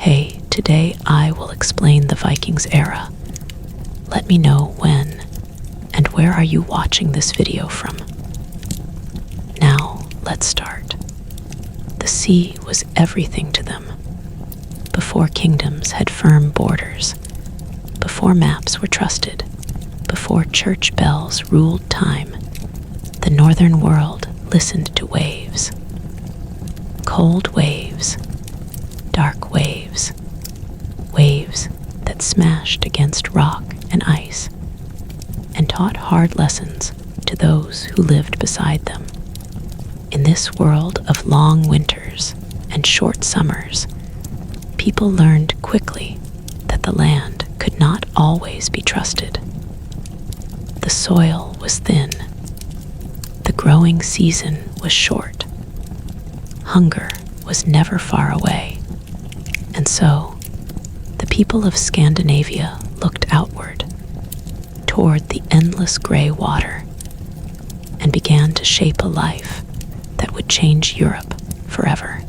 Hey, today I will explain the Vikings era. Let me know when and where are you watching this video from. Now, let's start. The sea was everything to them. Before kingdoms had firm borders, before maps were trusted, before church bells ruled time, the northern world listened to waves. Cold waves, dark waves, waves that smashed against rock and ice and taught hard lessons to those who lived beside them. In this world of long winters and short summers, people learned quickly that the land could not always be trusted. The soil was thin. The growing season was short. Hunger was never far away. And so, the people of Scandinavia looked outward, toward the endless gray water, and began to shape a life that would change Europe forever.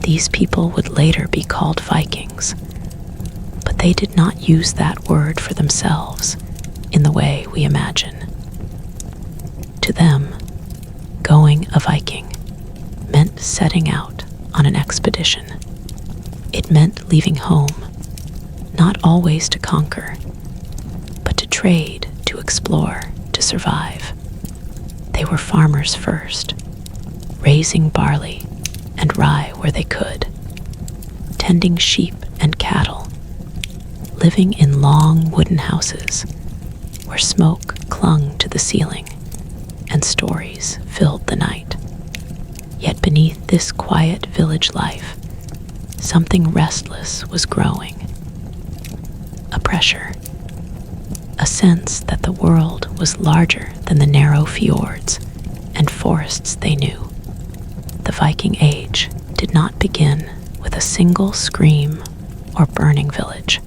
These people would later be called Vikings, but they did not use that word for themselves in the way we imagine. To them, going a Viking meant setting out on an expedition. It meant leaving home, not always to conquer, but to trade, to explore, to survive. They were farmers first, raising barley and rye where they could, tending sheep and cattle, living in long wooden houses where smoke clung to the ceiling and stories filled the night. Yet beneath this quiet village life, something restless was growing. A pressure, a sense that the world was larger than the narrow fjords and forests they knew. The Viking Age did not begin with a single scream or burning village.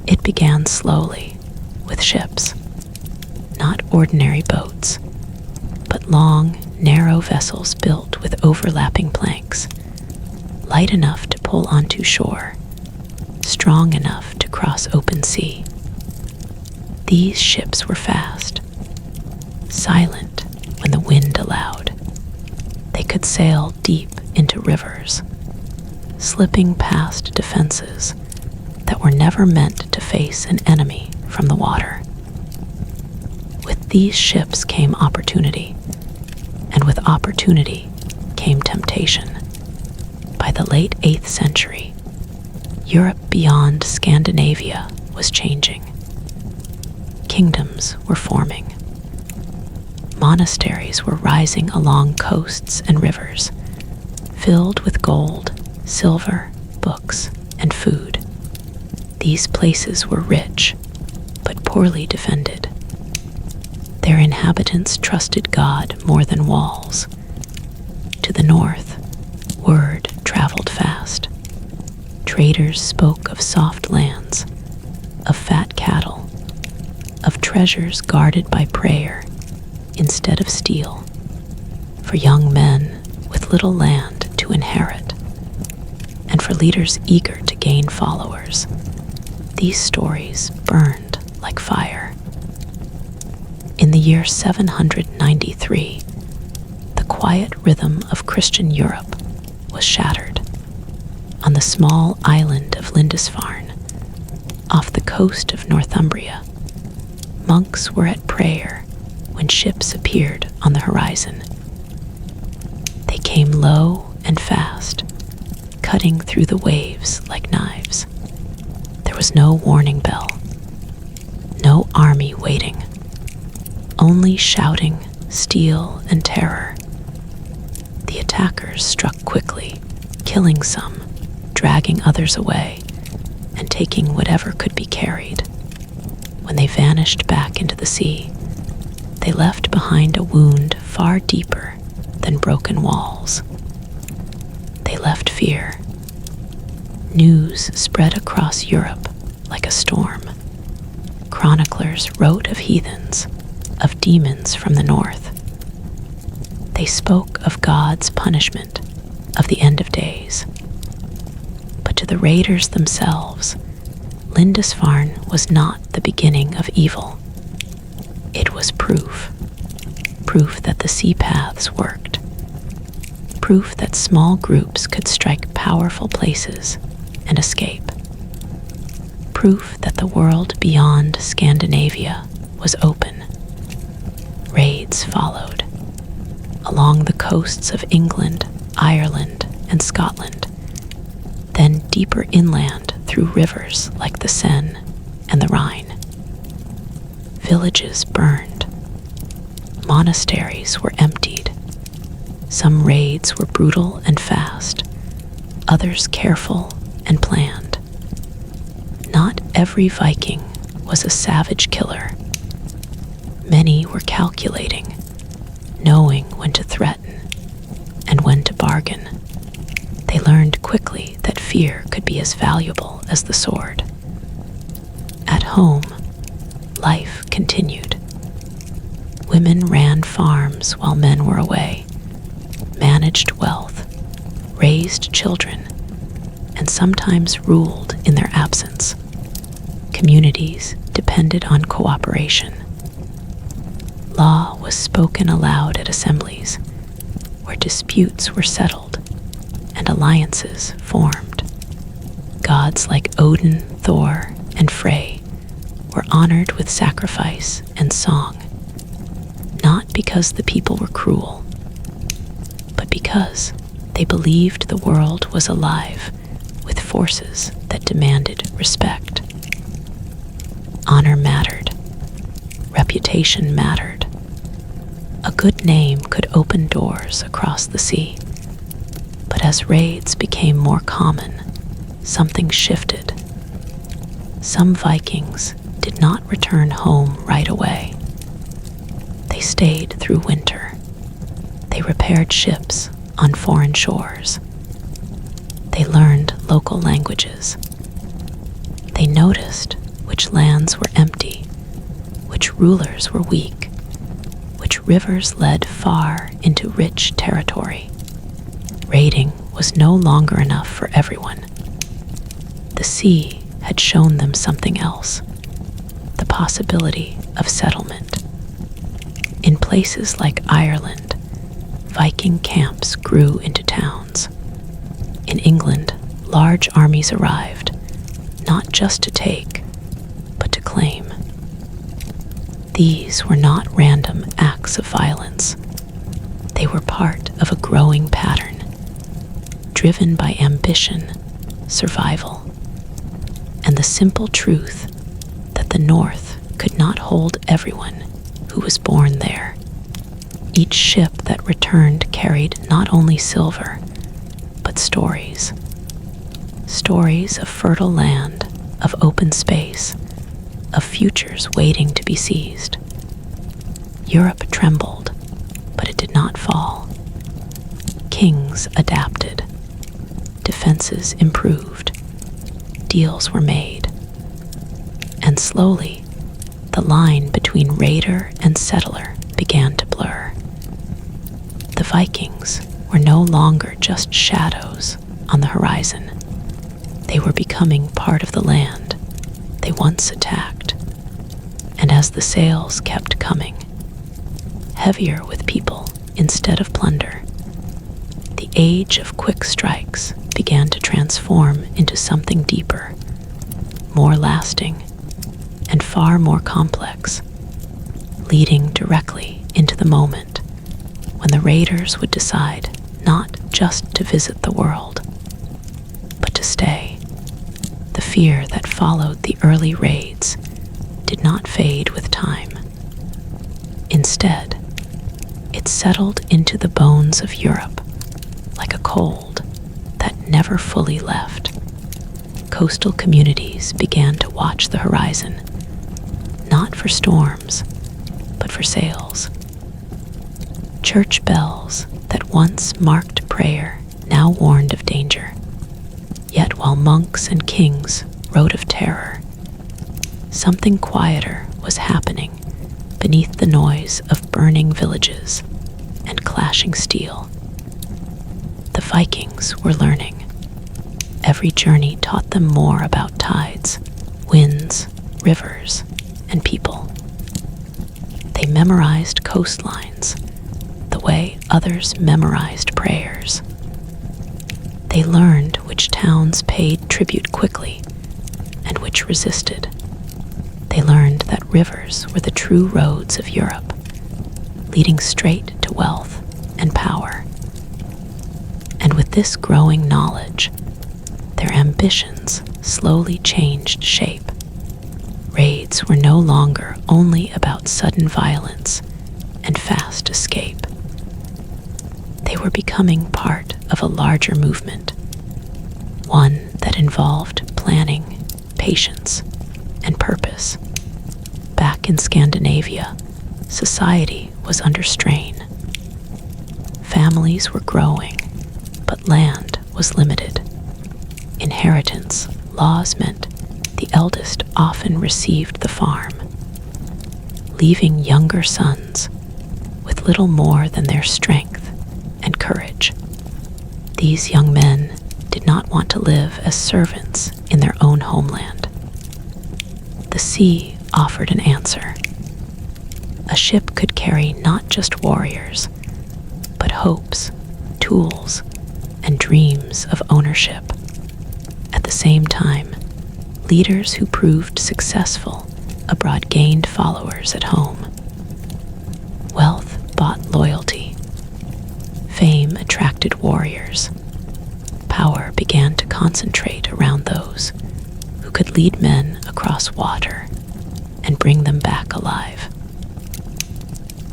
It began slowly with ships, not ordinary boats, but long, narrow vessels built with overlapping planks, light enough to pull onto shore, strong enough to cross open sea. These ships were fast, silent when the wind allowed. They could sail deep into rivers, slipping past defenses that were never meant to face an enemy from the water. With these ships came opportunity, and with opportunity came temptation. By the late 8th century, Europe beyond Scandinavia was changing. Kingdoms were forming. Monasteries were rising along coasts and rivers, filled with gold, silver, books, and food. These places were rich, but poorly defended. Their inhabitants trusted God more than walls. To the north, word traveled fast. Traders spoke of soft lands, of fat cattle, of treasures guarded by prayer instead of steel, for young men with little land to inherit, and for leaders eager to gain followers. These stories burned like fire. In the year 793, the quiet rhythm of Christian Europe was shattered. On the small island of Lindisfarne, off the coast of Northumbria, monks were at prayer when ships appeared on the horizon. They came low and fast, cutting through the waves like knives. There was no warning bell, no army waiting, only shouting, steel, and terror. The attackers struck quickly, killing some, dragging others away, and taking whatever could be carried. When they vanished back into the sea, they left behind a wound far deeper than broken walls. They left fear. News spread across Europe like a storm. Chroniclers wrote of heathens, of demons from the north. They spoke of God's punishment, of the end of days. But to the raiders themselves, Lindisfarne was not the beginning of evil. It was proof that the sea paths worked, proof that small groups could strike powerful places and escape, proof that the world beyond Scandinavia was open. Raids followed, along the coasts of England, Ireland, and Scotland, then deeper inland through rivers like the Seine and the Rhine. Villages burned. Monasteries were emptied. Some raids were brutal and fast, others careful and planned. Not every Viking was a savage killer. Many were calculating, knowing when to threaten and when to bargain. They learned quickly that fear could be as valuable as the sword. At home, life continued. Women ran farms while men were away, managed wealth, raised children, and sometimes ruled in their absence. Communities depended on cooperation. Law was spoken aloud at assemblies, where disputes were settled and alliances formed. Gods like Odin, Thor, and Frey were honored with sacrifice and song, not because the people were cruel, but because they believed the world was alive with forces that demanded respect. Honor mattered. Reputation mattered. A good name could open doors across the sea. But as raids became more common, something shifted. Some Vikings did not return home right away. They stayed through winter. They repaired ships on foreign shores. They learned local languages. They noticed which lands were empty, which rulers were weak, which rivers led far into rich territory. Raiding was no longer enough for everyone. The sea had shown them something else, the possibility of settlement. In places like Ireland, Viking camps grew into towns. In England, large armies arrived, not just to take, but to claim. These were not random acts of violence. They were part of a growing pattern, driven by ambition, survival, and the simple truth that the North could not hold everyone who was born there. Each ship that returned carried not only silver, but stories. Stories of fertile land, of open space, of futures waiting to be seized. Europe trembled, but it did not fall. Kings adapted. Defenses improved. Deals were made. And slowly, the line between raider and settler began to blur. The Vikings were no longer just shadows on the horizon. They were becoming part of the land they once attacked. And as the sails kept coming, heavier with people instead of plunder, the age of quick strikes began to transform into something deeper, more lasting, and far more complex, leading directly into the moment when the raiders would decide not just to visit the world, but to stay. The fear that followed the early raids did not fade with time. Instead, it settled into the bones of Europe like a cold that never fully left. Coastal communities began to watch the horizon, not for storms, but for sails. Church bells that once marked prayer now warned of danger. Yet while monks and kings wrote of terror, something quieter was happening beneath the noise of burning villages and clashing steel. The Vikings were learning. Every journey taught them more about tides, winds, rivers, and people. They memorized coastlines the way others memorized prayers. They learned which towns paid tribute quickly and which resisted. They learned that rivers were the true roads of Europe, leading straight to wealth and power. And with this growing knowledge, their ambitions slowly changed shape. Raids were no longer only about sudden violence and fast escape. They were becoming part of a larger movement, one that involved planning, patience, and purpose. Back in Scandinavia, society was under strain. Families were growing, but land was limited. Inheritance laws meant the eldest often received the farm, leaving younger sons with little more than their strength and courage. These young men did not want to live as servants in their own homeland. The sea offered an answer. A ship could carry not just warriors, but hopes, tools, and dreams of ownership. At the same time, leaders who proved successful abroad gained followers at home. Wealth bought loyalty. Fame attracted warriors. Power began to concentrate around those who could lead men across water and bring them back alive.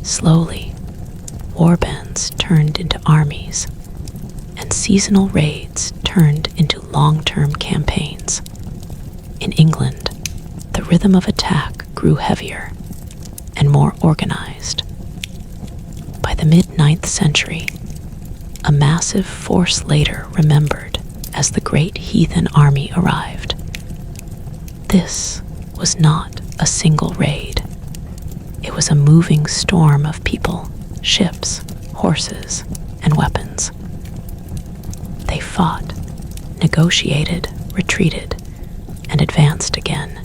Slowly, warbands turned into armies, and seasonal raids turned into long-term campaigns. In England, the rhythm of attack grew heavier and more organized. By the mid-9th century, a massive force later remembered as the Great Heathen Army arrived. This was not a single raid. It was a moving storm of people, ships, horses, and weapons. They fought, negotiated, retreated, and advanced again,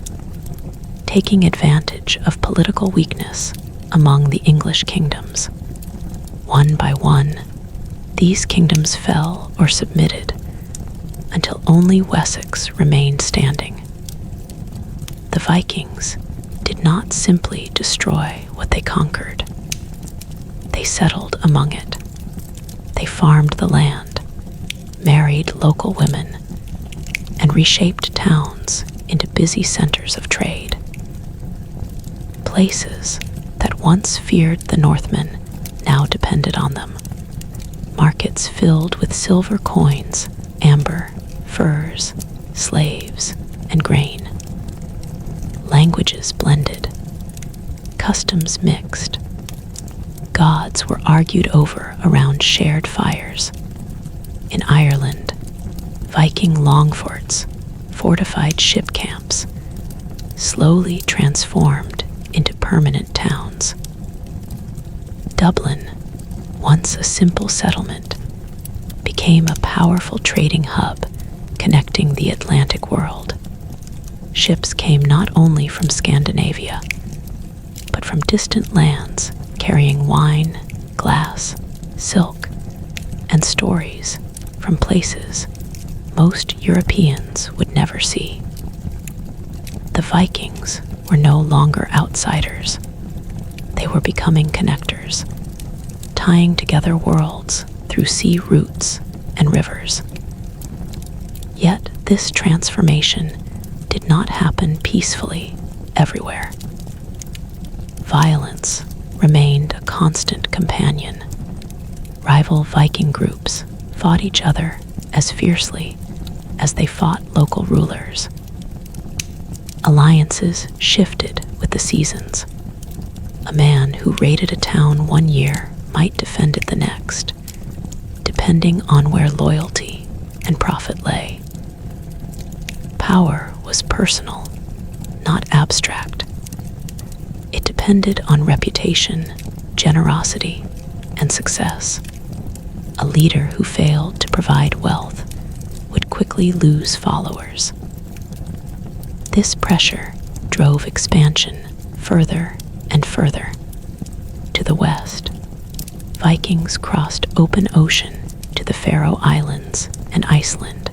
taking advantage of political weakness among the English kingdoms. One by one, these kingdoms fell or submitted until only Wessex remained standing. The Vikings did not simply destroy what they conquered. They settled among it. They farmed the land, married local women, and reshaped towns into busy centers of trade. Places that once feared the Northmen now depended on them. Markets filled with silver coins, amber, furs, slaves, and grain. Languages blended, customs mixed. Gods were argued over around shared fires. In Ireland, Viking longforts, fortified ship camps, slowly transformed into permanent towns. Dublin, once a simple settlement, became a powerful trading hub connecting the Atlantic world. Ships came not only from Scandinavia, but from distant lands carrying wine, glass, silk, and stories from places most Europeans would never see. The Vikings were no longer outsiders. They were becoming connectors, tying together worlds through sea routes and rivers. Yet this transformation did not happen peacefully everywhere. Violence remained a constant companion. Rival Viking groups fought each other as fiercely as they fought local rulers. Alliances shifted with the seasons. A man who raided a town one year might defend it the next, depending on where loyalty and profit lay. Power was personal, not abstract. It depended on reputation, generosity, and success. A leader who failed to provide wealth would quickly lose followers. This pressure drove expansion further and further. To the west, Vikings crossed open ocean to the Faroe Islands and Iceland,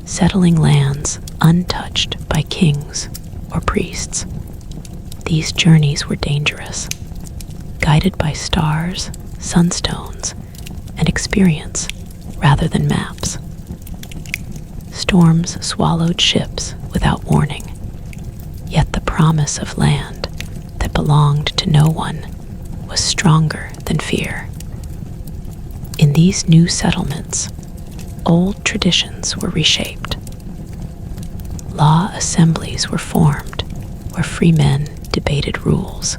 settling lands untouched by kings or priests. These journeys were dangerous, guided by stars, sunstones, and experience rather than maps. Storms swallowed ships without warning, yet the promise of land that belonged to no one was stronger than fear. In these new settlements, old traditions were reshaped. Law assemblies were formed where free men debated rules.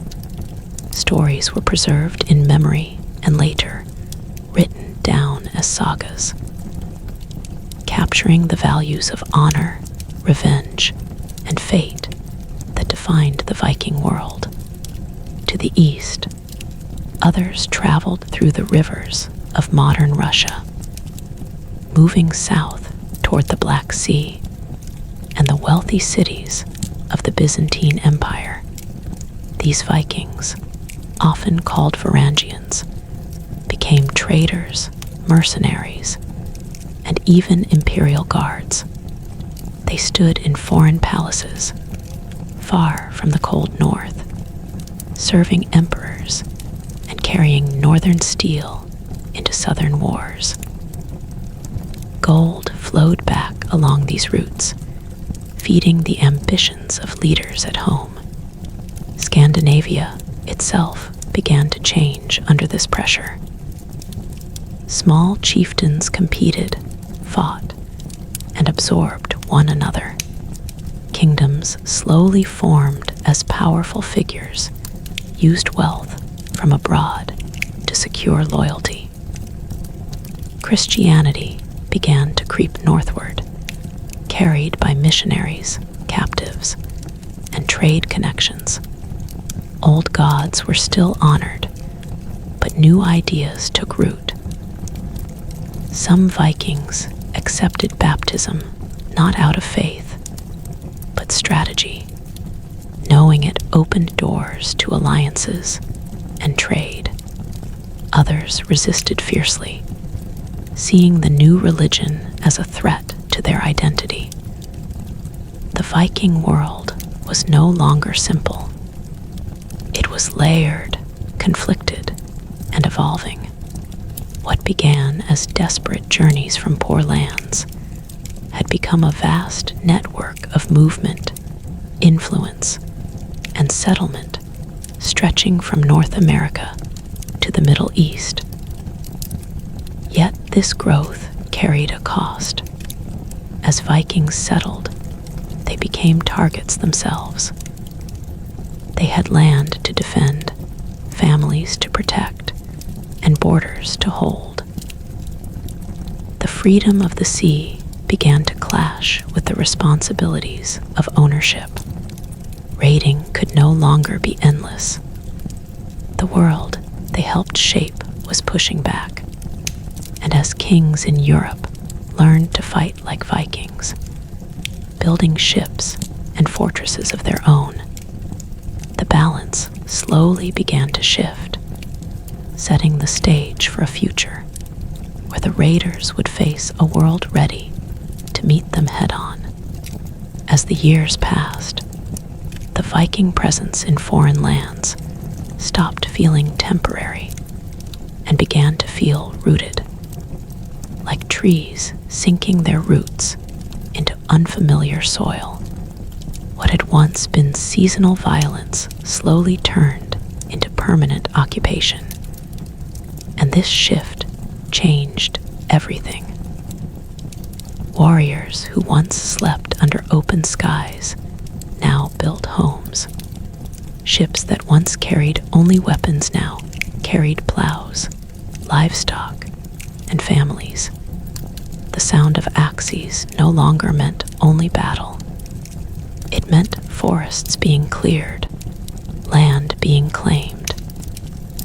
Stories were preserved in memory and later written down as sagas, capturing the values of honor, revenge, and fate that defined the Viking world. To the east, others traveled through the rivers of modern Russia, moving south toward the Black Sea and the wealthy cities of the Byzantine Empire. These Vikings, often called Varangians, became traders, mercenaries, and even imperial guards. They stood in foreign palaces, far from the cold north, serving emperors and carrying northern steel into southern wars. Gold flowed back along these routes, feeding the ambitions of leaders at home. Scandinavia itself began to change under this pressure. Small chieftains competed, fought, and absorbed one another. Kingdoms slowly formed as powerful figures used wealth from abroad to secure loyalty. Christianity began to creep northward, carried by missionaries, captives, and trade connections. Old gods were still honored, but new ideas took root. Some Vikings accepted baptism not out of faith, but strategy, knowing it opened doors to alliances and trade. Others resisted fiercely, seeing the new religion as a threat to their identity. The Viking world was no longer simple. It was layered, conflicted, and evolving. What began as desperate journeys from poor lands had become a vast network of movement, influence, and settlement stretching from North America to the Middle East. Yet this growth carried a cost. As Vikings settled, they became targets themselves. They had land to defend, families to protect, and borders to hold. The freedom of the sea began to clash with the responsibilities of ownership. Raiding could no longer be endless. The world they helped shape was pushing back, and as kings in Europe learned to fight like Vikings, building ships and fortresses of their own, the balance slowly began to shift, setting the stage for a future where the raiders would face a world ready to meet them head-on. As the years passed, the Viking presence in foreign lands stopped feeling temporary and began to feel rooted, like trees sinking their roots into unfamiliar soil. What had once been seasonal violence slowly turned into permanent occupation. And this shift changed everything. Warriors who once slept under open skies now built homes. Ships that once carried only weapons now carried plows, livestock, and families. The sound of axes no longer meant only battle. It meant forests being cleared, land being claimed,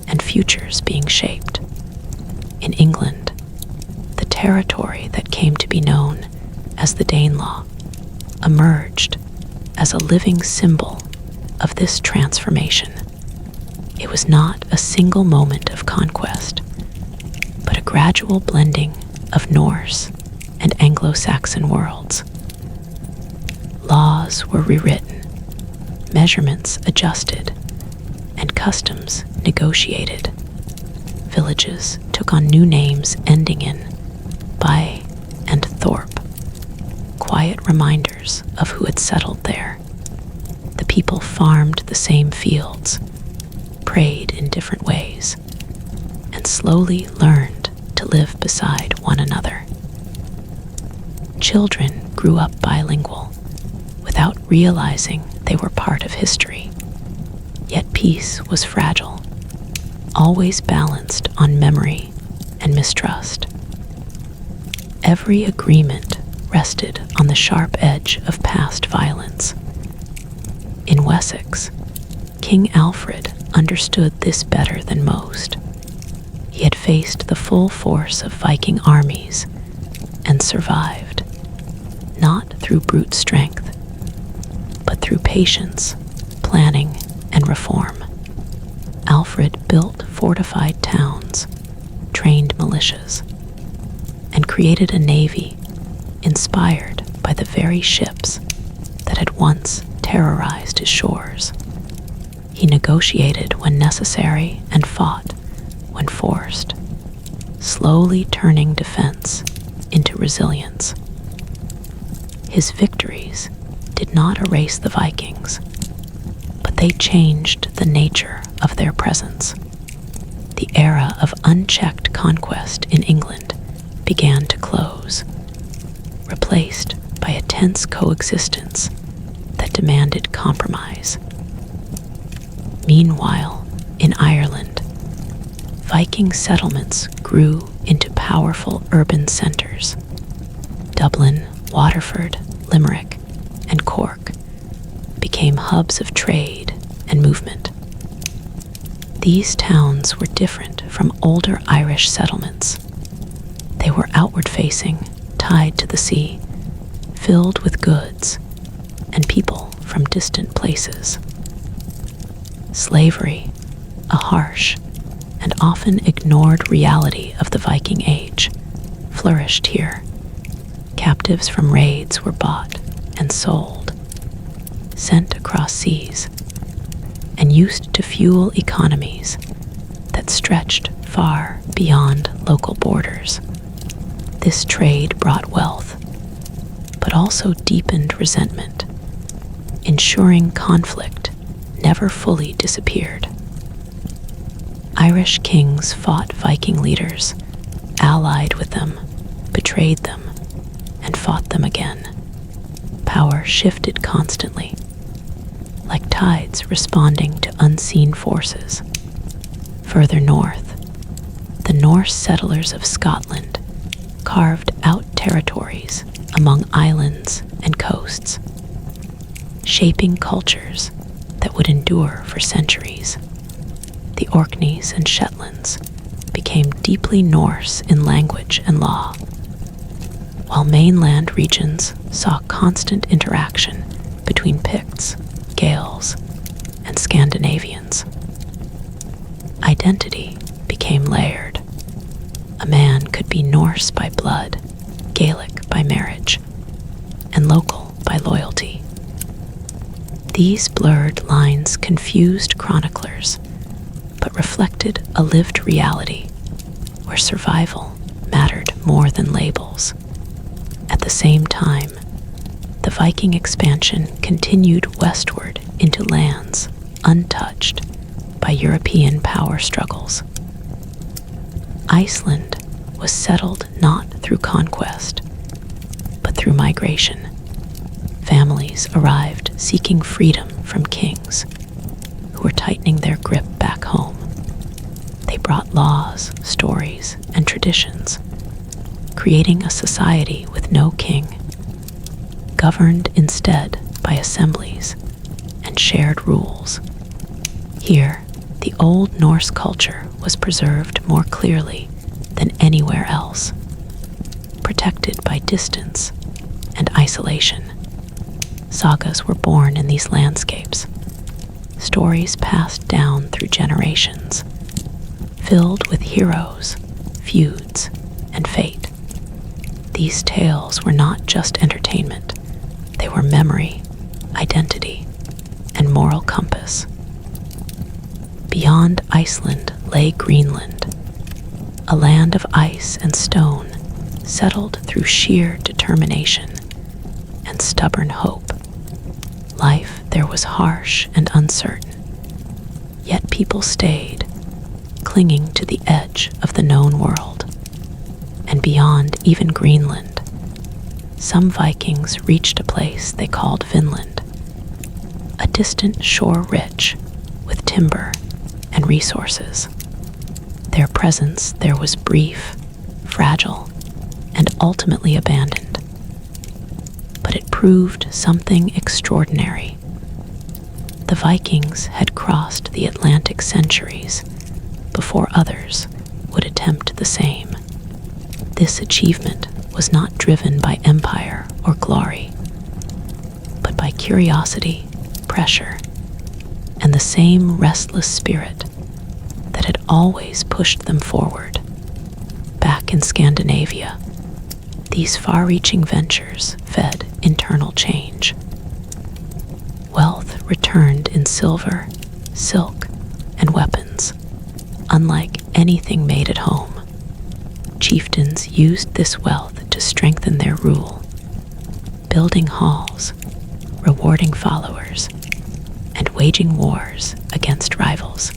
and futures being shaped. In England, the territory that came to be known as the Danelaw emerged as a living symbol of this transformation. It was not a single moment of conquest, but a gradual blending of Norse and Anglo-Saxon worlds. Laws were rewritten, measurements adjusted, and customs negotiated. Villages took on new names ending in by and Thorpe, quiet reminders of who had settled there. The people farmed the same fields, prayed in different ways, and slowly learned to live beside one another. Children grew up bilingual without realizing they were part of history. Yet peace was fragile, always balanced on memory and mistrust. Every agreement rested on the sharp edge of past violence. In Wessex, King Alfred understood this better than most. He had faced the full force of Viking armies and survived, not through brute strength, but through patience, planning, and reform. Alfred built fortified towns, trained militias, and created a navy inspired by the very ships that had once terrorized his shores. He negotiated when necessary and fought when forced, slowly turning defense into resilience. His victories did not erase the Vikings, but they changed the nature of their presence. The era of unchecked conquest in England began to close, replaced by a tense coexistence that demanded compromise. Meanwhile, in Ireland, Viking settlements grew into powerful urban centers. Dublin, Waterford, Limerick, and Cork became hubs of trade and movement. These towns were different from older Irish settlements. They were outward-facing, tied to the sea, filled with goods and people from distant places. Slavery, a harsh and often ignored reality of the Viking Age, flourished here. Captives from raids were bought and sold, sent across seas, and used to fuel economies that stretched far beyond local borders. This trade brought wealth, but also deepened resentment, ensuring conflict never fully disappeared. Irish kings fought Viking leaders, allied with them, betrayed them, and fought them again. Power shifted constantly, like tides responding to unseen forces. Further north, the Norse settlers of Scotland carved out territories among islands and coasts, shaping cultures that would endure for centuries. The Orkneys and Shetlands became deeply Norse in language and law, while mainland regions saw constant interaction between Picts, Gaels, and Scandinavians. Identity became layered. A man could be Norse by blood, Gaelic by marriage, and local by loyalty. These blurred lines confused chroniclers, but reflected a lived reality where survival mattered more than labels. At the same time, the Viking expansion continued westward into lands untouched by European power struggles. Iceland was settled not through conquest, but through migration. Families arrived seeking freedom from kings who were tightening their grip back home. They brought laws, stories, and traditions, creating a society with no king, governed instead by assemblies and shared rules. Here, the Old Norse culture was preserved more clearly than anywhere else. protected by distance and isolation. Sagas were born in these landscapes, stories passed down through generations, filled with heroes, feuds, and fate. These tales were not just entertainment, they were memory, identity, and moral compass. Beyond Iceland lay Greenland, a land of ice and stone settled through sheer determination and stubborn hope. Life there was harsh and uncertain, yet people stayed, clinging to the edge of the known world. And beyond even Greenland, some Vikings reached a place they called Vinland, a distant shore rich with timber and resources. Their presence there was brief, fragile, and ultimately abandoned. But it proved something extraordinary. The Vikings had crossed the Atlantic centuries before others would attempt the same. This achievement was not driven by empire or glory, but by curiosity, pressure, and the same restless spirit that had always pushed them forward. Back in Scandinavia, these far-reaching ventures fed internal change. Wealth returned in silver, silk, and weapons, unlike anything made at home. Chieftains used this wealth to strengthen their rule, building halls, rewarding followers, and waging wars against rivals.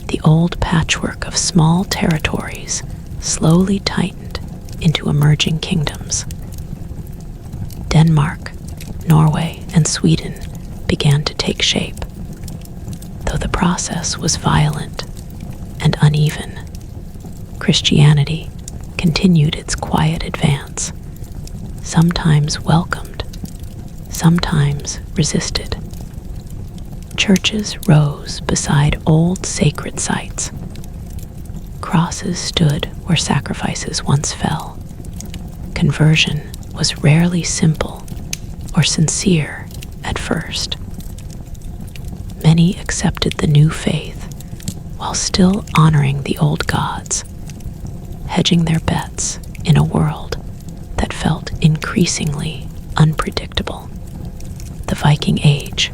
The old patchwork of small territories slowly tightened into emerging kingdoms. Denmark, Norway, and Sweden began to take shape, though the process was violent and uneven. Christianity continued its quiet advance, sometimes welcomed, sometimes resisted. Churches rose beside old sacred sites. Crosses stood where sacrifices once fell. Conversion was rarely simple or sincere at first. Many accepted the new faith while still honoring the old gods, hedging their bets in a world that felt increasingly unpredictable. The Viking Age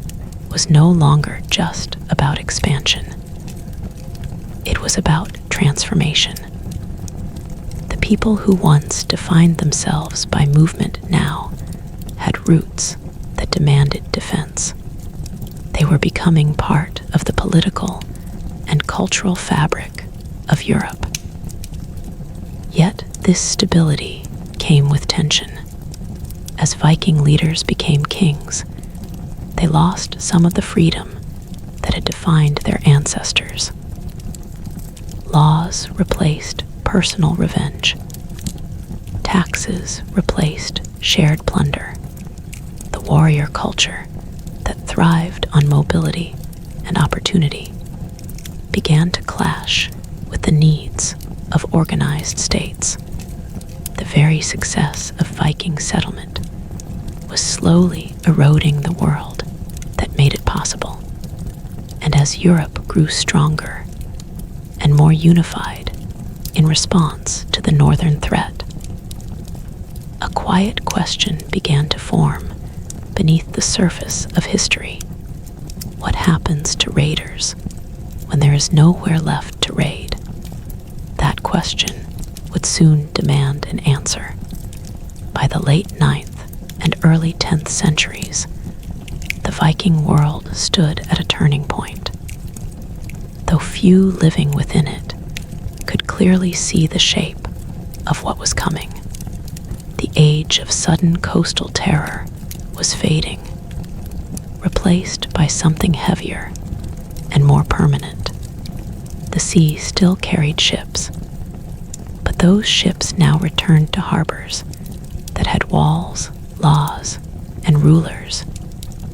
was no longer just about expansion. It was about transformation. The people who once defined themselves by movement now had roots that demanded defense. They were becoming part of the political and cultural fabric of Europe. Yet this stability came with tension. As Viking leaders became kings, they lost some of the freedom that had defined their ancestors. Laws replaced personal revenge. Taxes replaced shared plunder. The warrior culture that thrived on mobility and opportunity began to clash with the needs of organized states. The very success of Viking settlement was slowly eroding the world that made it possible. And as Europe grew stronger and more unified in response to the northern threat, a quiet question began to form beneath the surface of history. What happens to raiders when there is nowhere left to raid? That question would soon demand an answer. By the late 9th and early 10th centuries, the Viking world stood at a turning point. Though few living within it could clearly see the shape of what was coming, the age of sudden coastal terror was fading, replaced by something heavier and more permanent. The sea still carried ships, but those ships now returned to harbors that had walls, laws, and rulers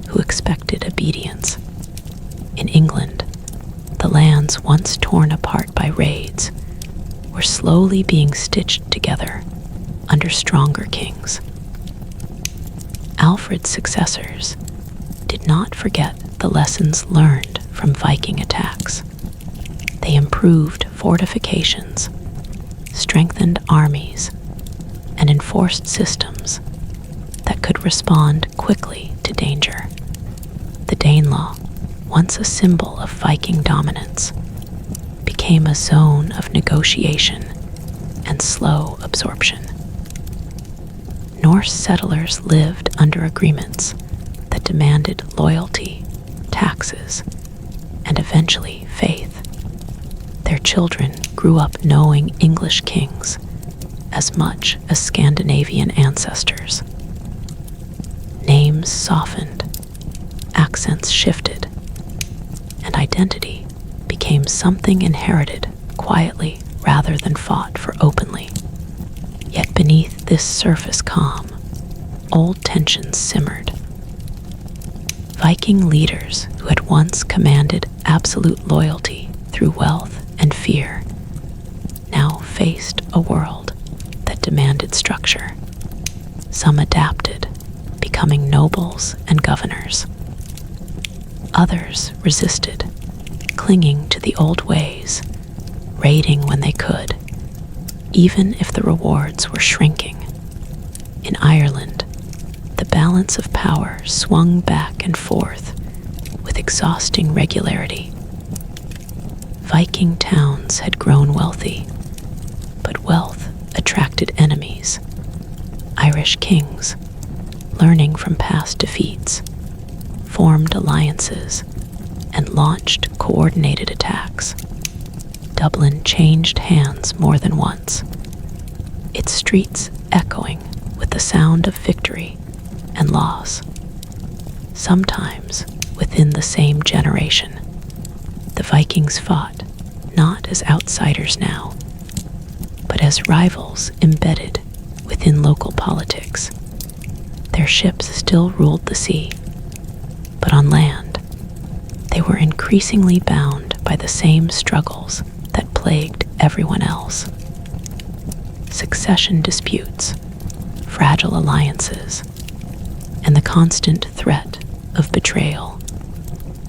who expected obedience. In England, the lands once torn apart by raids were slowly being stitched together under stronger kings. Alfred's successors did not forget the lessons learned from Viking attacks. They improved fortifications, strengthened armies, and enforced systems that could respond quickly to danger. The Danelaw, once a symbol of Viking dominance, became a zone of negotiation and slow absorption. Norse settlers lived under agreements that demanded loyalty, taxes, and eventually faith. Their children grew up knowing English kings as much as Scandinavian ancestors. Names softened, accents shifted, and identity became something inherited quietly rather than fought for openly. Yet beneath this surface calm, old tensions simmered. Viking leaders who had once commanded absolute loyalty through wealth and fear now faced a world that demanded structure. Some adapted, becoming nobles and governors. Others resisted, clinging to the old ways, raiding when they could, even if the rewards were shrinking. In Ireland, the balance of power swung back and forth with exhausting regularity. Viking towns had grown wealthy, but wealth attracted enemies. Irish kings, learning from past defeats, formed alliances and launched coordinated attacks. Dublin changed hands more than once, its streets echoing with the sound of victory and loss. Sometimes within the same generation, the Vikings fought not as outsiders now, but as rivals embedded within local politics. Their ships still ruled the sea, but on land, they were increasingly bound by the same struggles that plagued everyone else. Succession disputes, fragile alliances, and the constant threat of betrayal.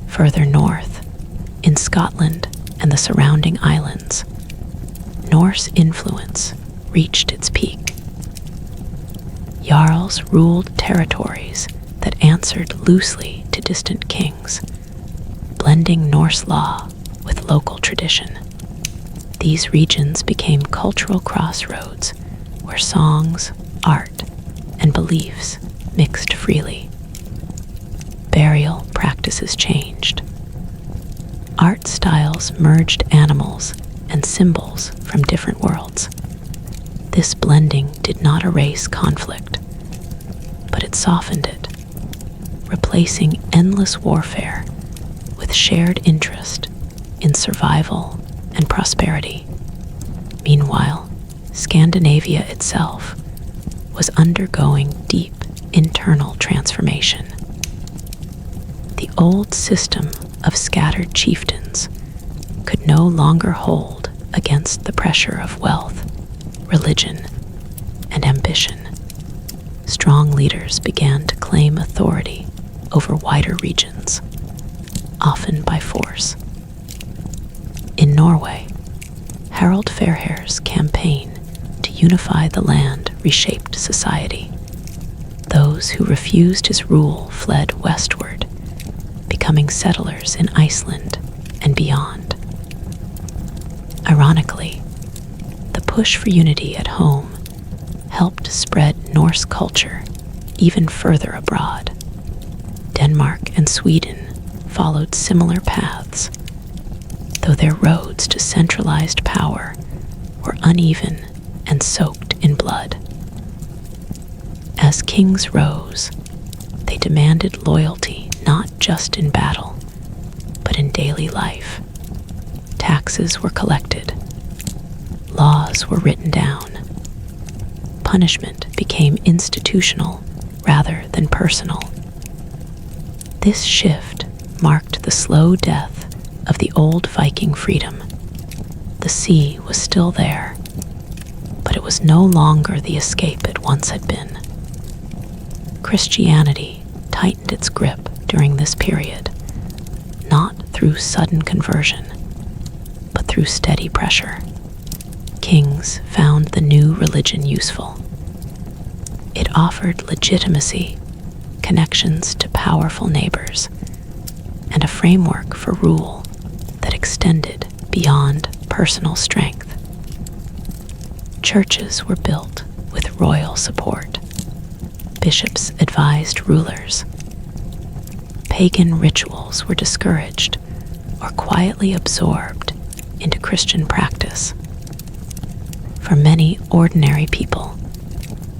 Further north, in Scotland and the surrounding islands, Norse influence reached its peak. Jarls ruled territories that answered loosely to distant kings, blending Norse law with local tradition. These regions became cultural crossroads where songs, art, and beliefs mixed freely. Burial practices changed. Art styles merged animals and symbols from different worlds. This blending did not erase conflict, but it softened it, replacing endless warfare with shared interest in survival and prosperity. Meanwhile, Scandinavia itself was undergoing deep internal transformation. The old system of scattered chieftains could no longer hold against the pressure of wealth, religion, and ambition. Strong leaders began to claim authority over wider regions, often by force. In Norway, Harald Fairhair's campaign to unify the land reshaped society. Those who refused his rule fled westward, becoming settlers in Iceland and beyond. Ironically, the push for unity at home helped spread Norse culture even further abroad. Denmark and Sweden followed similar paths, though their roads to centralized power were uneven and soaked in blood. As kings rose, they demanded loyalty not just in battle, but in daily life. Taxes were collected, laws were written down, punishment became institutional rather than personal. This shift marked the slow death of the old Viking freedom. The sea was still there, but it was was no longer the escape it once had been. Christianity tightened its grip during this period, not through sudden conversion, but through steady pressure. Kings found the new religion useful. It offered legitimacy, connections to powerful neighbors, and a framework for rule that extended beyond personal strength. Churches were built with royal support. Bishops advised rulers. Pagan rituals were discouraged or quietly absorbed into Christian practice. For many ordinary people,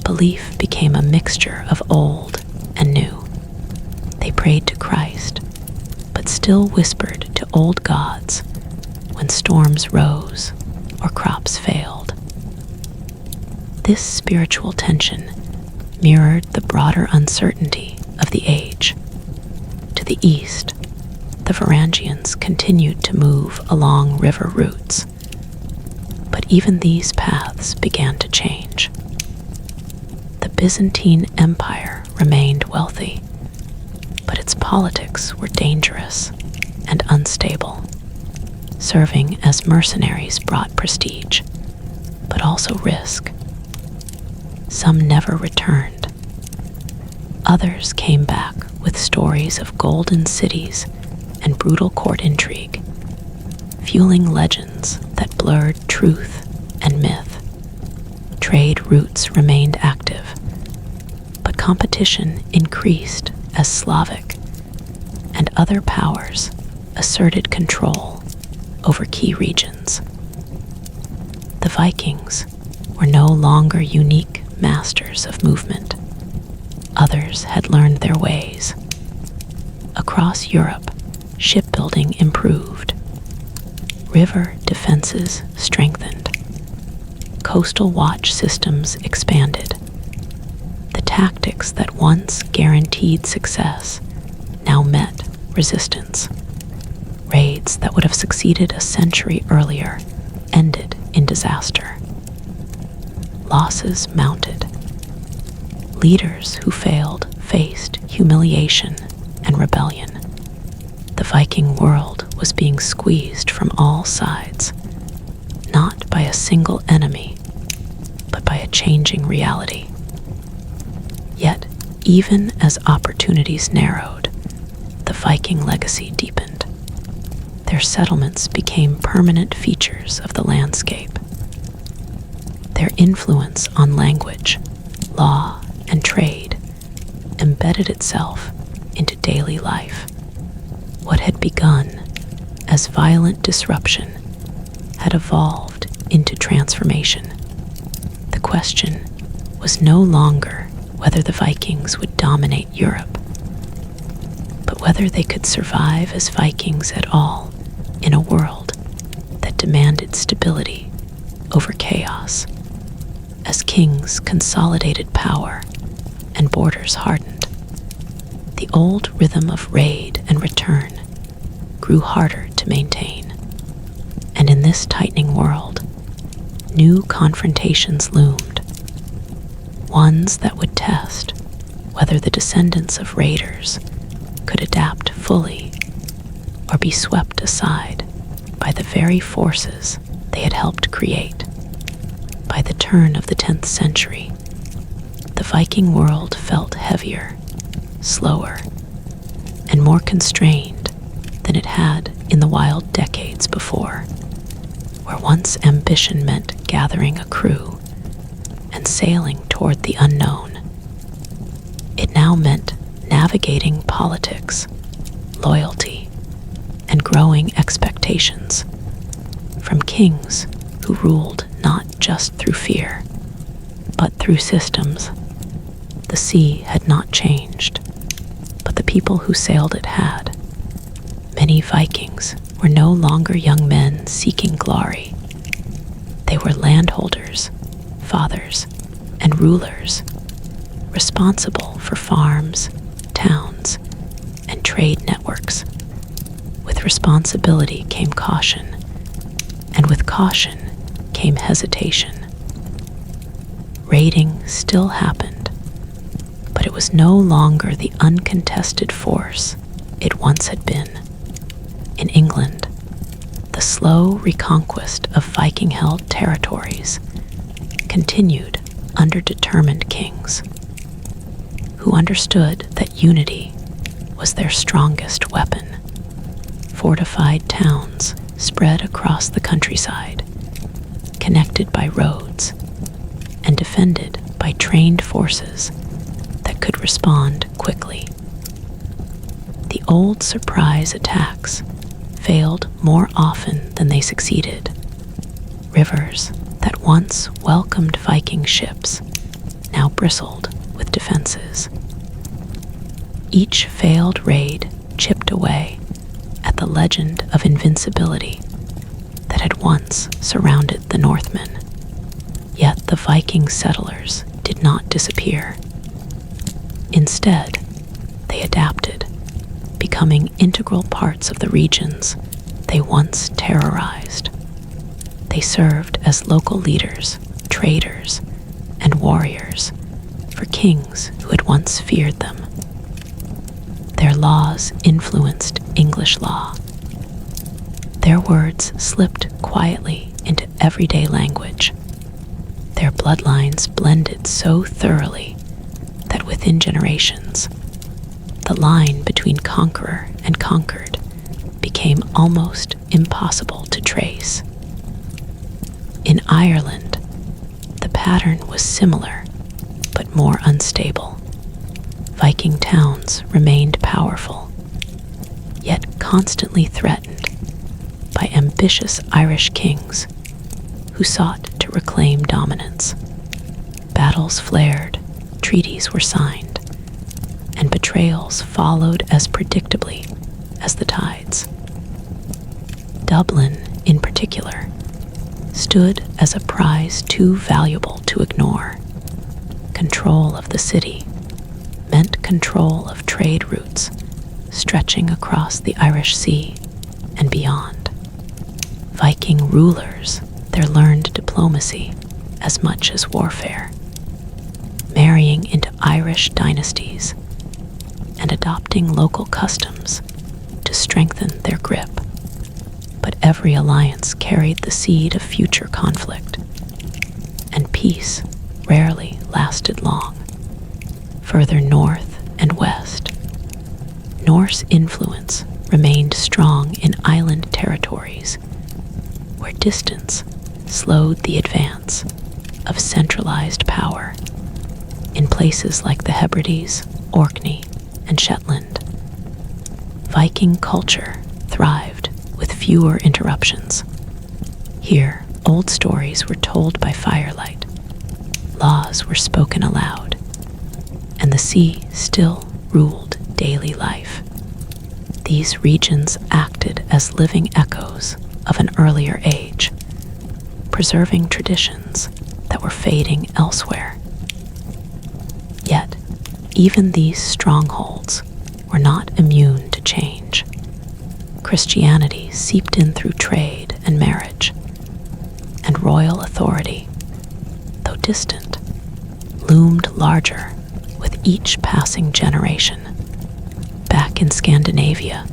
belief became a mixture of old and new. They prayed to Christ, but still whispered to old gods when storms rose or crops failed. This spiritual tension mirrored the broader uncertainty of the age. To the east, the Varangians continued to move along river routes, but even these paths began to change. The Byzantine Empire remained wealthy, but its politics were dangerous and unstable. Serving as mercenaries brought prestige, but also risk. Some never returned. Others came back with stories of golden cities and brutal court intrigue, fueling legends that blurred truth and myth. Trade routes remained active, but competition increased as Slavic and other powers asserted control over key regions. The Vikings were no longer unique masters of movement. Others had learned their ways. Across Europe, shipbuilding improved. River defenses strengthened. Coastal watch systems expanded. The tactics that once guaranteed success now met resistance. Raids that would have succeeded a century earlier ended in disaster. Losses mounted. Leaders who failed faced humiliation and rebellion. The Viking world was being squeezed from all sides, not by a single enemy, but by a changing reality. Yet, even as opportunities narrowed, the Viking legacy deepened. Their settlements became permanent features of the landscape. Their influence on language, law, and trade embedded itself into daily life. What had begun as violent disruption had evolved into transformation. The question was no longer whether the Vikings would dominate Europe, but whether they could survive as Vikings at all in a world that demanded stability over chaos. As kings consolidated power and borders hardened, the old rhythm of raid and return grew harder to maintain. And in this tightening world, new confrontations loomed, ones that would test whether the descendants of raiders could adapt fully or be swept aside by the very forces they had helped create. By the turn of the 10th century, the Viking world felt heavier, slower, and more constrained than it had in the wild decades before, where once ambition meant gathering a crew and sailing toward the unknown. It now meant navigating politics, loyalty, and growing expectations from kings who ruled not just through fear, but through systems. The sea had not changed, but the people who sailed it had. Many Vikings were no longer young men seeking glory. They were landholders, fathers, and rulers, responsible for farms, towns, and trade networks. With responsibility came caution, and with caution came hesitation. Raiding still happened, but it was no longer the uncontested force it once had been. In England, the slow reconquest of Viking-held territories continued under determined kings who understood that unity was their strongest weapon. Fortified towns spread across the countryside, connected by roads and defended by trained forces that could respond quickly. The old surprise attacks failed more often than they succeeded. Rivers that once welcomed Viking ships now bristled with defenses. Each failed raid chipped away at the legend of invincibility that had once surrounded the Northmen. Yet the Viking settlers did not disappear. Instead, they adapted, becoming integral parts of the regions they once terrorized. They served as local leaders, traders, and warriors for kings who had once feared them. Their laws influenced English law. Their words slipped quietly into everyday language. Their bloodlines blended so thoroughly that within generations, the line between conqueror and conquered became almost impossible to trace. In Ireland, the pattern was similar, but more unstable. Viking towns remained powerful, yet constantly threatened by ambitious Irish kings who sought to reclaim dominance. Battles flared, treaties were signed, and betrayals followed as predictably as the tides. Dublin, in particular, stood as a prize too valuable to ignore. Control of the city meant control of trade routes stretching across the Irish Sea and beyond. Viking rulers there learned diplomacy as much as warfare, marrying into Irish dynasties and adopting local customs to strengthen their grip. But every alliance carried the seed of future conflict, and peace rarely lasted long. Further north and west, Norse influence remained strong in island territories where distance slowed the advance of centralized power. In places like the Hebrides, Orkney, and Shetland, Viking culture thrived with fewer interruptions. Here, old stories were told by firelight, laws were spoken aloud, and the sea still ruled daily life. These regions acted as living echoes of an earlier age, preserving traditions that were fading elsewhere. Yet, even these strongholds were not immune to change. Christianity seeped in through trade and marriage, and royal authority, though distant, loomed larger with each passing generation. Back in Scandinavia,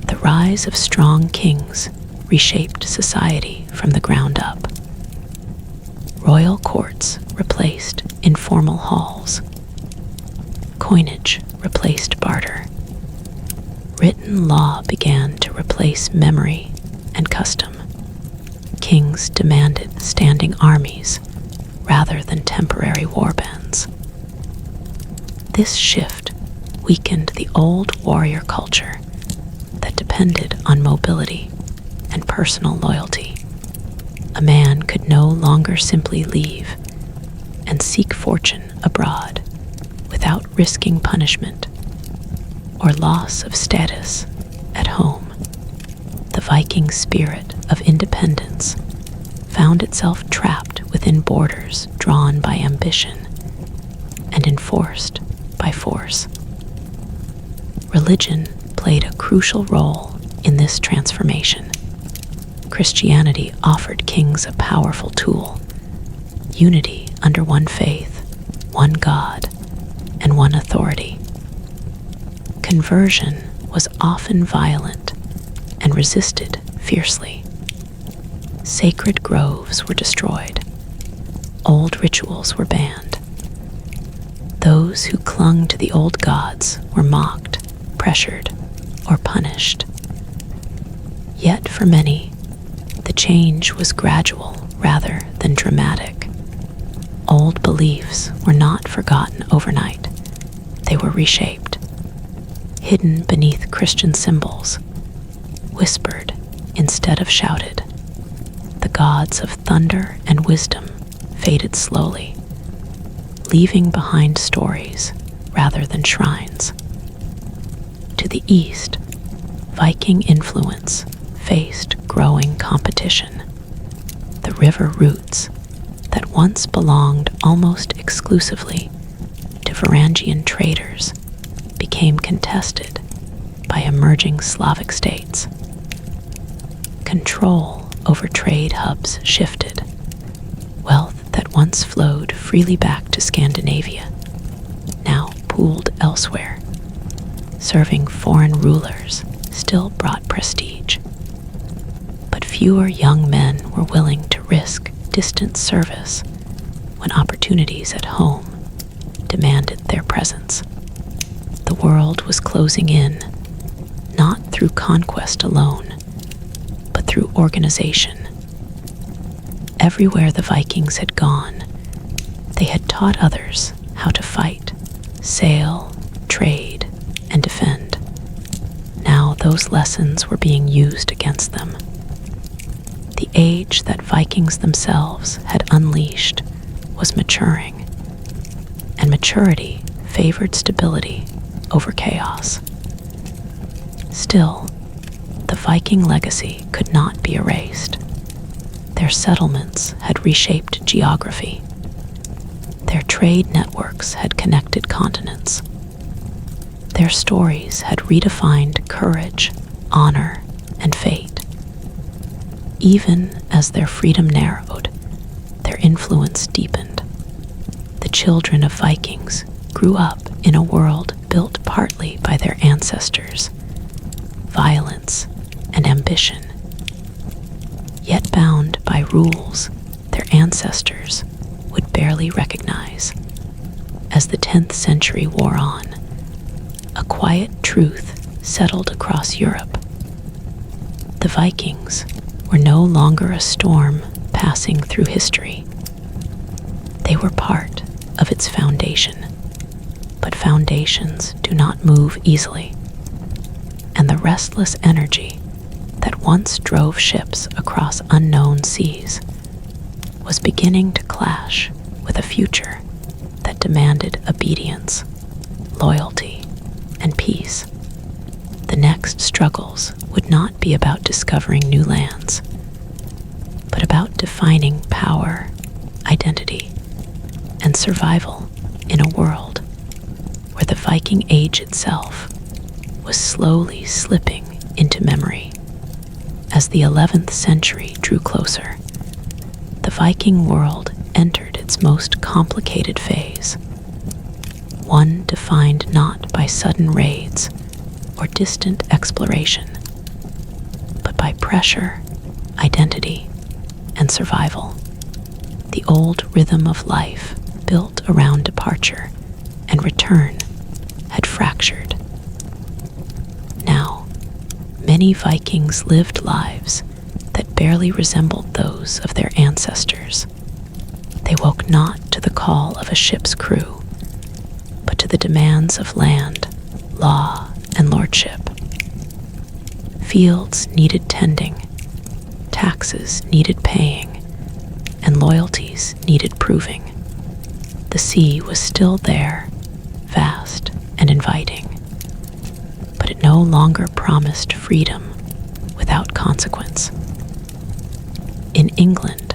the rise of strong kings reshaped society from the ground up. Royal courts replaced informal halls. Coinage replaced barter. Written law began to replace memory and custom. Kings demanded standing armies rather than temporary warbands. This shift weakened the old warrior culture that depended on mobility and personal loyalty. A man could no longer simply leave and seek fortune abroad without risking punishment or loss of status at home. The Viking spirit of independence found itself trapped within borders drawn by ambition and enforced by force. Religion played a crucial role in this transformation. Christianity offered kings a powerful tool, unity under one faith, one God, and one authority. Conversion was often violent and resisted fiercely. Sacred groves were destroyed. Old rituals were banned. Those who clung to the old gods were mocked, pressured, or punished. Yet for many, the change was gradual rather than dramatic. Old beliefs were not forgotten overnight. They were reshaped, hidden beneath Christian symbols, whispered instead of shouted. The gods of thunder and wisdom faded slowly, leaving behind stories rather than shrines. To the east, Viking influence faced growing competition. The river routes that once belonged almost exclusively to Varangian traders became contested by emerging Slavic states. Control over trade hubs shifted. Wealth that once flowed freely back to Scandinavia now pooled elsewhere. Serving foreign rulers still brought prestige. But fewer young men were willing to risk distant service when opportunities at home demanded their presence. The world was closing in, not through conquest alone, but through organization. Everywhere the Vikings had gone, they had taught others how to fight, sail, trade, and defend. Now those lessons were being used against them. The age that Vikings themselves had unleashed was maturing, and maturity favored stability over chaos. Still, the Viking legacy could not be erased. Their settlements had reshaped geography. Their trade networks had connected continents. Their stories had redefined courage, honor, and fate. Even as their freedom narrowed, their influence deepened. The children of Vikings grew up in a world built partly by their ancestors, violence, and ambition, yet bound by rules their ancestors would barely recognize. As the 10th century wore on, a quiet truth settled across Europe. The Vikings were no longer a storm passing through history. They were part of its foundation, but foundations do not move easily, and the restless energy that once drove ships across unknown seas was beginning to clash with a future that demanded obedience, loyalty, and peace. The next struggles would not be about discovering new lands, but about defining power, identity, and survival in a world where the Viking age itself was slowly slipping into memory. As the 11th century drew closer, the Viking world entered its most complicated phase, one defined not by sudden raids or distant exploration, but by pressure, identity, and survival. The old rhythm of life, built around departure and return, had fractured. Now, many Vikings lived lives that barely resembled those of their ancestors. They woke not to the call of a ship's crew, but to the demands of land, law, and lordship. Fields needed tending, taxes needed paying, and loyalties needed proving. The sea was still there, vast and inviting, but it no longer promised freedom without consequence. In England,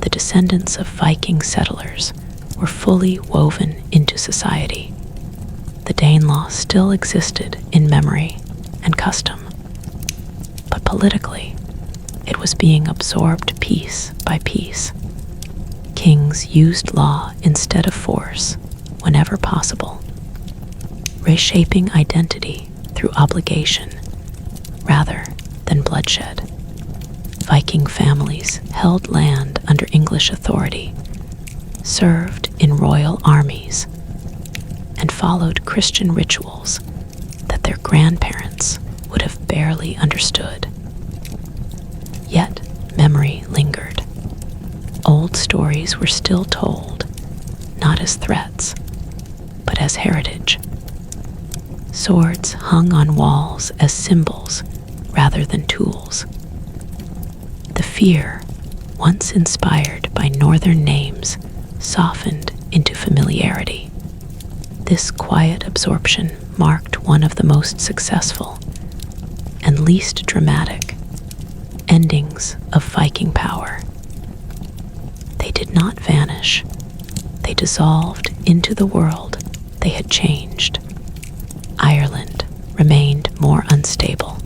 the descendants of Viking settlers were fully woven into society. The Danelaw still existed in memory and custom, but politically, it was being absorbed piece by piece. Kings used law instead of force whenever possible, reshaping identity through obligation rather than bloodshed. Viking families held land under English authority, served in royal armies, and followed Christian rituals that their grandparents would have barely understood. Yet memory lingered. Old stories were still told, not as threats, but as heritage. Swords hung on walls as symbols rather than tools. The fear, once inspired by northern names, softened into familiarity. This quiet absorption marked one of the most successful and least dramatic endings of Viking power. They did not vanish. They dissolved into the world they had changed. Ireland remained more unstable,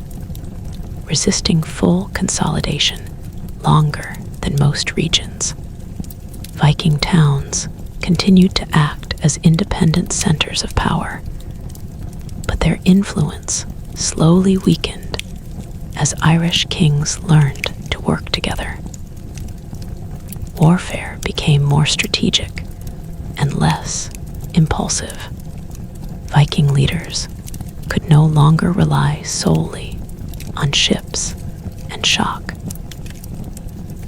resisting full consolidation longer than most regions. Viking towns continued to act as independent centers of power, but their influence slowly weakened as Irish kings learned to work together. Warfare became more strategic and less impulsive. Viking leaders could no longer rely solely on ships and shock.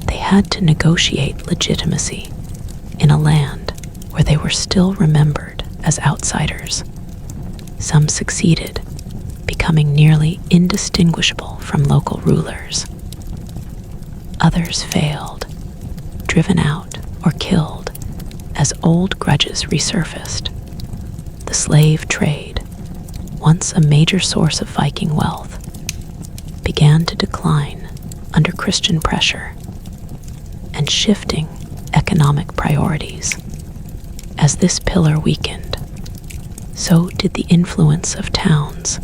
They had to negotiate legitimacy in a land where they were still remembered as outsiders. Some succeeded, becoming nearly indistinguishable from local rulers. Others failed, driven out or killed as old grudges resurfaced. The slave trade, once a major source of Viking wealth, began to decline under Christian pressure and shifting economic priorities. As this pillar weakened, so did the influence of towns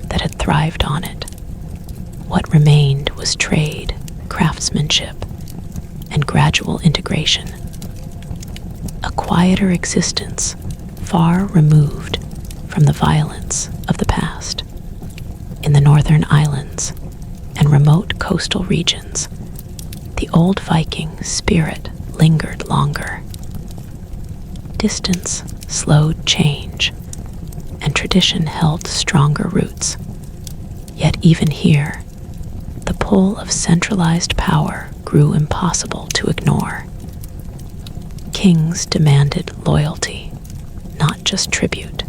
that had thrived on it. What remained was trade, craftsmanship, and gradual integration. A quieter existence far removed from the violence of the past. In the northern islands and remote coastal regions, the old Viking spirit lingered longer. Distance slowed change, and tradition held stronger roots. Yet even here, the pull of centralized power grew impossible to ignore. Kings demanded loyalty, not just tribute.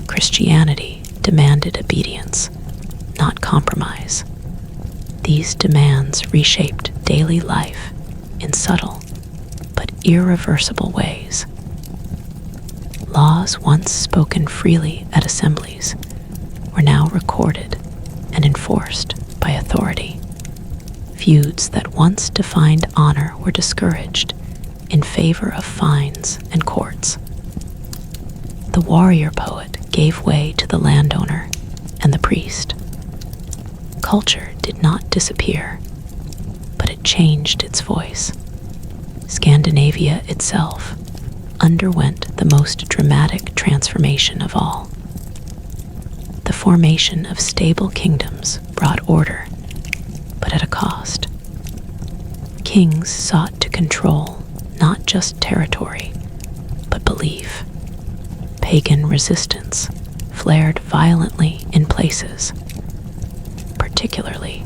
Christianity demanded obedience, not compromise. These demands reshaped daily life in subtle but irreversible ways. Laws once spoken freely at assemblies were now recorded and enforced by authority. Feuds that once defined honor were discouraged in favor of fines and courts. The warrior poet gave way to the landowner and the priest. Culture did not disappear, but it changed its voice. Scandinavia itself underwent the most dramatic transformation of all. The formation of stable kingdoms brought order, but at a cost. Kings sought to control not just territory, but belief. Pagan resistance flared violently in places, particularly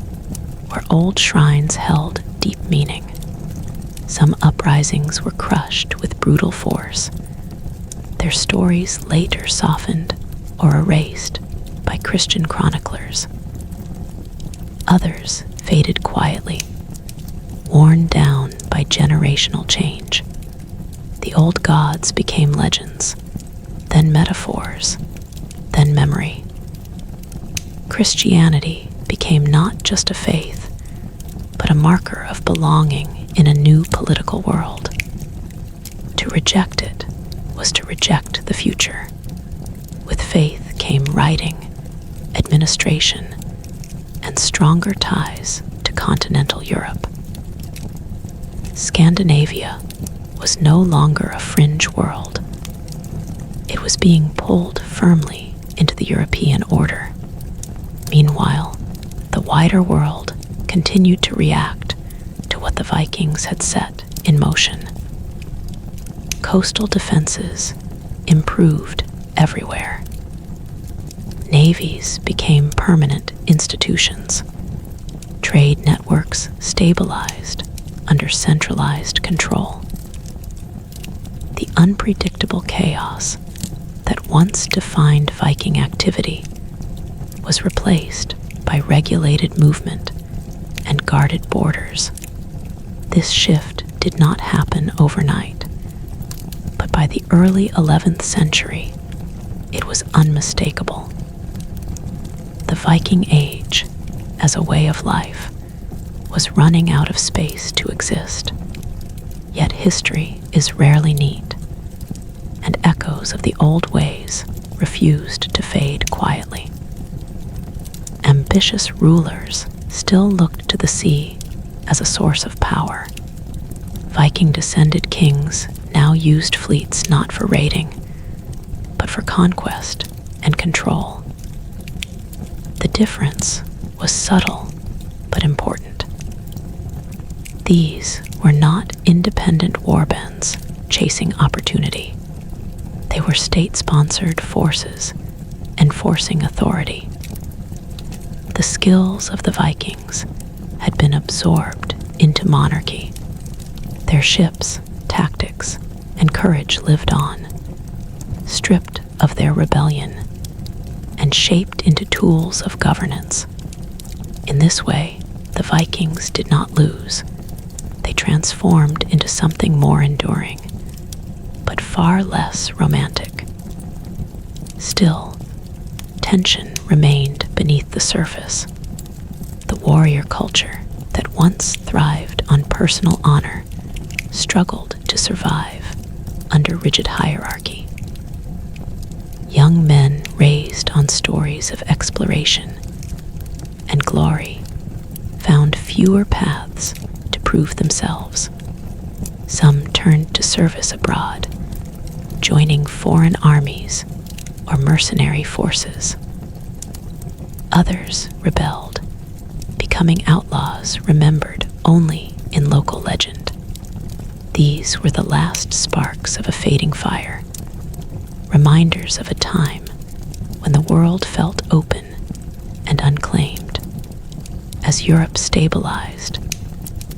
where old shrines held deep meaning. Some uprisings were crushed with brutal force, their stories later softened or erased by Christian chroniclers. Others faded quietly, worn down by generational change. The old gods became legends, then metaphors, then memory. Christianity became not just a faith, but a marker of belonging in a new political world. To reject it was to reject the future. With faith came writing, administration, and stronger ties to continental Europe. Scandinavia was no longer a fringe world. It was being pulled firmly into the European order. Meanwhile, the wider world continued to react to what the Vikings had set in motion. Coastal defenses improved everywhere. Navies became permanent institutions. Trade networks stabilized under centralized control. The unpredictable chaos that once defined Viking activity was replaced by regulated movement and guarded borders. This shift did not happen overnight, but by the early 11th century, it was unmistakable. The Viking Age, as a way of life, was running out of space to exist. Yet history is rarely neat, and echoes of the old ways refused to fade quietly. Ambitious rulers still looked to the sea as a source of power. Viking-descended kings now used fleets not for raiding, but for conquest and control. The difference was subtle but important. These were not independent warbands chasing opportunity. They were state-sponsored forces enforcing authority. The skills of the Vikings had been absorbed into monarchy. Their ships, tactics, and courage lived on, stripped of their rebellion and shaped into tools of governance. In this way, the Vikings did not lose. They transformed into something more enduring, but far less romantic. Still, tension remained beneath the surface. The warrior culture that once thrived on personal honor struggled to survive under rigid hierarchy. Young men raised on stories of exploration and glory found fewer paths to prove themselves. Some turned to service abroad, joining foreign armies or mercenary forces. Others rebelled, becoming outlaws remembered only in local legend. These were the last sparks of a fading fire, reminders of a time when the world felt open and unclaimed. As Europe stabilized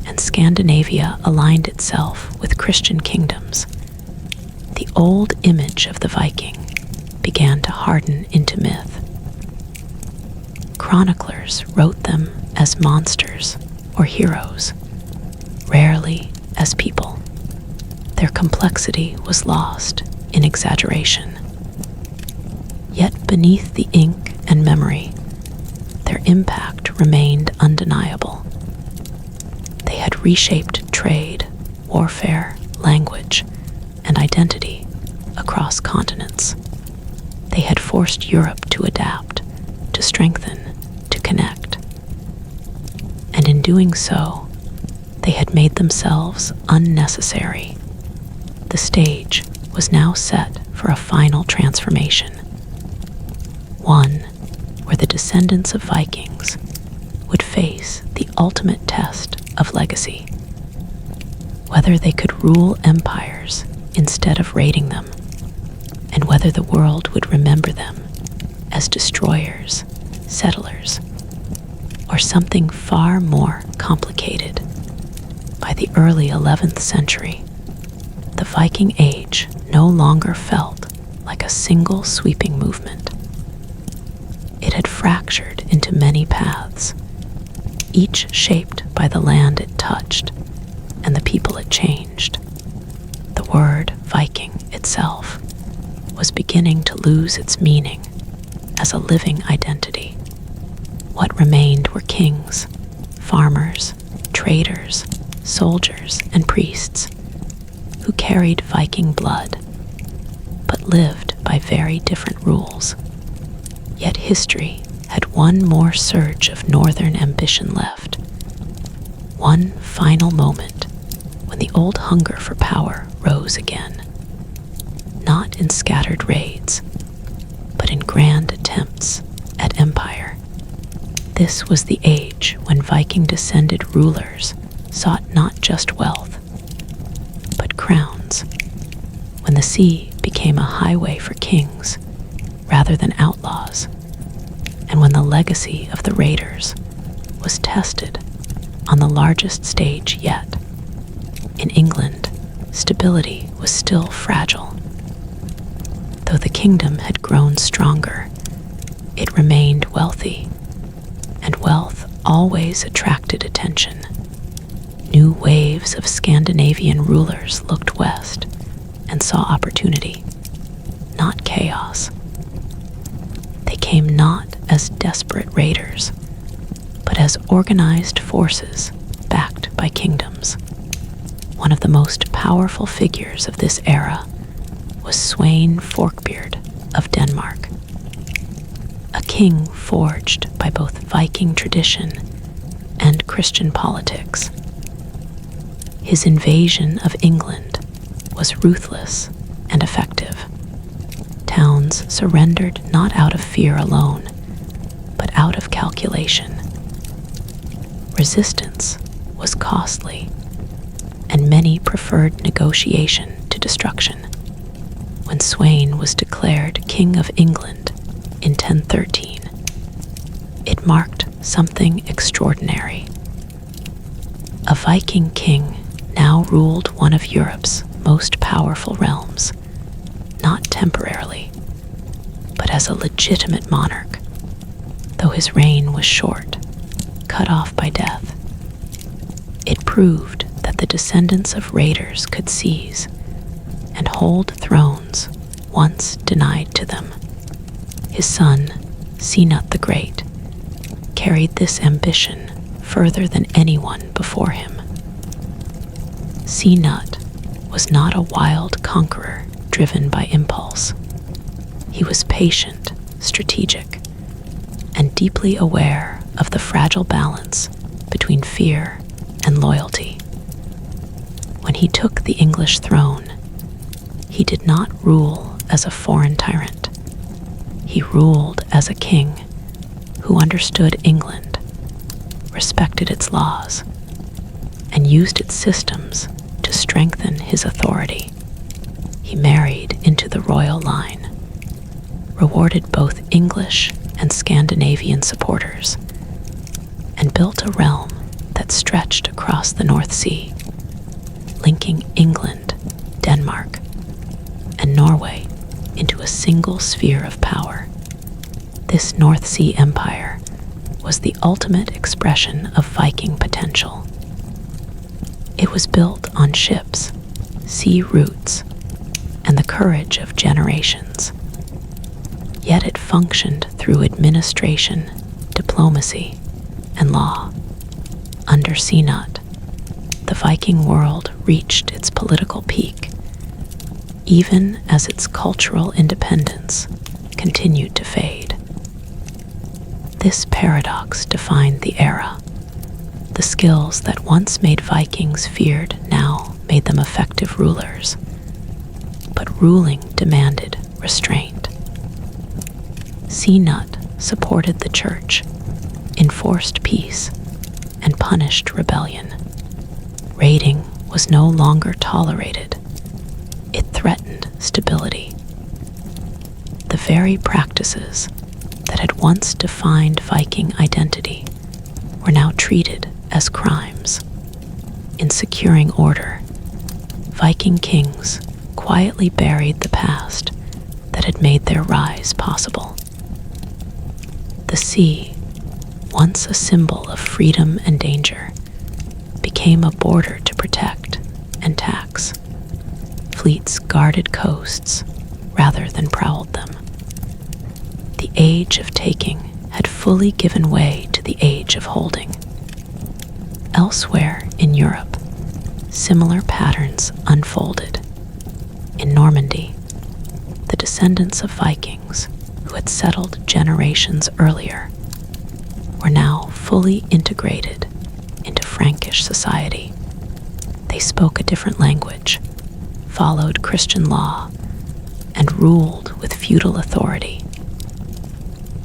and Scandinavia aligned itself with Christian kingdoms, the old image of the Viking began to harden into myth. Chroniclers wrote them as monsters or heroes, rarely as people. Their complexity was lost in exaggeration. Yet beneath the ink and memory, their impact remained undeniable. They had reshaped trade, warfare, language, and identity across continents. They had forced Europe to adapt, to strengthen, to connect. And in doing so, they had made themselves unnecessary. The stage was now set for a final transformation, one where the descendants of Vikings would face the ultimate test of legacy, whether they could rule empires instead of raiding them, and whether the world would remember them as destroyers, settlers, or something far more complicated. By the early 11th century, the Viking Age no longer felt like a single sweeping movement. It had fractured into many paths, each shaped by the land it touched and the people it changed. The word Viking itself was beginning to lose its meaning as a living identity. What remained were kings, farmers, traders, soldiers, and priests who carried Viking blood, but lived by very different rules. Yet history had one more surge of northern ambition left, one final moment when the old hunger for power rose again, not in scattered raids, but in grand attempts at empire. This was the age when Viking-descended rulers sought not just wealth, but crowns, when the sea became a highway for kings rather than outlaws, and when the legacy of the raiders was tested on the largest stage yet. In England, stability was still fragile. Though the kingdom had grown stronger, it remained wealthy, and wealth always attracted attention. New waves of Scandinavian rulers looked west and saw opportunity, not chaos. They came not as desperate raiders, but as organized forces backed by kingdoms. One of the most powerful figures of this era was Sweyn Forkbeard of Denmark, a king forged by both Viking tradition and Christian politics. His invasion of England was ruthless and effective. Towns surrendered not out of fear alone, but out of calculation. Resistance was costly, and many preferred negotiation to destruction. When Sweyn was declared King of England in 1013, it marked something extraordinary. A Viking king now ruled one of Europe's most powerful realms, not temporarily, but as a legitimate monarch, though his reign was short, cut off by death. It proved that the descendants of raiders could seize and hold thrones once denied to them. His son, Sinuth the Great, carried this ambition further than anyone before him. Sinuth was not a wild conqueror driven by impulse. He was patient, strategic, and deeply aware of the fragile balance between fear and loyalty. When he took the English throne, he did not rule as a foreign tyrant. He ruled as a king who understood England, respected its laws, and used its systems to strengthen his authority. He married into the royal line, rewarded both English and Scandinavian supporters, and built a realm that stretched across the North Sea, linking England, Denmark, and Norway into a single sphere of power. This North Sea empire was the ultimate expression of Viking potential. It was built on ships, sea routes, and the courage of generations. Yet it functioned through administration, diplomacy, and law. Under Sinuth, the Viking world reached its political peak, even as its cultural independence continued to fade. This paradox defined the era. The skills that once made Vikings feared now made them effective rulers. But ruling demanded restraint. Sinuth supported the church, enforced peace, and punished rebellion. Raiding was no longer tolerated. It threatened stability. The very practices that had once defined Viking identity were now treated as crimes. In securing order, Viking kings quietly buried the past that had made their rise possible. The sea, once a symbol of freedom and danger, became a border to protect and tax. Fleets guarded coasts rather than prowled them. The age of taking had fully given way to the age of holding. Elsewhere in Europe, similar patterns unfolded. In Normandy, the descendants of Vikings who had settled generations earlier were now fully integrated into Frankish society. They spoke a different language, followed Christian law, and ruled with feudal authority.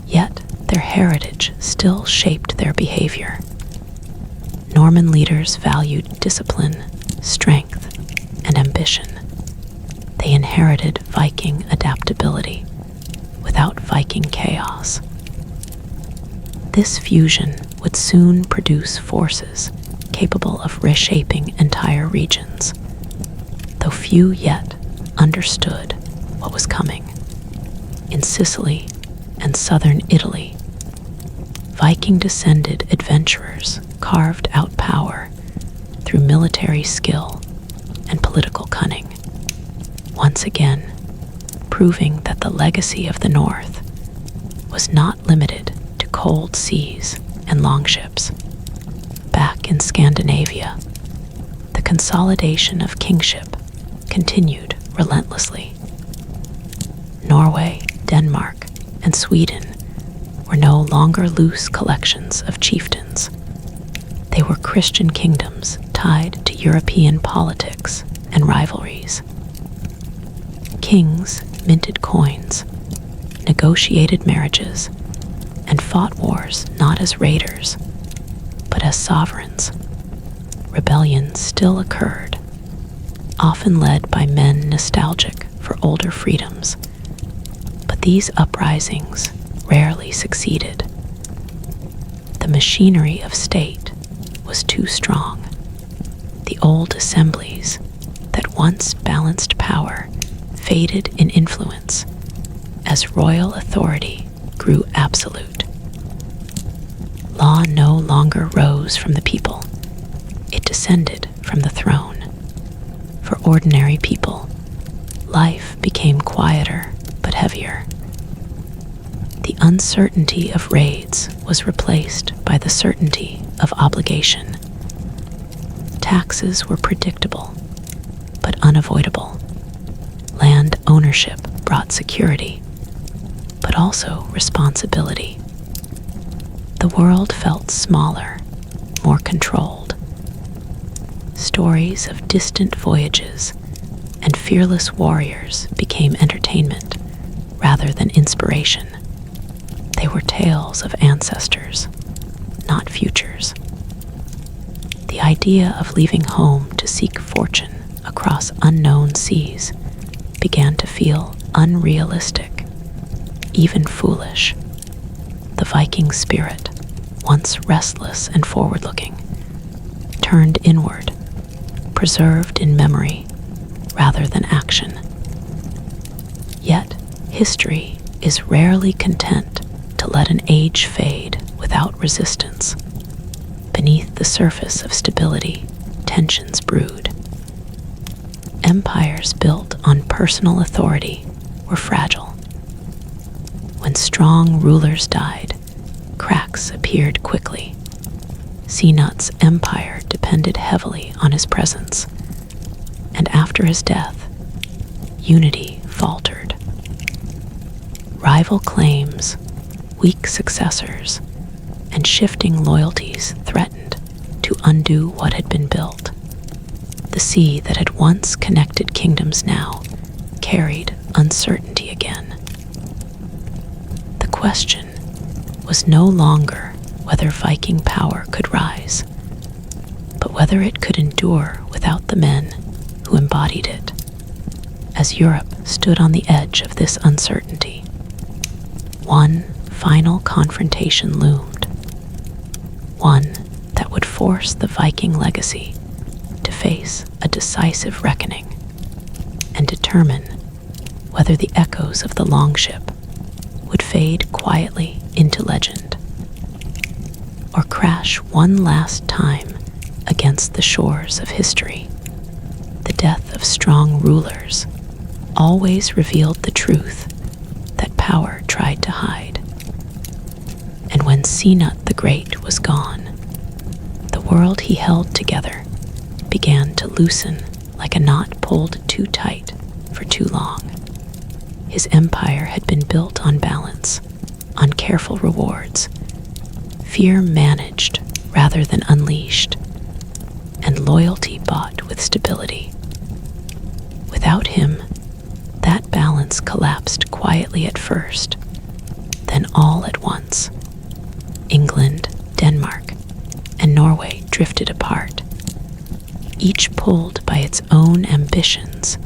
Yet their heritage still shaped their behavior. Norman leaders valued discipline, strength, and ambition. They inherited Viking adaptability without Viking chaos. This fusion would soon produce forces capable of reshaping entire regions, though few yet understood what was coming. In Sicily and southern Italy, Viking-descended adventurers carved out power through military skill and political cunning, once again proving that the legacy of the North was not limited to cold seas and longships. Back in Scandinavia, the consolidation of kingship continued relentlessly. Norway, Denmark, and Sweden were no longer loose collections of chieftains. They were Christian kingdoms tied to European politics and rivalries. Kings minted coins, negotiated marriages, and fought wars not as raiders, but as sovereigns. Rebellions still occurred, often led by men nostalgic for older freedoms, but these uprisings rarely succeeded. The machinery of state was too strong. The old assemblies that once balanced power faded in influence as royal authority grew absolute. Law no longer rose from the people. It descended from the throne. For ordinary people, life became quieter but heavier. The uncertainty of raids was replaced by the certainty of obligation. Taxes were predictable but unavoidable. Land ownership brought security, but also responsibility. The world felt smaller, more controlled. Stories of distant voyages and fearless warriors became entertainment rather than inspiration. They were tales of ancestors, not futures. The idea of leaving home to seek fortune across unknown seas began to feel unrealistic, even foolish. The Viking spirit, once restless and forward-looking, turned inward, preserved in memory rather than action. Yet, history is rarely content to let an age fade without resistance. Beneath the surface of stability, tensions brewed. Empires built on personal authority were fragile. When strong rulers died, cracks appeared quickly. Sinut's empire depended heavily on his presence, and after his death, unity faltered. Rival claims, weak successors, and shifting loyalties threatened to undo what had been built. The sea that had once connected kingdoms now carried uncertainty again. The question was no longer whether Viking power could rise, but whether it could endure without the men who embodied it. As Europe stood on the edge of this uncertainty, one final confrontation loomed, one that would force the Viking legacy to face a decisive reckoning and determine whether the echoes of the longship would fade quietly into legend or crash one last time against the shores of history. The death of strong rulers always revealed the truth that power tried to hide. And when Sinut the Great was gone, the world he held together began to loosen like a knot pulled too tight for too long. His empire had been built on balance, on careful rewards, fear managed rather than unleashed. and loyalty bought with stability. Without him, that balance collapsed quietly at first, then all at once. England, Denmark, and Norway drifted apart, each pulled by its own ambitions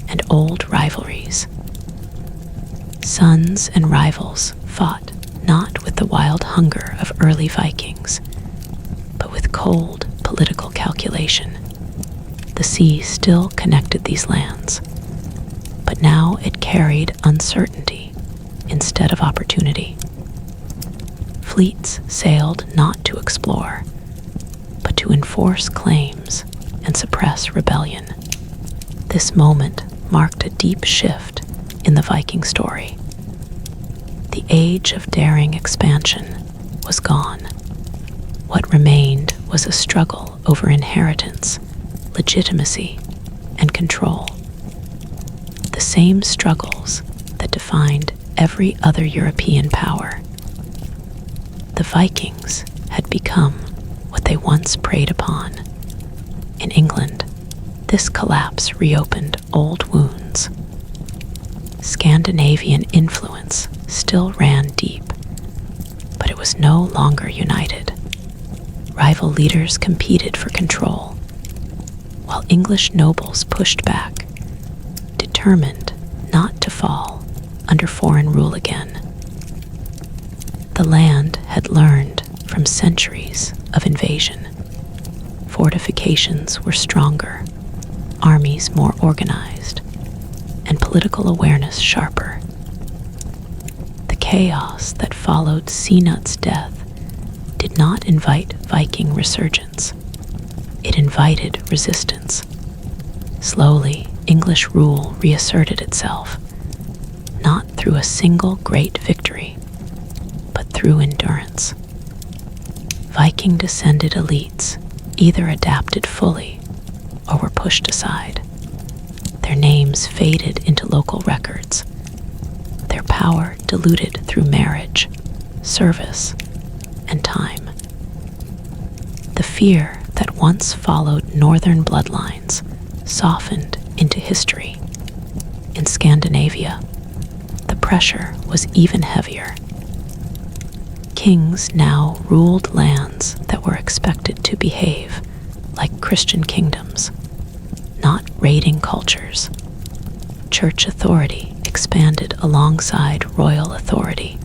and old rivalries. Sons and rivals fought not with the wild hunger of early Vikings, but with cold political calculation. The sea still connected these lands, but now it carried uncertainty instead of opportunity. Fleets sailed not to explore, but to enforce claims and suppress rebellion. This moment marked a deep shift in the Viking story. The age of daring expansion was gone. What remained was a struggle over inheritance, legitimacy, and control. The same struggles that defined every other European power. The Vikings had become what they once preyed upon. In England, this collapse reopened old wounds. Scandinavian influence still ran deep, but it was no longer united. Rival leaders competed for control, while English nobles pushed back, determined not to fall under foreign rule again. The land had learned from centuries of invasion. Fortifications were stronger, armies more organized, and political awareness sharper. The chaos that followed Sinutt's death did not invite Viking resurgence. It invited resistance. Slowly, English rule reasserted itself, not through a single great victory, but through endurance. Viking descended elites either adapted fully or were pushed aside. Their names faded into local records, their power diluted through marriage, service, and time. The fear that once followed northern bloodlines softened into history. In Scandinavia, the pressure was even heavier. Kings now ruled lands that were expected to behave like Christian kingdoms, not raiding cultures. Church authority expanded alongside royal authority,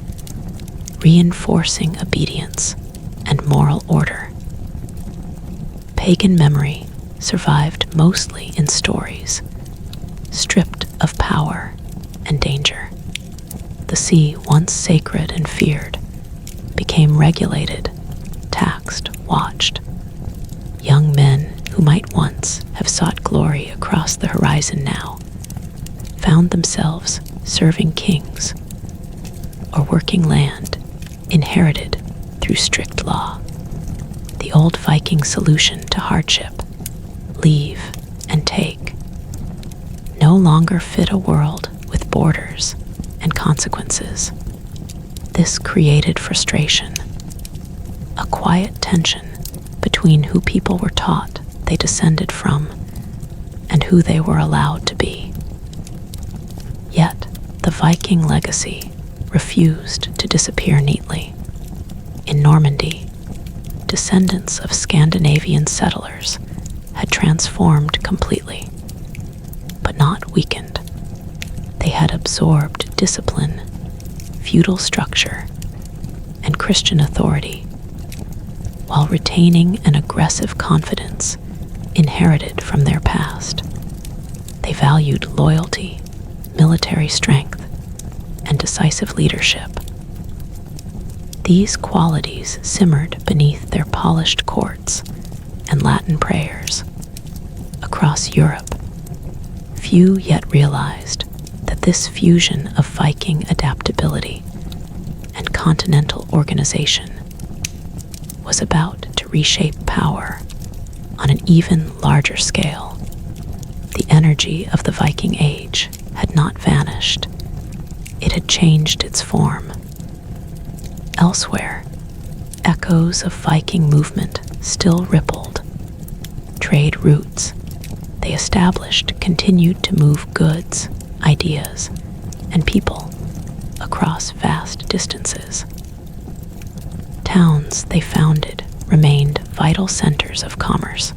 reinforcing obedience and moral order. Pagan memory survived mostly in stories, stripped of power and danger. The sea, once sacred and feared, became regulated, taxed, watched. Young men who might once have sought glory across the horizon now found themselves serving kings or working land inherited through strict law. The old Viking solution to hardship, leave and take, no longer fit a world with borders and consequences. This created frustration, a quiet tension between who people were taught they descended from and who they were allowed to be. Yet, the Viking legacy refused to disappear neatly. In Normandy, descendants of Scandinavian settlers had transformed completely, but not weakened. They had absorbed discipline, feudal structure, and Christian authority, while retaining an aggressive confidence inherited from their past. They valued loyalty, military strength, and decisive leadership. These qualities simmered beneath their polished courts and Latin prayers. Across Europe, few yet realized that this fusion of Viking adaptability and continental organization was about to reshape power on an even larger scale. The energy of the Viking Age had not vanished. It had changed its form. Elsewhere, echoes of Viking movement still rippled, trade routes they established continued to move goods, ideas, and people across vast distances. Towns they founded remained vital centers of commerce.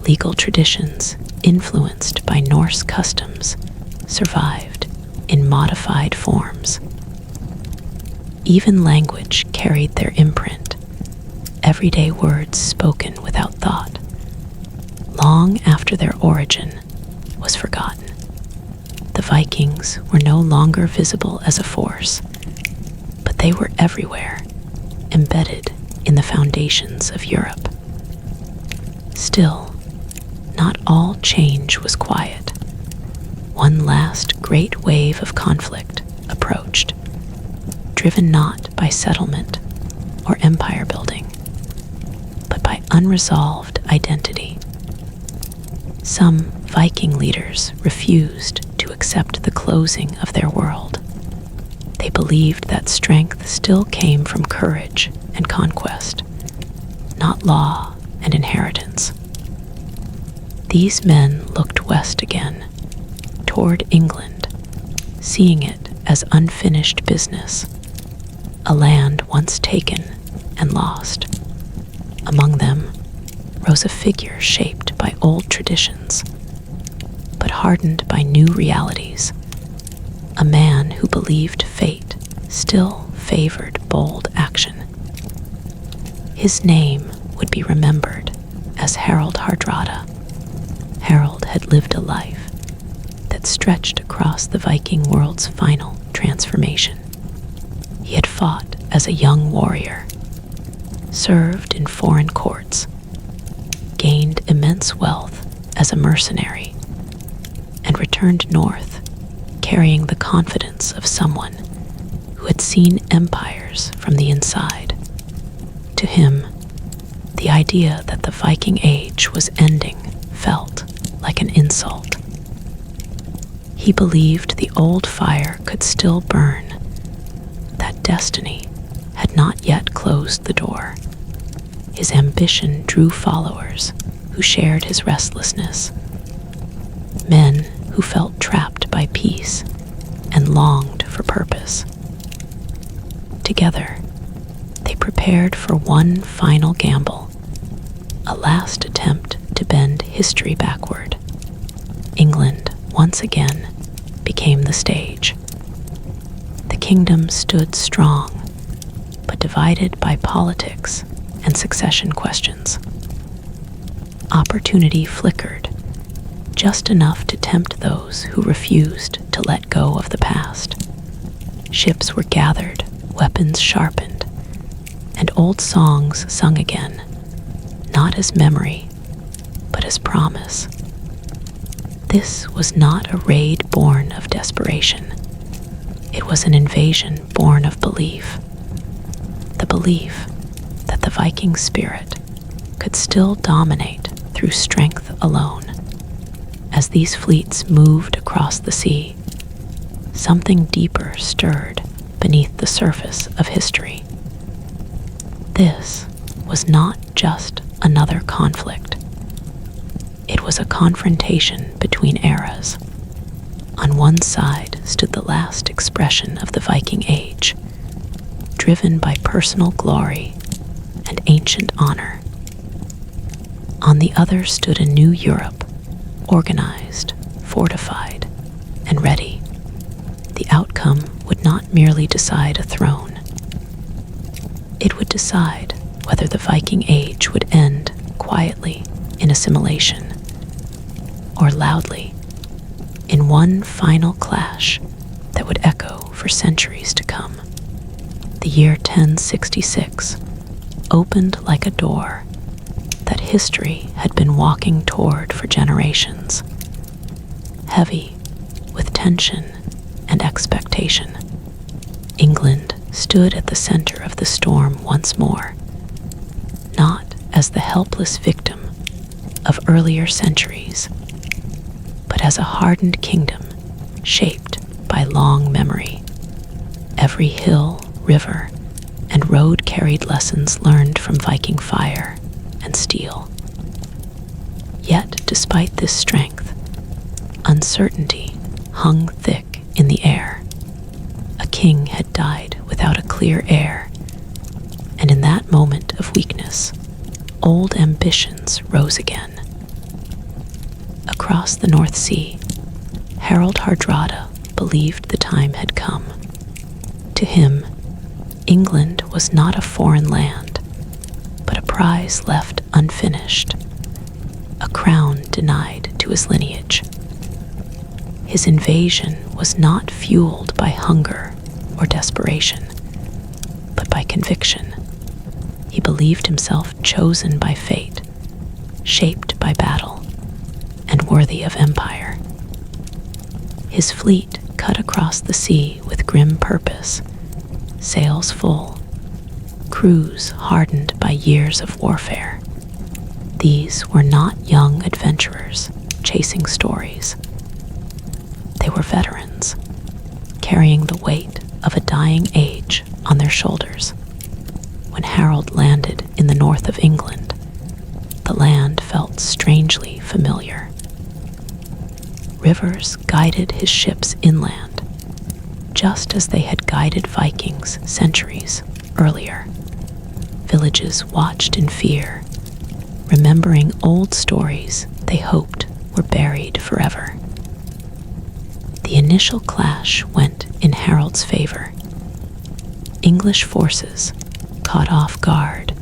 Legal traditions influenced by Norse customs survived in modified forms. Even language carried their imprint, everyday words spoken without thought, long after their origin was forgotten. The Vikings were no longer visible as a force, but they were everywhere, embedded in the foundations of Europe. Still, not all change was quiet. One last great wave of conflict approached, driven not by settlement or empire building, but by unresolved identity. Some Viking leaders refused to accept the closing of their world. They believed that strength still came from courage and conquest, not law and inheritance. These men looked west again, toward England, seeing it as unfinished business, a land once taken and lost. Among them rose a figure shaped by old traditions, but hardened by new realities, a man who believed fate still favored bold action. His name would be remembered as Harald Hardrada. Harald had lived a life that stretched across the Viking world's final transformation. He had fought as a young warrior, served in foreign courts, gained immense wealth as a mercenary, and returned north carrying the confidence of someone who had seen empires from the inside. To him, the idea that the Viking Age was ending felt like an insult. He believed the old fire could still burn, that destiny had not yet closed the door. His ambition drew followers who shared his restlessness, men who felt trapped by peace and longed for purpose. Together, they prepared for one final gamble, a last attempt to bend history backward. England once again became the stage. The kingdom stood strong, but divided by politics and succession questions. Opportunity flickered, just enough to tempt those who refused to let go of the past. Ships were gathered, weapons sharpened, and old songs sung again, not as memory, but as promise. This was not a raid born of desperation. It was an invasion born of belief. The belief that the Viking spirit could still dominate through strength alone. As these fleets moved across the sea, something deeper stirred beneath the surface of history. This was not just another conflict. It was a confrontation between eras. On one side stood the last expression of the Viking Age, driven by personal glory and ancient honor. On the other stood a new Europe, organized, fortified, and ready. The outcome would not merely decide a throne. It would decide whether the Viking Age would end quietly in assimilation or loudly in one final clash that would echo for centuries to come. The year 1066 opened like a door that history had been walking toward for generations, heavy with tension and expectation. England stood at the center of the storm once more, not as the helpless victim of earlier centuries, but as a hardened kingdom shaped by long memory. Every hill, river, and road carried lessons learned from Viking fire and steel. Yet, despite this strength, uncertainty hung thick in the air. A king had died without a clear heir, and in that moment of weakness, old ambitions rose again. Across the North Sea, Harold Hardrada believed the time had come. To him, England was not a foreign land, but a prize left unfinished, a crown denied to his lineage. His invasion was not fueled by hunger or desperation, but by conviction. He believed himself chosen by fate, shaped by battle, and worthy of empire. His fleet cut across the sea with grim purpose, sails full, crews hardened by years of warfare. These were not young adventurers chasing stories. They were veterans, carrying the weight of a dying age on their shoulders. When Harold landed in the north of England, the land felt strangely familiar. Rivers guided his ships inland, just as they had guided Vikings centuries earlier. Villages watched in fear, remembering old stories they hoped were buried forever. The initial clash went in Harold's favor. English forces, caught off guard,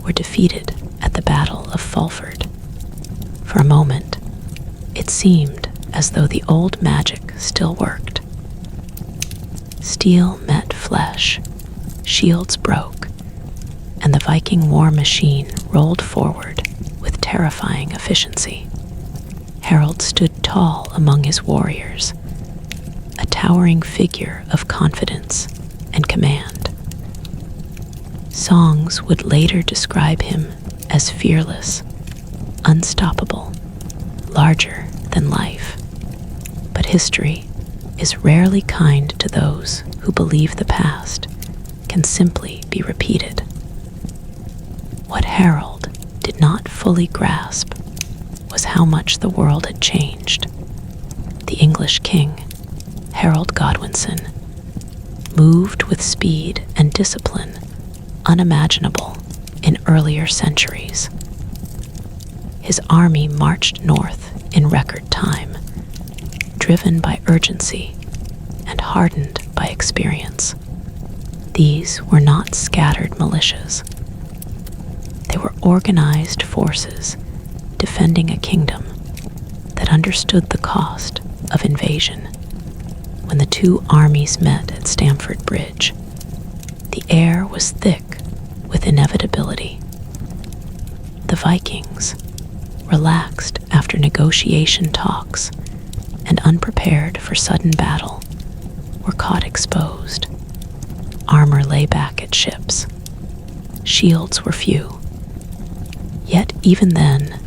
were defeated at the Battle of Fulford. For a moment, it seemed as though the old magic still worked. Steel met flesh, shields broke, and the Viking war machine rolled forward with terrifying efficiency. Harold stood tall among his warriors, a towering figure of confidence and command. Songs would later describe him as fearless, unstoppable, larger than life. But history is rarely kind to those who believe the past can simply be repeated. What Harold did not fully grasp was how much the world had changed. The English king, Harold Godwinson, moved with speed and discipline unimaginable in earlier centuries. His army marched north in record time, driven by urgency and hardened by experience. These were not scattered militias. They were organized forces defending a kingdom that understood the cost of invasion. When the two armies met at Stamford Bridge, the air was thick with inevitability. The Vikings, relaxed after negotiation talks and unprepared for sudden battle, were caught exposed. Armor lay back at ships. Shields were few. Yet even then,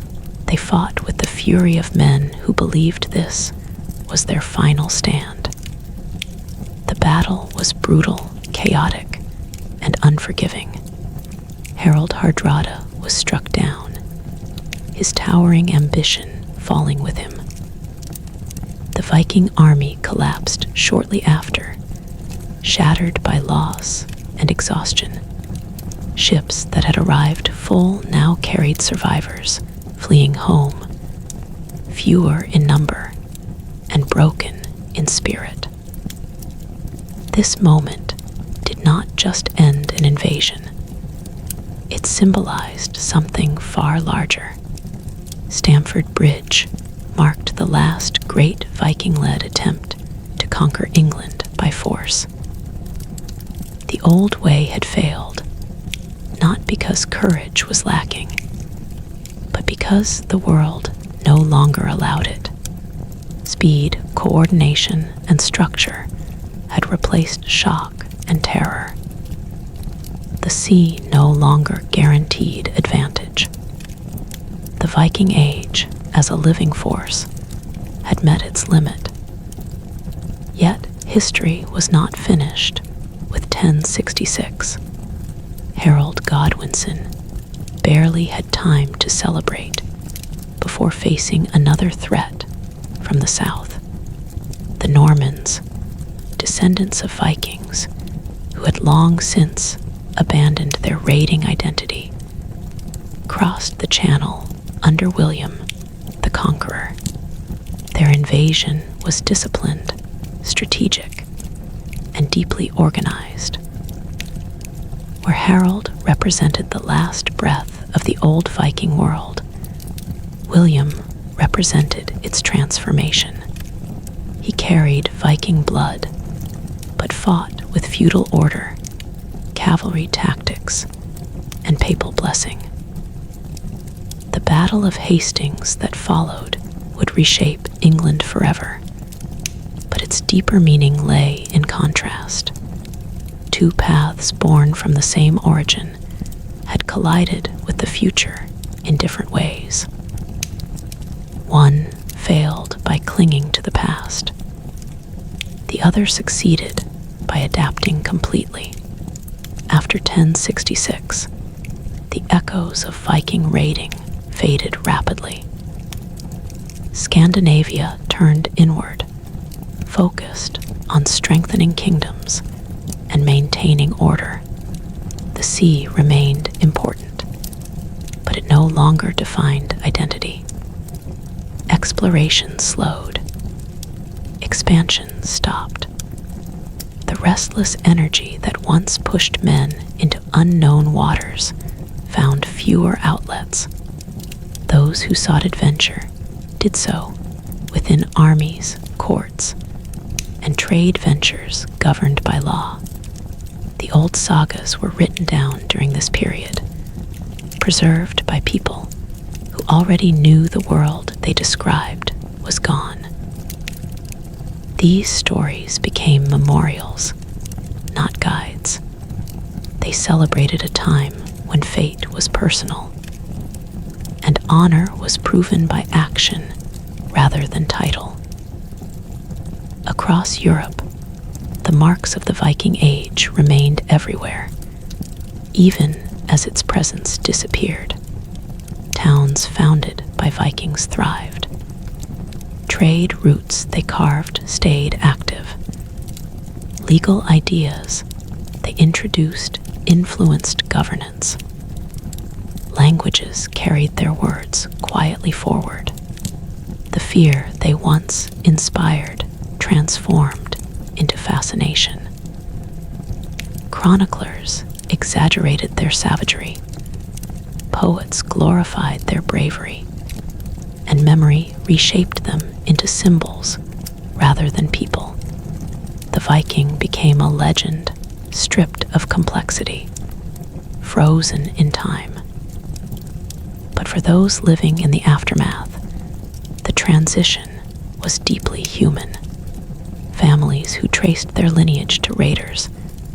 they fought with the fury of men who believed this was their final stand. The battle was brutal, chaotic, and unforgiving. Harold Hardrada was struck down, his towering ambition falling with him. The Viking army collapsed shortly after, shattered by loss and exhaustion. Ships that had arrived full now carried survivors, fleeing home, fewer in number and broken in spirit. This moment did not just end an invasion. It symbolized something far larger. Stamford Bridge marked the last great Viking-led attempt to conquer England by force. The old way had failed, not because courage was lacking, but because the world no longer allowed it. Speed, coordination, and structure had replaced shock and terror. The sea no longer guaranteed advantage. The Viking Age, as a living force, had met its limit. Yet history was not finished with 1066. Harold Godwinson barely had time to celebrate before facing another threat from the south. The Normans, descendants of Vikings who had long since abandoned their raiding identity, crossed the Channel under William the Conqueror. Their invasion was disciplined, strategic, and deeply organized. Where Harold represented the last breath of the old Viking world, William represented its transformation. He carried Viking blood, but fought with feudal order, cavalry tactics, and papal blessing. The Battle of Hastings that followed would reshape England forever, but its deeper meaning lay in contrast. Two paths born from the same origin had collided with the future in different ways. One failed by clinging to the past. The other succeeded by adapting completely. After 1066, the echoes of Viking raiding faded rapidly. Scandinavia turned inward, focused on strengthening kingdoms and maintaining order. The sea remained important, but it no longer defined identity. Exploration slowed. Expansion stopped. The restless energy that once pushed men into unknown waters found fewer outlets. Those who sought adventure did so within armies, courts, and trade ventures governed by law. The old sagas were written down during this period, preserved by people who already knew the world they described was gone. These stories became memorials, not guides. They celebrated a time when fate was personal, and honor was proven by action rather than title. Across Europe, the marks of the Viking Age remained everywhere, even as its presence disappeared. Towns founded by Vikings thrived. Trade routes they carved stayed active. Legal ideas they introduced influenced governance. Languages carried their words quietly forward. The fear they once inspired transformed into fascination. Chroniclers exaggerated their savagery. Poets glorified their bravery, and memory reshaped them into symbols rather than people. The Viking became a legend stripped of complexity, frozen in time. But for those living in the aftermath, the transition was deeply human. Families who traced their lineage to raiders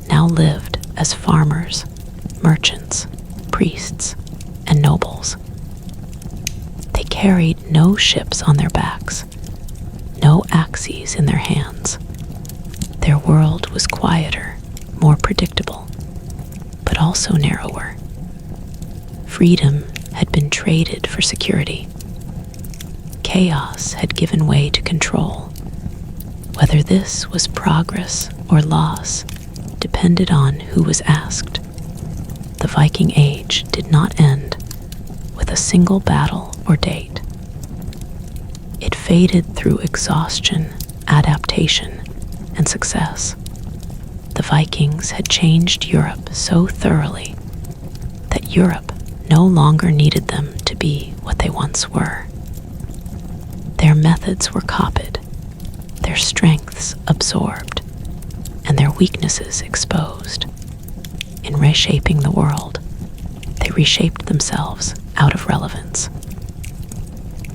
now lived as farmers, merchants, priests, and nobles. They carried no ships on their backs, no axes in their hands. Their world was quieter, more predictable, but also narrower. Freedom had been traded for security. Chaos had given way to control. Whether this was progress or loss depended on who was asked. The Viking Age did not end with a single battle or date. It faded through exhaustion, adaptation, and success. The Vikings had changed Europe so thoroughly that Europe no longer needed them to be what they once were. Their methods were copied, their strengths absorbed, and their weaknesses exposed. In reshaping the world, they reshaped themselves out of relevance.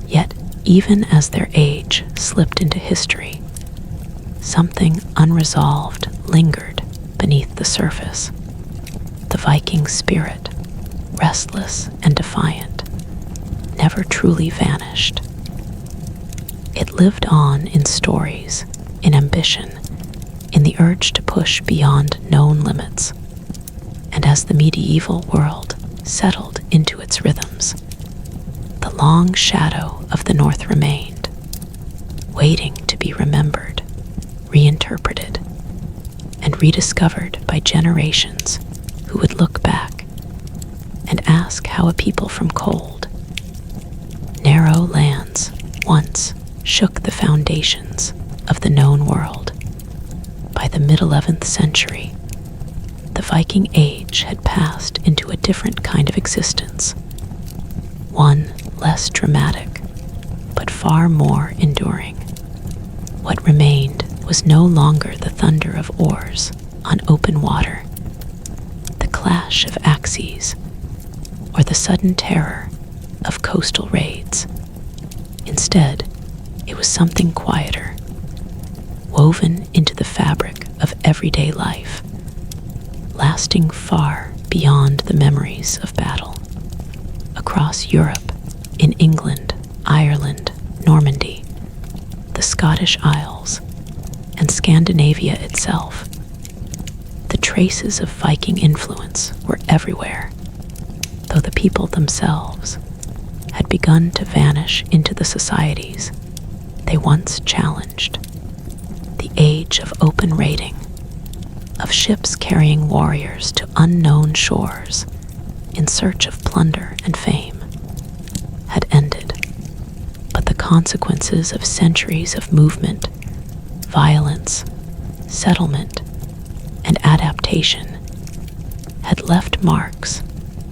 Yet, even as their age slipped into history, something unresolved lingered beneath the surface. The Viking spirit, restless and defiant, never truly vanished. It lived on in stories, in ambition, in the urge to push beyond known limits. And as the medieval world settled into its rhythms, the long shadow of the North remained, waiting to be remembered, reinterpreted, and rediscovered by generations who would look back and ask how a people from cold, narrow lands once shook the foundations of the known world. By the mid-11th century, the Viking Age had passed into a different kind of existence, one less dramatic, but far more enduring. What remained was no longer the thunder of oars on open water, the clash of axes, or the sudden terror of coastal raids. Instead, it was something quieter, woven into the fabric of everyday life, lasting far beyond the memories of battle. Across Europe, in England, Ireland, Normandy, the Scottish Isles, and Scandinavia itself, the traces of Viking influence were everywhere, though the people themselves had begun to vanish into the societies they once challenged. The age of open raiding, of ships carrying warriors to unknown shores in search of plunder and fame, had ended, but the consequences of centuries of movement, violence, settlement, and adaptation had left marks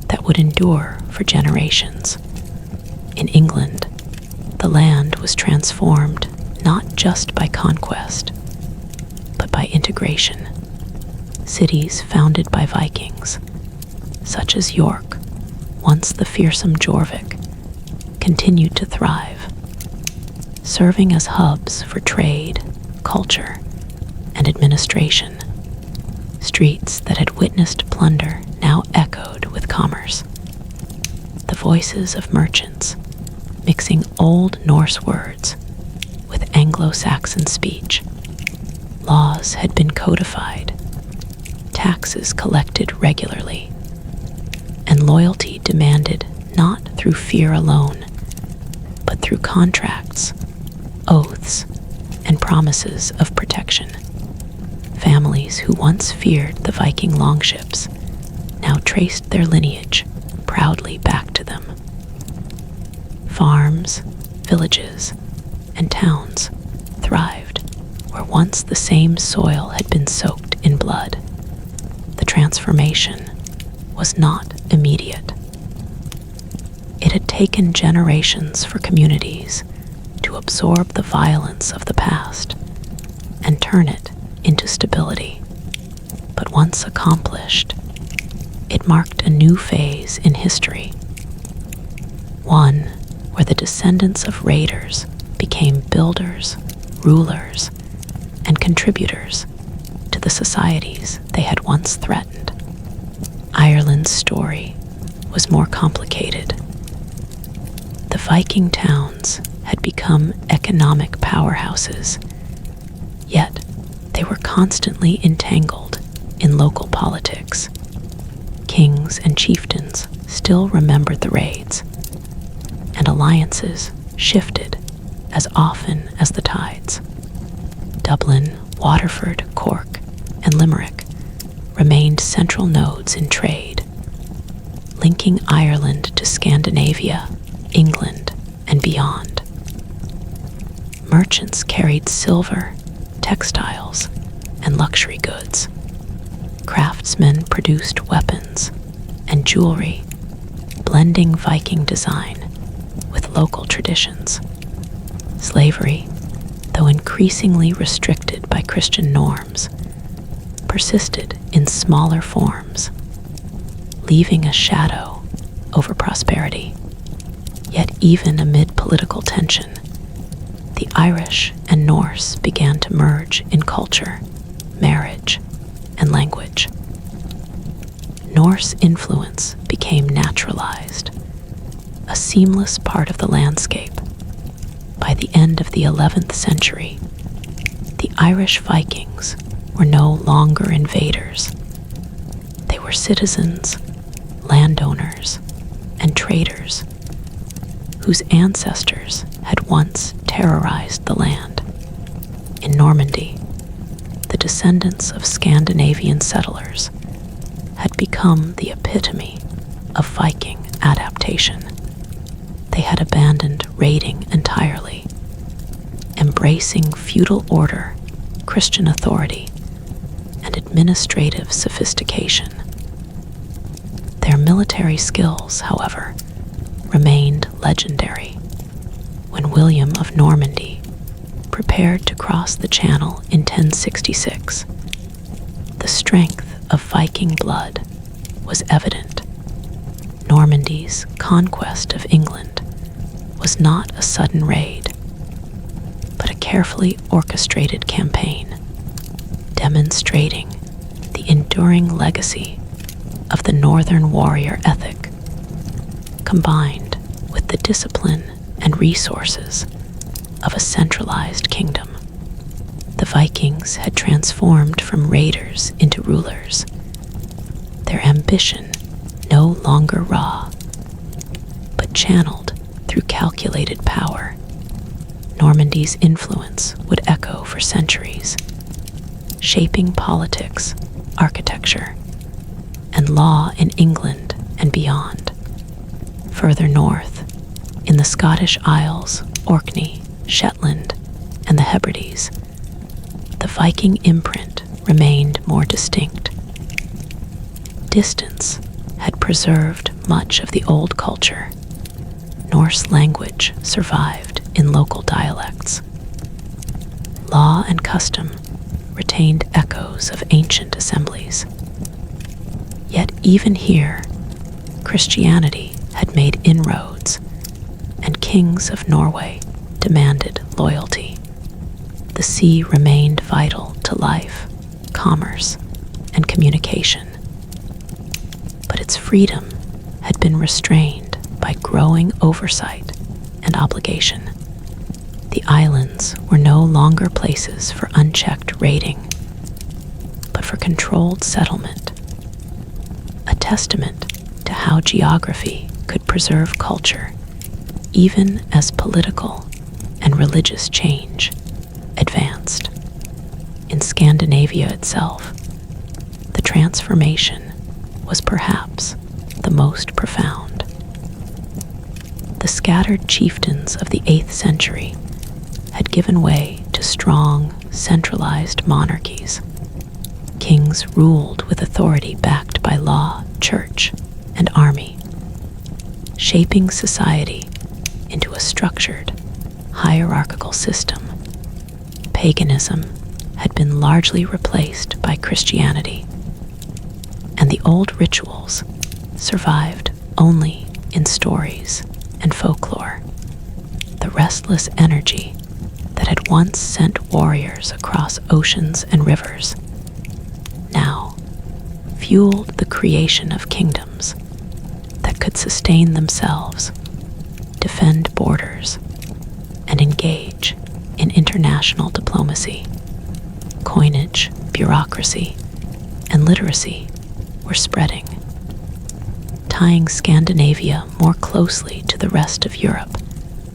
that would endure for generations. In England, the land was transformed not just by conquest, but by integration. Cities founded by Vikings, such as York, once the fearsome Jorvik, continued to thrive, serving as hubs for trade, culture, and administration. Streets that had witnessed plunder now echoed with commerce. The voices of merchants, mixing Old Norse words with Anglo-Saxon speech. Laws had been codified, taxes collected regularly, and loyalty demanded not through fear alone, but through contracts, oaths, and promises of protection. Families who once feared the Viking longships now traced their lineage proudly back to them. Farms, villages, and towns thrived where once the same soil had been soaked in blood. The transformation was not immediate. It had taken generations for communities to absorb the violence of the past and turn it into stability. But once accomplished, it marked a new phase in history, one where the descendants of raiders became builders, rulers, and contributors to the societies they had once threatened. Ireland's story was more complicated. The Viking towns had become economic powerhouses, yet they were constantly entangled in local politics. Kings and chieftains still remembered the raids, and alliances shifted as often as the tides. Dublin, Waterford, Cork, and Limerick remained central nodes in trade, linking Ireland to Scandinavia, England, and beyond. Merchants carried silver, textiles, and luxury goods. Craftsmen produced weapons and jewelry, blending Viking design with local traditions. Slavery, though increasingly restricted by Christian norms, persisted in smaller forms, leaving a shadow over prosperity. Yet even amid political tension, the Irish and Norse began to merge in culture, marriage, and language. Norse influence became naturalized, a seamless part of the landscape. By the end of the 11th century, the Irish Vikings were no longer invaders. They were citizens, landowners, and traders whose ancestors had once terrorized the land. In Normandy, the descendants of Scandinavian settlers had become the epitome of Viking adaptation. They had abandoned raiding entirely, embracing feudal order, Christian authority, and administrative sophistication. Their military skills, however, remained legendary. When William of Normandy prepared to cross the Channel in 1066, the strength of Viking blood was evident. Normandy's conquest of England was not a sudden raid, but a carefully orchestrated campaign, demonstrating the enduring legacy of the northern warrior ethic, combined with the discipline and resources of a centralized kingdom. The Vikings had transformed from raiders into rulers, their ambition no longer raw, but channeled through calculated power. Normandy's influence would echo for centuries, shaping politics, architecture, and law in England and beyond. Further north, in the Scottish Isles, Orkney, Shetland, and the Hebrides, the Viking imprint remained more distinct. Distance had preserved much of the old culture. Norse language survived in local dialects. Law and custom retained echoes of ancient assemblies. Yet even here, Christianity had made inroads, and kings of Norway demanded loyalty. The sea remained vital to life, commerce, and communication. But its freedom had been restrained by growing oversight and obligation. The islands were no longer places for unchecked raiding, but for controlled settlement, a testament to how geography could preserve culture even as political and religious change advanced. In Scandinavia itself, the transformation was perhaps the most profound. The scattered chieftains of the 8th century had given way to strong, centralized monarchies. Kings ruled with authority backed by law, church, and army, shaping society into a structured, hierarchical system. Paganism had been largely replaced by Christianity, and the old rituals survived only in stories and folklore. The restless energy that had once sent warriors across oceans and rivers now fueled the creation of kingdoms that could sustain themselves, defend borders, and engage in international diplomacy. Coinage, bureaucracy, and literacy were spreading, tying Scandinavia more closely to the rest of Europe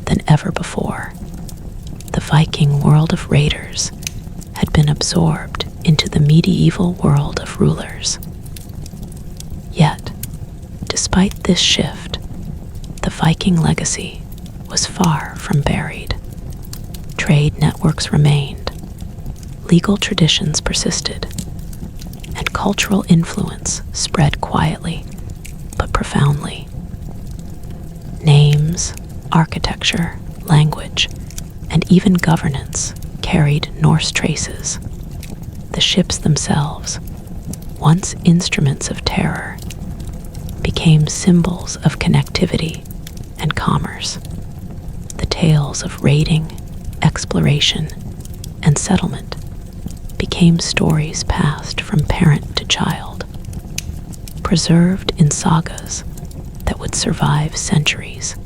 than ever before. The Viking world of raiders had been absorbed into the medieval world of rulers. Yet, despite this shift, the Viking legacy was far from buried. Trade networks remained, legal traditions persisted, and cultural influence spread quietly but profoundly. Names, architecture, language, and even governance carried Norse traces. The ships themselves, once instruments of terror, became symbols of connectivity and commerce. The tales of raiding, exploration, and settlement became stories passed from parent to child, preserved in sagas that would survive centuries.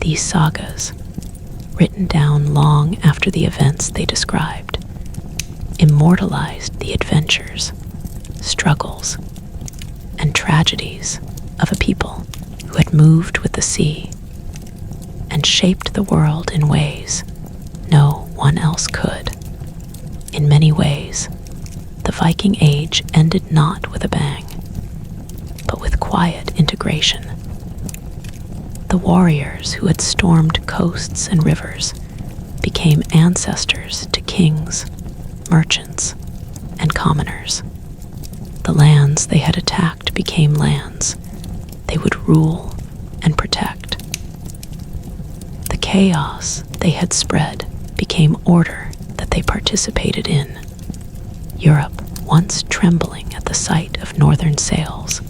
These sagas, written down long after the events they described, immortalized the adventures, struggles, and tragedies of a people who had moved with the sea, shaped the world in ways no one else could. In many ways, the Viking Age ended not with a bang, but with quiet integration. The warriors who had stormed coasts and rivers became ancestors to kings, merchants, and commoners. The lands they had attacked became lands they would rule and protect. The chaos they had spread became order that they participated in. Europe, once trembling at the sight of northern sails,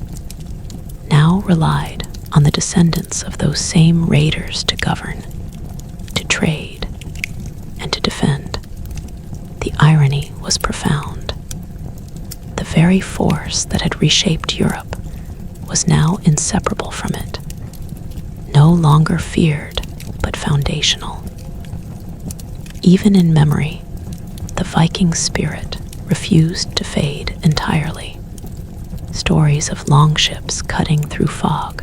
now relied on the descendants of those same raiders to govern, to trade, and to defend. The irony was profound. The very force that had reshaped Europe was now inseparable from it, no longer feared but foundational. Even in memory, the Viking spirit refused to fade entirely. Stories of longships cutting through fog,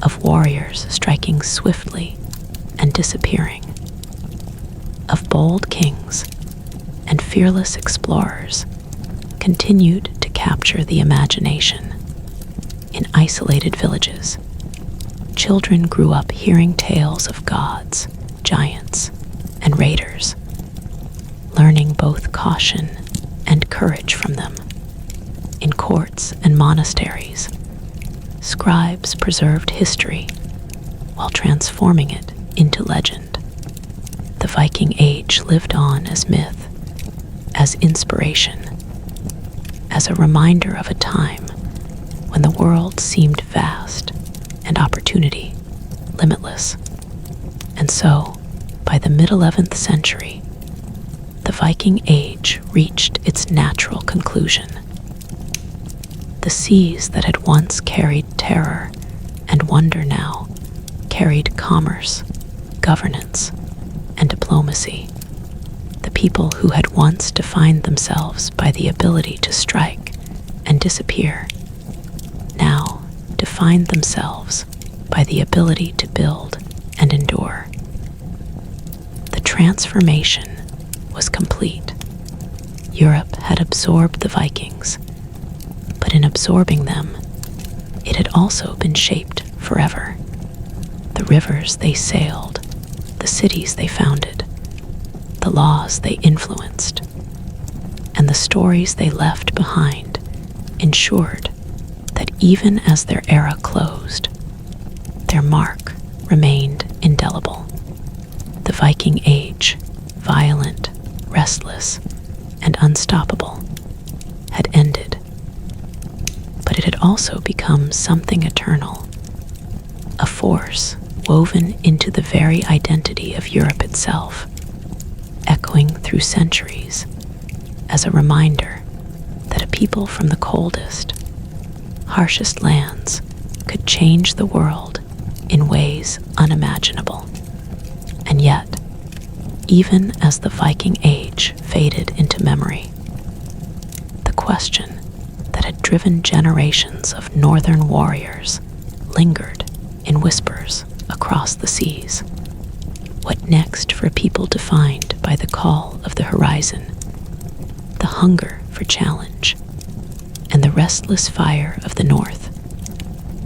of warriors striking swiftly and disappearing, of bold kings and fearless explorers continued to capture the imagination. In isolated villages, children grew up hearing tales of gods, giants, and raiders, learning both caution and courage from them. In courts and monasteries, scribes preserved history while transforming it into legend. The Viking Age lived on as myth, as inspiration, as a reminder of a time when the world seemed vast and opportunity limitless. And so, by the mid-11th century, the Viking Age reached its natural conclusion. The seas that had once carried terror and wonder now carried commerce, governance, and diplomacy. The people who had once defined themselves by the ability to strike and disappear now defined themselves by the ability to build and endure. The transformation was complete. Europe had absorbed the Vikings, but in absorbing them, it had also been shaped forever. The rivers they sailed, the cities they founded, the laws they influenced, and the stories they left behind ensured that even as their era closed, their mark remained indelible. The Viking Age, violent, restless, and unstoppable, had ended, but it had also become something eternal, a force woven into the very identity of Europe itself, echoing through centuries as a reminder that a people from the coldest, harshest lands could change the world in ways unimaginable. And yet, even as the Viking Age faded into memory, the question that had driven generations of northern warriors lingered in whispers across the seas. What next for a people defined by the call of the horizon, the hunger for challenge, and the restless fire of the north?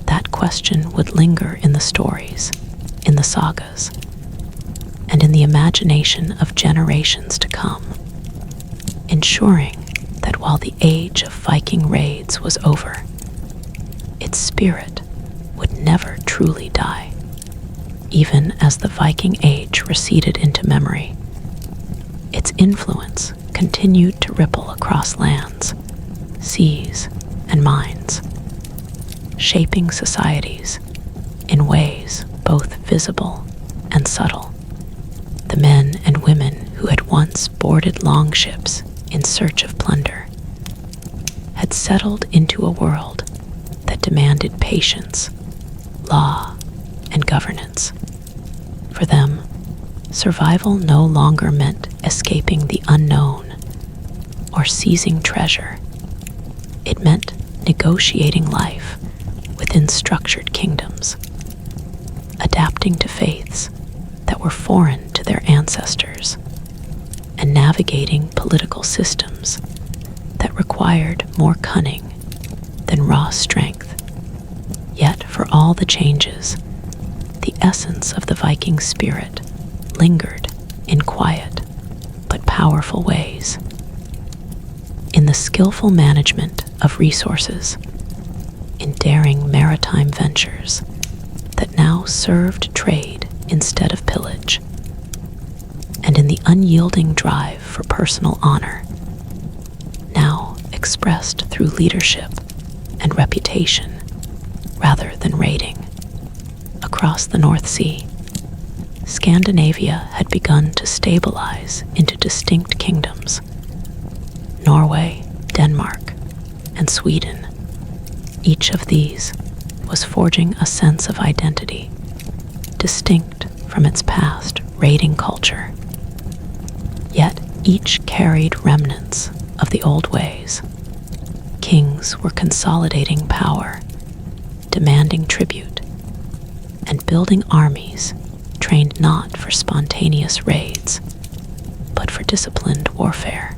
That question would linger in the stories, in the sagas, and in the imagination of generations to come, ensuring that while the age of Viking raids was over, its spirit would never truly die. Even as the Viking Age receded into memory, its influence continued to ripple across lands, seas, and minds, shaping societies in ways both visible and subtle. The men and women who had once boarded longships in search of plunder had settled into a world that demanded patience, law, and governance. For them, survival no longer meant escaping the unknown or seizing treasure. It meant negotiating life within structured kingdoms, adapting to faiths that were foreign to their ancestors, and navigating political systems that required more cunning than raw strength. Yet, for all the changes, the essence of the Viking spirit lingered in quiet but powerful ways. In the skillful management of resources, in daring maritime ventures that now served trade instead of pillage, and in the unyielding drive for personal honor, now expressed through leadership and reputation rather than raiding. Across the North Sea, Scandinavia had begun to stabilize into distinct kingdoms. Norway, Denmark, and Sweden, each of these was forging a sense of identity, distinct from its past raiding culture. Yet each carried remnants of the old ways. Kings were consolidating power, demanding tribute, and building armies trained not for spontaneous raids, but for disciplined warfare.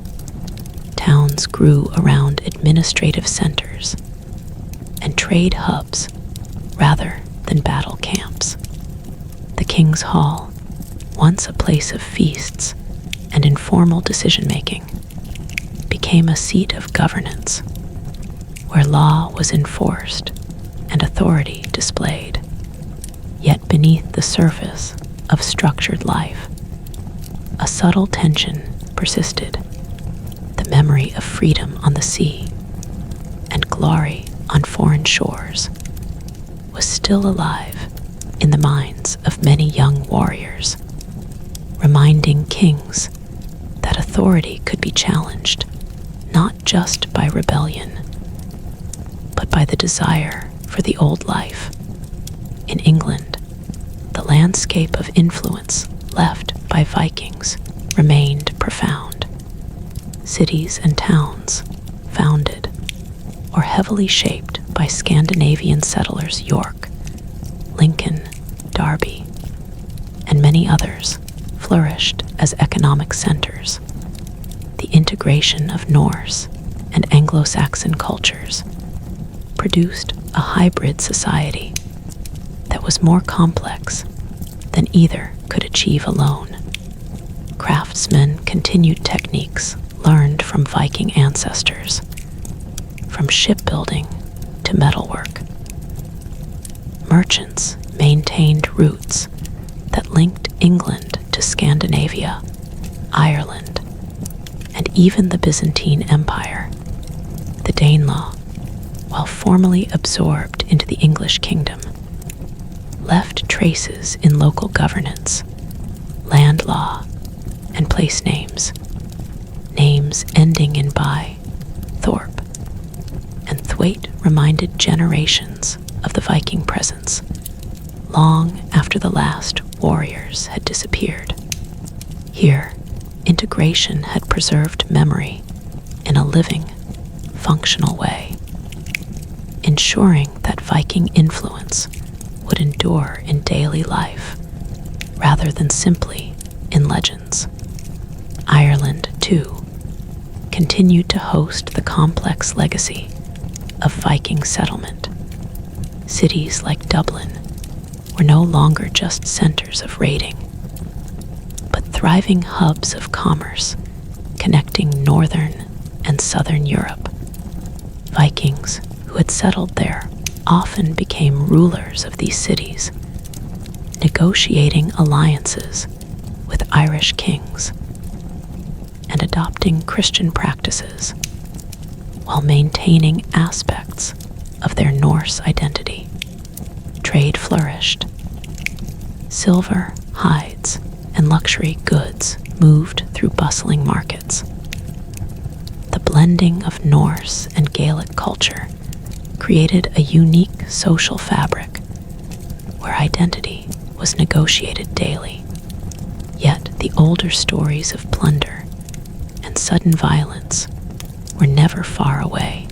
Towns grew around administrative centers and trade hubs rather than battle camps. The King's Hall, once a place of feasts and informal decision-making, became a seat of governance where law was enforced and authority displayed. Yet beneath the surface of structured life, a subtle tension persisted. The memory of freedom on the sea and glory on foreign shores was still alive in the minds of many young warriors, reminding kings that authority could be challenged not just by rebellion, but by the desire for the old life. In England, the landscape of influence left by Vikings remained profound. Cities and towns, founded or heavily shaped by Scandinavian settlers York, Lincoln, Derby, and many others, flourished as economic centers. The integration of Norse and Anglo-Saxon cultures produced a hybrid society that was more complex than either could achieve alone. Craftsmen continued techniques learned from Viking ancestors, from shipbuilding to metalwork. Merchants maintained routes that linked England to Scandinavia, Ireland, and even the Byzantine Empire. The Danelaw, while formally absorbed into the English kingdom, left traces in local governance, land law, and place names, names ending in by, Thorpe, and Thwaite reminded generations of the Viking presence, long after the last warriors had disappeared. Here, integration had preserved memory in a living, functional way, ensuring that Viking influence would endure in daily life rather than simply in legends. Ireland, too, continued to host the complex legacy of Viking settlement. Cities like Dublin were no longer just centers of raiding, but thriving hubs of commerce connecting northern and southern Europe. Vikings who had settled there often became rulers of these cities, negotiating alliances with Irish kings and adopting Christian practices while maintaining aspects of their Norse identity. Trade flourished. Silver, hides, and luxury goods moved through bustling markets. The blending of Norse and Gaelic culture created a unique social fabric where identity was negotiated daily. Yet the older stories of plunder and sudden violence were never far away.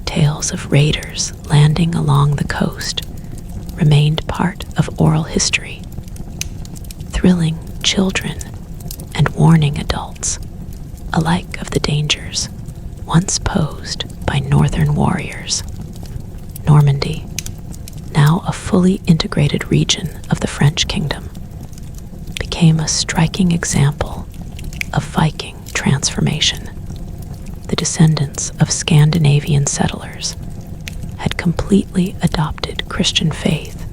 Tales of raiders landing along the coast remained part of oral history. thrilling children and warning adults alike of the dangers once posed by northern warriors. Normandy, now a fully integrated region of the French kingdom, became a striking example of Viking transformation. The descendants of Scandinavian settlers had completely adopted Christian faith,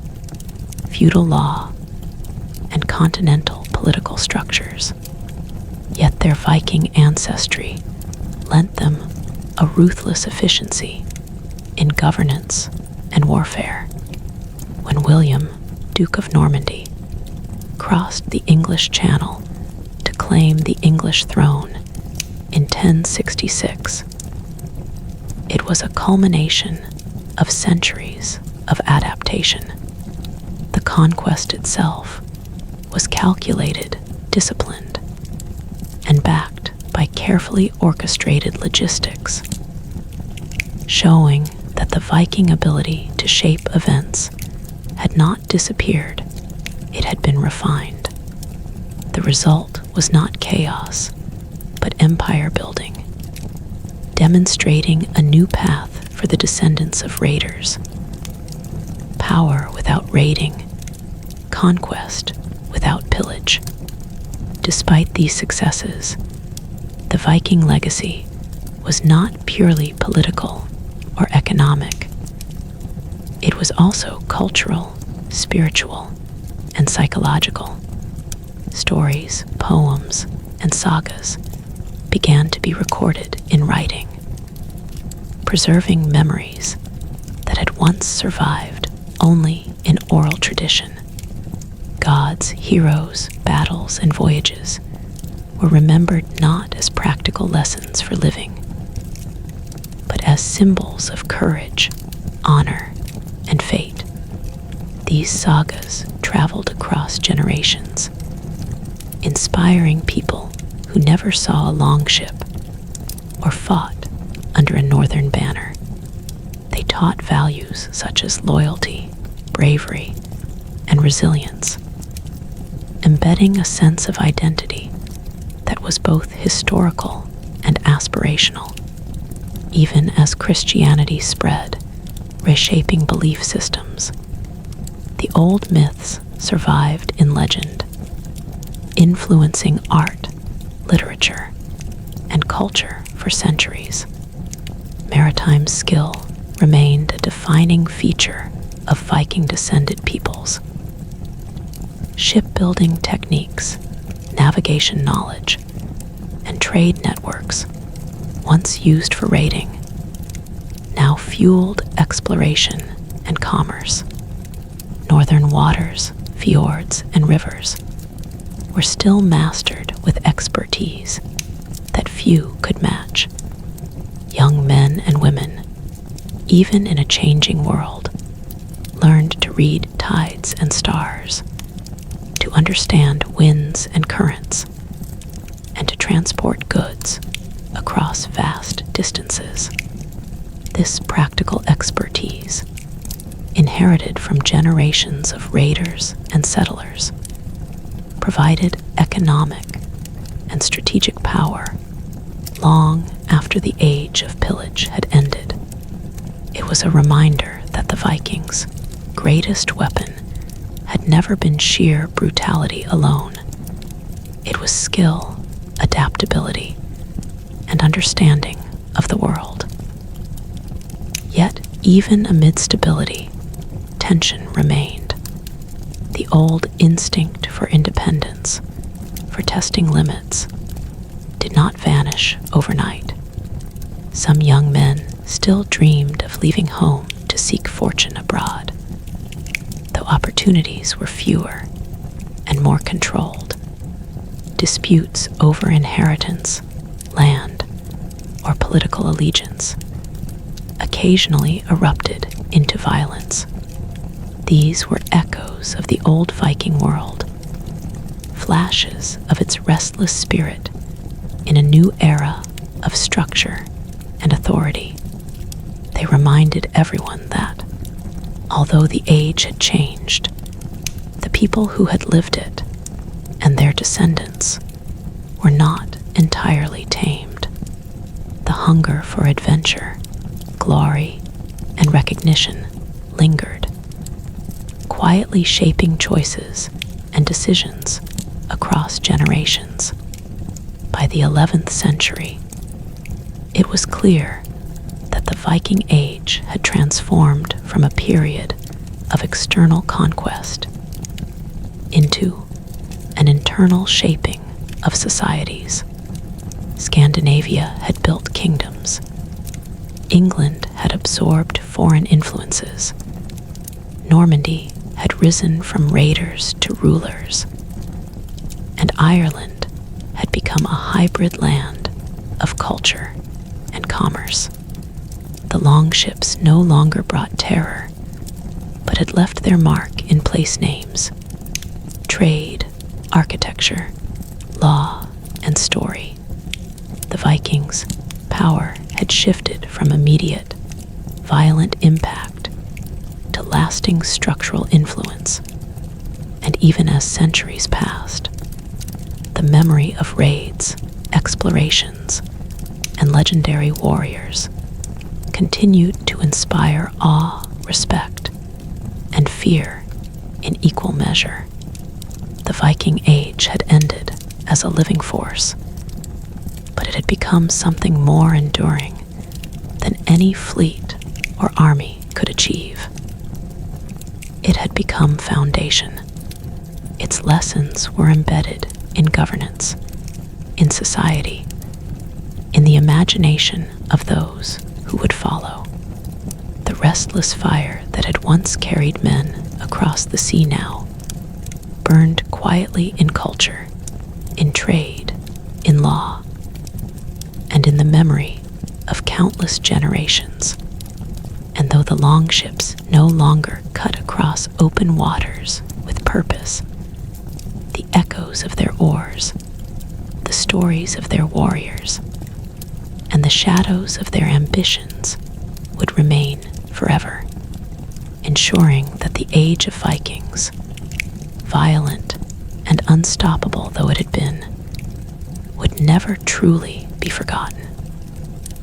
feudal law, and continental political structures. Yet their Viking ancestry lent them a ruthless efficiency in governance and warfare. When William, Duke of Normandy, crossed the English Channel to claim the English throne in 1066, it was a culmination of centuries of adaptation. The conquest itself was calculated, disciplined, and backed by carefully orchestrated logistics, showing that the Viking ability to shape events had not disappeared, it had been refined. The result was not chaos, but empire building, demonstrating a new path for the descendants of raiders. Power without raiding, conquest without pillage. Despite these successes, the Viking legacy was not purely political or economic. It was also cultural, spiritual, and psychological. Stories, poems, and sagas began to be recorded in writing, preserving memories that had once survived only in oral tradition. Gods, heroes, battles, and voyages were remembered not as practical lessons for living, but as symbols of courage, honor, and fate. These sagas traveled across generations, inspiring people who never saw a longship or fought under a northern banner. They taught values such as loyalty, bravery, and resilience, embedding a sense of identity that was both historical and aspirational. Even as Christianity spread, reshaping belief systems, the old myths survived in legend, influencing art, literature, and culture for centuries. Maritime skill remained a defining feature of Viking-descended peoples. Shipbuilding techniques, navigation knowledge, and trade networks, once used for raiding, now fueled exploration and commerce. Northern waters, fjords, and rivers were still mastered with expertise that few could match. Young men and women, even in a changing world, learned to read tides and stars, to understand winds and currents, and to transport goods across vast distances. This practical expertise, inherited from generations of raiders and settlers, provided economic and strategic power long after the age of pillage had ended. It was a reminder that the Vikings' greatest weapon had never been sheer brutality alone. It was skill, adaptability, and understanding of the world. Yet, even amid stability, tension remained. The old instinct for independence, for testing limits, did not vanish overnight. Some young men still dreamed of leaving home to seek fortune abroad, though opportunities were fewer and more controlled. Disputes over inheritance, land, or political allegiance occasionally erupted into violence. These were echoes of the old Viking world, flashes of its restless spirit in a new era of structure and authority. They reminded everyone that, although the age had changed, the people who had lived it and their descendants were not entirely tamed. The hunger for adventure, glory, and recognition lingered, quietly shaping choices and decisions across generations. By the 11th century, it was clear that the Viking Age had transformed from a period of external conquest into an internal shaping of societies. Scandinavia had built kingdoms. England had absorbed foreign influences. Normandy had risen from raiders to rulers. And Ireland had become a hybrid land of culture and commerce. The longships no longer brought terror, but had left their mark in place names, trade, architecture, law, and story. The Vikings' power had shifted from immediate, violent impact to lasting structural influence. And even as centuries passed, the memory of raids, explorations, and legendary warriors continued to inspire awe, respect, and fear in equal measure. The Viking Age had ended as a living force, but it had become something more enduring than any fleet or army could achieve. It had become foundation. Its lessons were embedded in governance, in society, in the imagination of those who would follow. The restless fire that had once carried men across the sea now burned quietly in culture, in trade, in law, and in the memory of countless generations. And though the longships no longer cut across open waters with purpose, the echoes of their oars, the stories of their warriors, and the shadows of their ambitions would remain forever, ensuring that the age of Vikings, violent and unstoppable though it had been, would never truly be forgotten,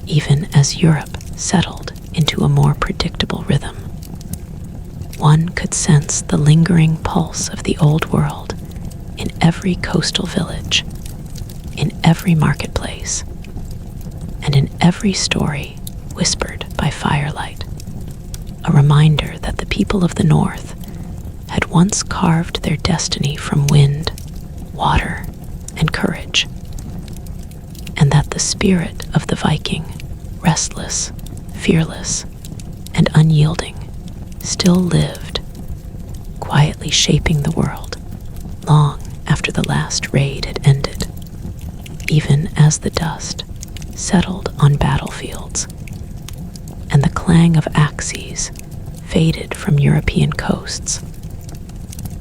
even as Europe settled into a more predictable rhythm. One could sense the lingering pulse of the old world in every coastal village, in every marketplace, and in every story whispered by firelight, a reminder that the people of the North had once carved their destiny from wind, water, and courage, and that the spirit of the Viking, restless, fearless, and unyielding, still lived, quietly shaping the world long after the last raid had ended, even as the dust settled on battlefields and the clang of axes faded from European coasts.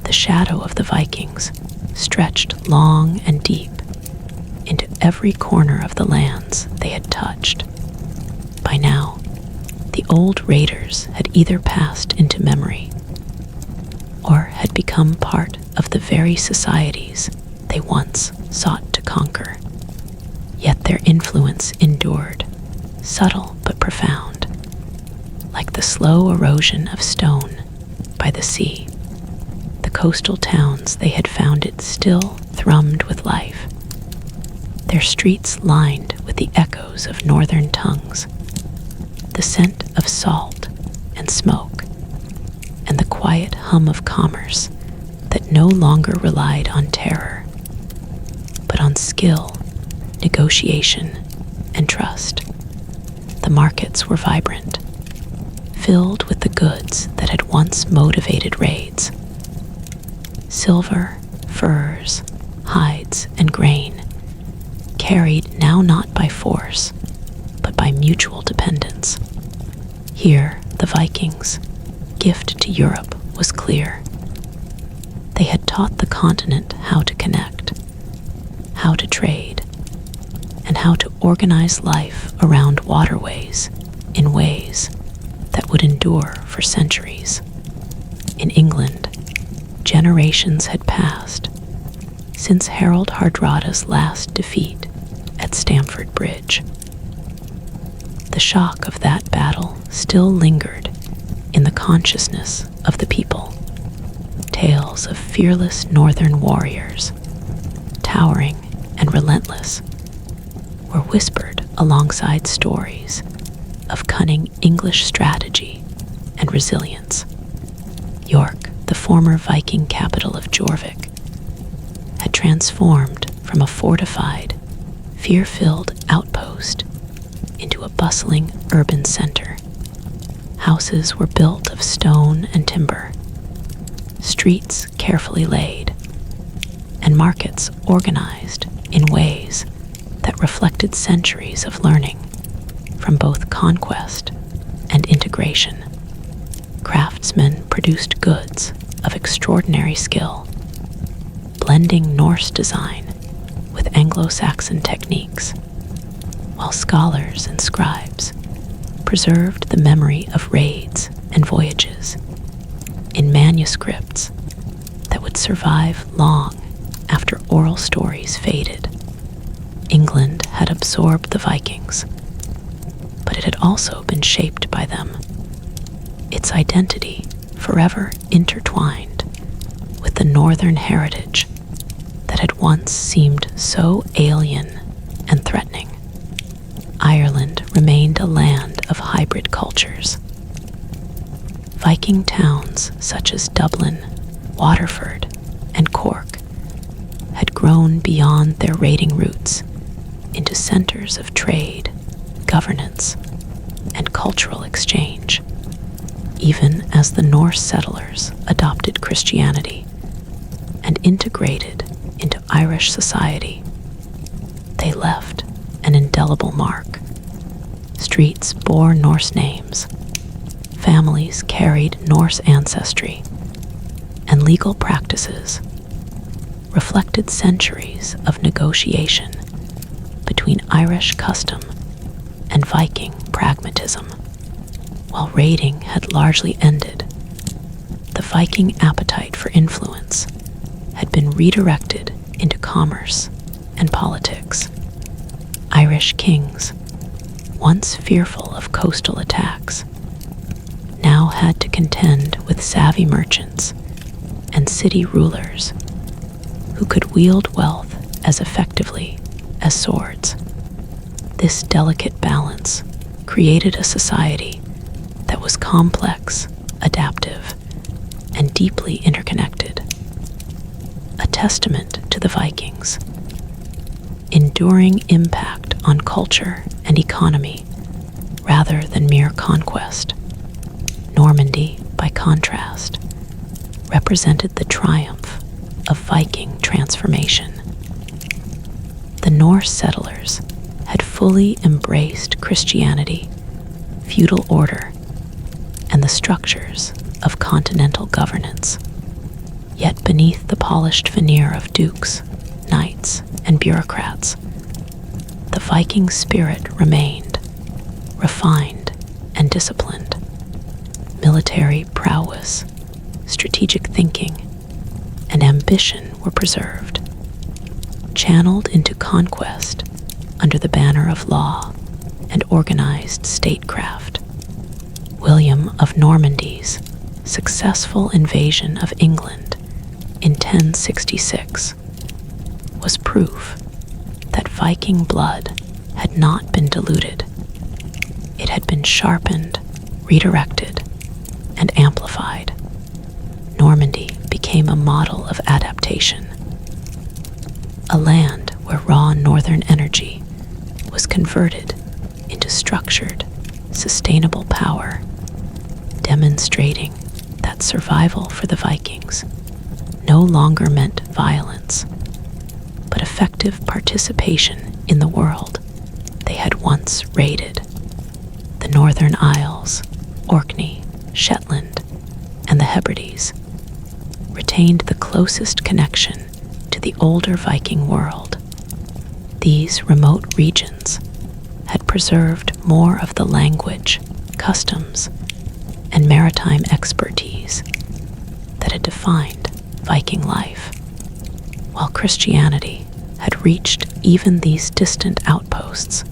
The shadow of the Vikings stretched long and deep into every corner of the lands they had touched. By now, the old raiders had either passed into memory or had become part of the very societies they once sought to conquer. Yet their influence endured, subtle but profound, like the slow erosion of stone by the sea. The coastal towns they had founded still thrummed with life, their streets lined with the echoes of northern tongues, the scent of salt and smoke, and the quiet hum of commerce that no longer relied on terror, but on skill, negotiation, and trust. The markets were vibrant, filled with the goods that had once motivated raids. Silver, furs, hides, and grain, carried now not by force, but by mutual dependence. Here, the Vikings' gift to Europe was clear. They had taught the continent how to connect, how to trade, and how to organize life around waterways in ways that would endure for centuries. In England, generations had passed, since Harold Hardrada's last defeat at Stamford Bridge. The shock of that battle still lingered in the consciousness of the people. Tales of fearless northern warriors, towering and relentless, were whispered alongside stories of cunning English strategy and resilience. York, the former Viking capital of Jorvik, had transformed from a fortified, fear-filled outpost into a bustling urban center. Houses were built of stone and timber, streets carefully laid, and markets organized in ways that reflected centuries of learning from both conquest and integration. Craftsmen produced goods of extraordinary skill, blending Norse design with Anglo-Saxon techniques, while scholars and scribes preserved the memory of raids and voyages in manuscripts that would survive long after oral stories faded. England had absorbed the Vikings, but it had also been shaped by them, its identity forever intertwined with the northern heritage that had once seemed so alien and threatening. Ireland remained a land of hybrid cultures. Viking towns such as Dublin, Waterford, and Cork had grown beyond their raiding roots into centers of trade, governance, and cultural exchange. Even as the Norse settlers adopted Christianity and integrated into Irish society, they left an indelible mark. Streets bore Norse names, families carried Norse ancestry, and legal practices reflected centuries of negotiation between Irish custom and Viking pragmatism. While raiding had largely ended, the Viking appetite for influence had been redirected into commerce and politics. Irish kings, once fearful of coastal attacks, now had to contend with savvy merchants and city rulers who could wield wealth as effectively as swords. This delicate balance created a society that was complex, adaptive, and deeply interconnected. A testament to the Vikings' enduring impact on culture and economy rather than mere conquest. Normandy, by contrast, represented the triumph of Viking transformation. The Norse settlers had fully embraced Christianity, feudal order, and the structures of continental governance. Yet beneath the polished veneer of dukes, knights, and bureaucrats, the Viking spirit remained, refined and disciplined. Military prowess, strategic thinking, and ambition were preserved, channeled into conquest under the banner of law and organized statecraft. William of Normandy's successful invasion of England in 1066 was proof that Viking blood had not been diluted. It had been sharpened, redirected, and amplified. Normandy became a model of adaptation, a land where raw northern energy was converted into structured, sustainable power, demonstrating that survival for the Vikings no longer meant violence, but effective participation in the world they had once raided. The Northern Isles, Orkney, Shetland, and the Hebrides retained the closest connection to the older Viking world. These remote regions had preserved more of the language, customs, and maritime expertise that had defined Viking life. While Christianity had reached even these distant outposts,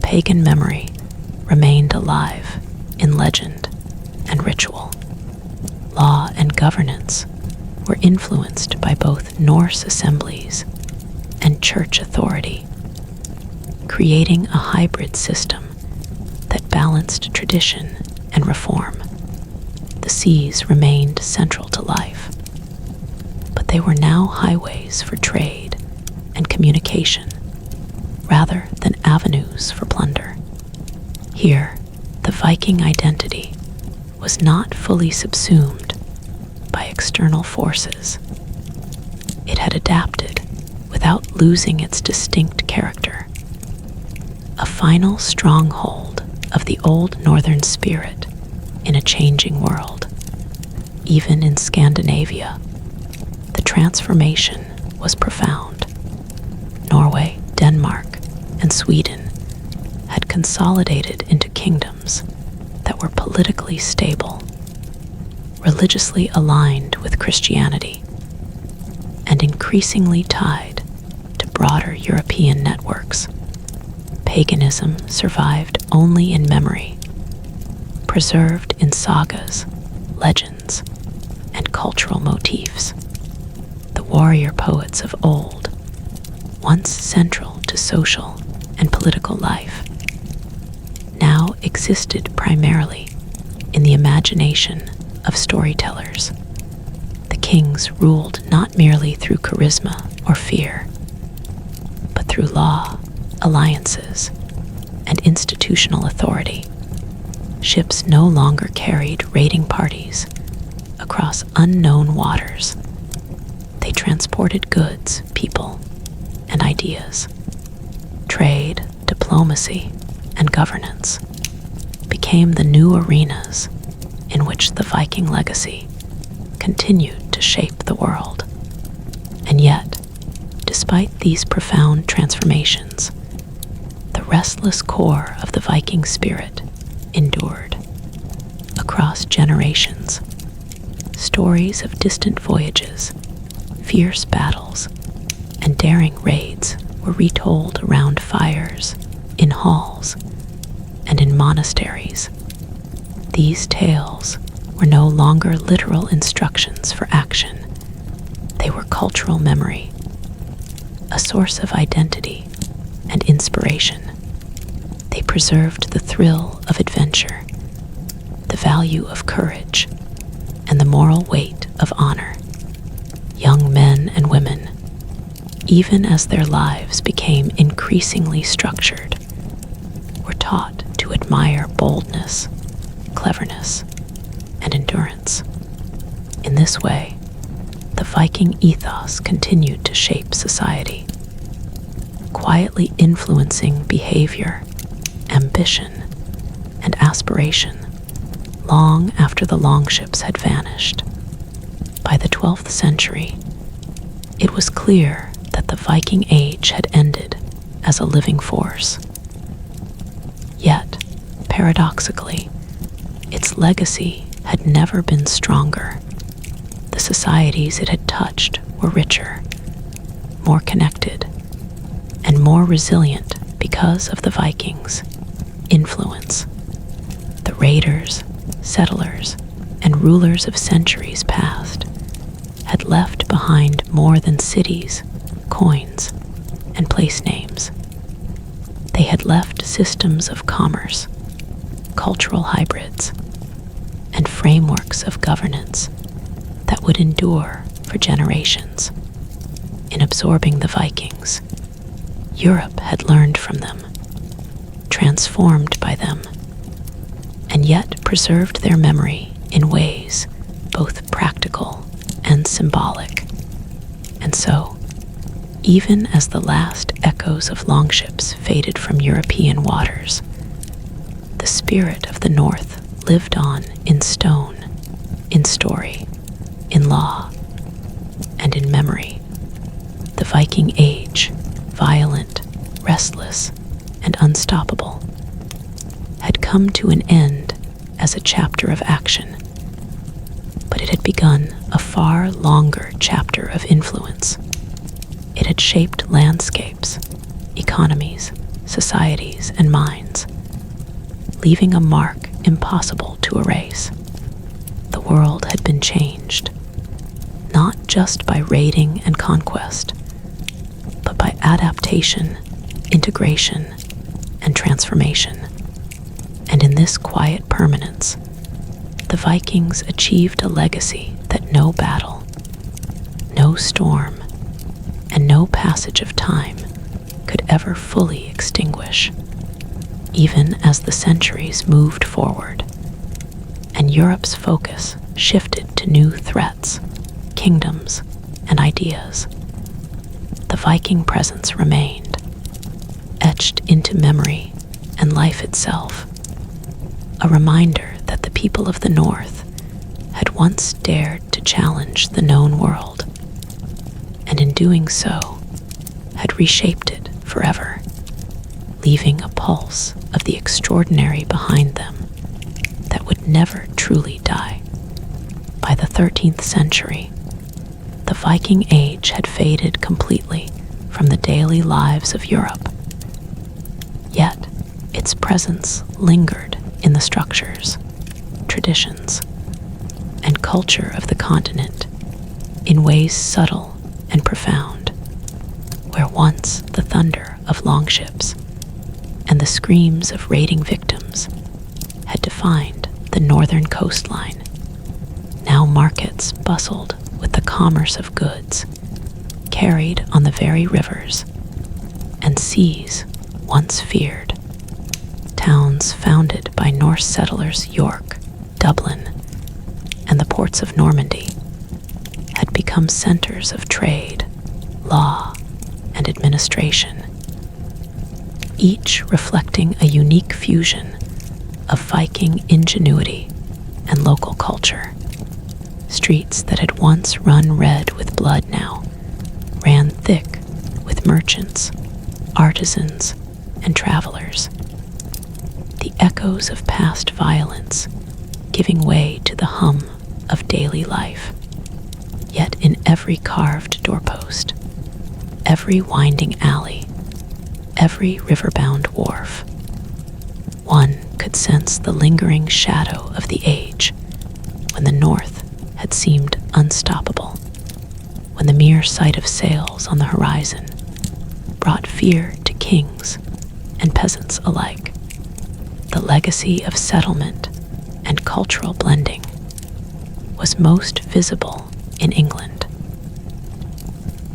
pagan memory remained alive in legend and ritual. Law and governance were influenced by both Norse assemblies and church authority, creating a hybrid system that balanced tradition and reform. The seas remained central to life, but they were now highways for trade and communication rather than avenues for plunder. Here, the Viking identity was not fully subsumed by external forces. It had adapted without losing its distinct character, a final stronghold of the old northern spirit in a changing world. Even in Scandinavia, the transformation was profound. Norway, Denmark, and Sweden had consolidated into kingdoms that were politically stable, religiously aligned with Christianity, and increasingly tied to broader European networks. Paganism survived only in memory, preserved in sagas, legends, and cultural motifs. The warrior poets of old, once central to social and political life, now existed primarily in the imagination of storytellers. The kings ruled not merely through charisma or fear, but through law, alliances, and institutional authority. Ships no longer carried raiding parties across unknown waters. They transported goods, people, and ideas. Trade, diplomacy, and governance became the new arenas in which the Viking legacy continued to shape the world. And yet, despite these profound transformations, the restless core of the Viking spirit endured. Across generations, stories of distant voyages, fierce battles, and daring raids were retold around fires, in halls, and in monasteries. These tales were no longer literal instructions for action. They were cultural memory, a source of identity and inspiration. They preserved the thrill of adventure, the value of courage, and the moral weight of honor. Young men and women, even as their lives became increasingly structured, were taught to admire boldness, cleverness, and endurance. In this way, the Viking ethos continued to shape society, quietly influencing behavior, ambition, and aspiration long after the longships had vanished. By the 12th century, it was clear that the Viking Age had ended as a living force. Yet, paradoxically, its legacy had never been stronger. The societies it had touched were richer, more connected, and more resilient because of the Vikings' influence. The raiders, settlers, and rulers of centuries past had left behind more than cities, coins, and place names. They had left systems of commerce, cultural hybrids, and frameworks of governance that would endure for generations. In absorbing the Vikings, Europe had learned from them, transformed by them, and yet preserved their memory in ways both practical and symbolic. And so, even as the last echoes of longships faded from European waters, the spirit of the North lived on in stone, in story, in law, and in memory. The Viking Age, violent, restless, and unstoppable, had come to an end as a chapter of action, but it had begun a far longer chapter of influence. had shaped landscapes, economies, societies, and minds, leaving a mark impossible to erase. The world had been changed, not just by raiding and conquest, but by adaptation, integration, and transformation. And in this quiet permanence, the Vikings achieved a legacy that no battle, no storm, and no passage of time could ever fully extinguish, even as the centuries moved forward, and Europe's focus shifted to new threats, kingdoms, and ideas. The Viking presence remained, etched into memory and life itself, a reminder that the people of the North had once dared to challenge the known world, and in doing so, had reshaped it forever, leaving a pulse of the extraordinary behind them that would never truly die. By the 13th century, the Viking Age had faded completely from the daily lives of Europe. Yet, its presence lingered in the structures, traditions, and culture of the continent in ways subtle and profound, where once the thunder of longships and the screams of raiding victims had defined the northern coastline, now markets bustled with the commerce of goods carried on the very rivers and seas once feared. Towns founded by Norse settlers York, Dublin, and the ports of Normandy had become centers of trade, law, and administration, each reflecting a unique fusion of Viking ingenuity and local culture. Streets that had once run red with blood now ran thick with merchants, artisans, and travelers, the echoes of past violence giving way to the hum of daily life. Yet in every carved doorpost, every winding alley, every riverbound wharf, one could sense the lingering shadow of the age when the North had seemed unstoppable, when the mere sight of sails on the horizon brought fear to kings and peasants alike. The legacy of settlement and cultural blending was most visible in England.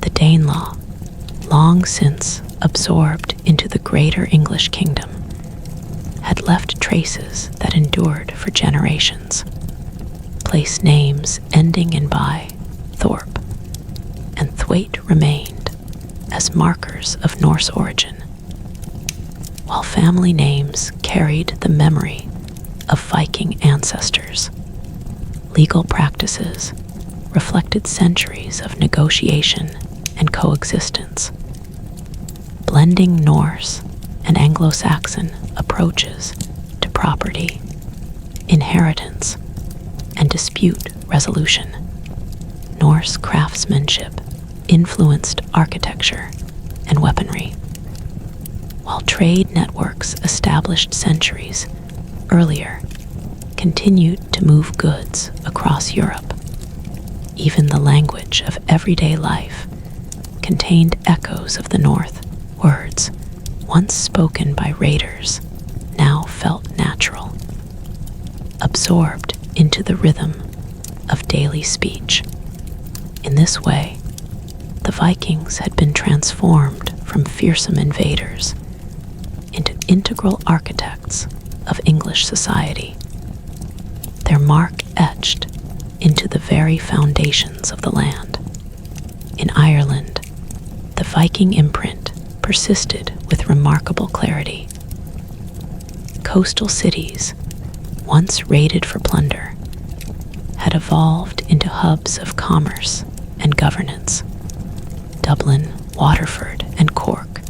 The Danelaw, long since absorbed into the greater English kingdom, had left traces that endured for generations. Place names ending in by, Thorpe, and Thwaite remained as markers of Norse origin, while family names carried the memory of Viking ancestors. Legal practices reflected centuries of negotiation and coexistence, blending Norse and Anglo-Saxon approaches to property, inheritance, and dispute resolution. Norse craftsmanship influenced architecture and weaponry, while trade networks established centuries earlier continued to move goods across Europe. Even the language of everyday life contained echoes of the North. Words once spoken by raiders now felt natural, absorbed into the rhythm of daily speech. In this way, the Vikings had been transformed from fearsome invaders into integral architects of English society, their mark etched into the very foundations of the land. In Ireland, the Viking imprint persisted with remarkable clarity. Coastal cities, once raided for plunder, had evolved into hubs of commerce and governance. Dublin, Waterford, and Cork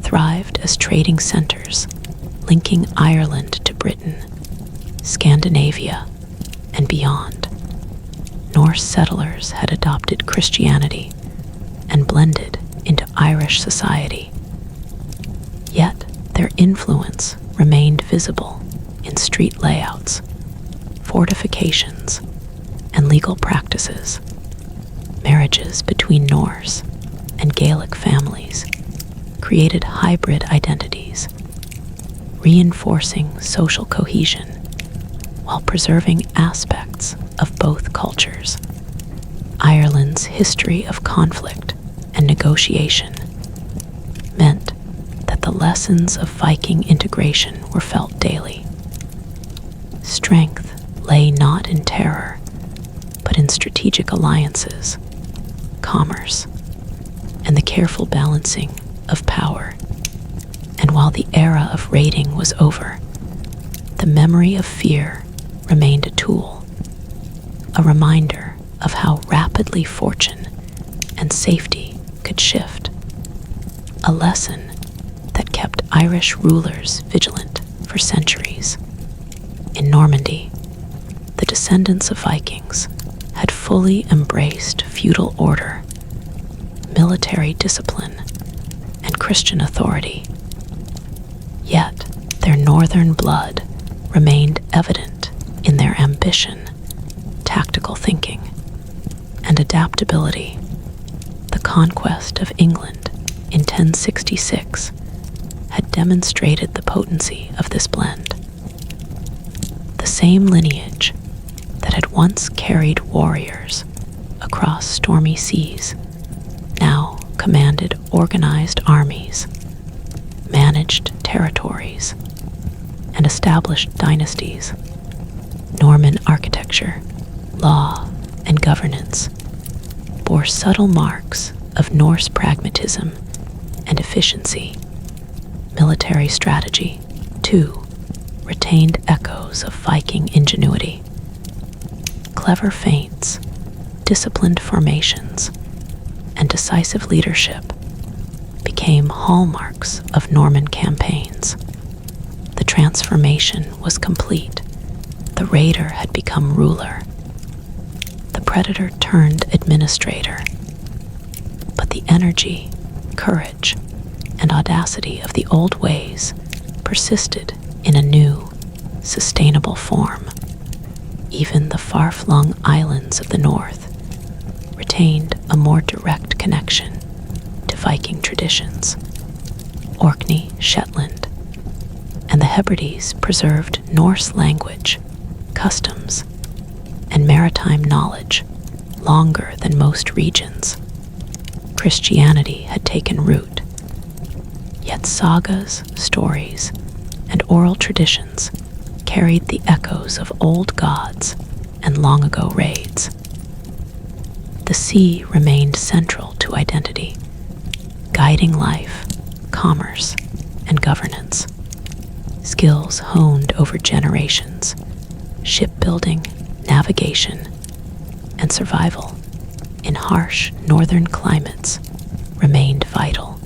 thrived as trading centers, linking Ireland to Britain, Scandinavia, and beyond. Norse settlers had adopted Christianity and blended into Irish society. Yet their influence remained visible in street layouts, fortifications, and legal practices. Marriages between Norse and Gaelic families created hybrid identities, reinforcing social cohesion while preserving aspects of both cultures. Ireland's history of conflict and negotiation meant that the lessons of Viking integration were felt daily. Strength lay not in terror, but in strategic alliances, commerce, and the careful balancing of power. And while the era of raiding was over, the memory of fear remained a tool, a reminder of how rapidly fortune and safety could shift, a lesson that kept Irish rulers vigilant for centuries. In Normandy, the descendants of Vikings had fully embraced feudal order, military discipline, and Christian authority. Yet their northern blood remained evident in their ambition, tactical thinking, and adaptability. The conquest of England in 1066 had demonstrated the potency of this blend. The same lineage that had once carried warriors across stormy seas now commanded organized armies, managed territories, and established dynasties. Norman architecture, law, and governance bore subtle marks of Norse pragmatism and efficiency. Military strategy, too, retained echoes of Viking ingenuity. Clever feints, disciplined formations, and decisive leadership became hallmarks of Norman campaigns. The transformation was complete. The raider had become ruler. The predator turned administrator. But the energy, courage, and audacity of the old ways persisted in a new, sustainable form. Even the far-flung islands of the north retained a more direct connection to Viking traditions. Orkney, Shetland, and the Hebrides preserved Norse language, customs, and maritime knowledge longer than most regions. Christianity had taken root, yet sagas, stories, and oral traditions carried the echoes of old gods and long-ago raids. The sea remained central to identity, guiding life, commerce, and governance. Skills honed over generations, shipbuilding, navigation, and survival in harsh northern climates remained vital.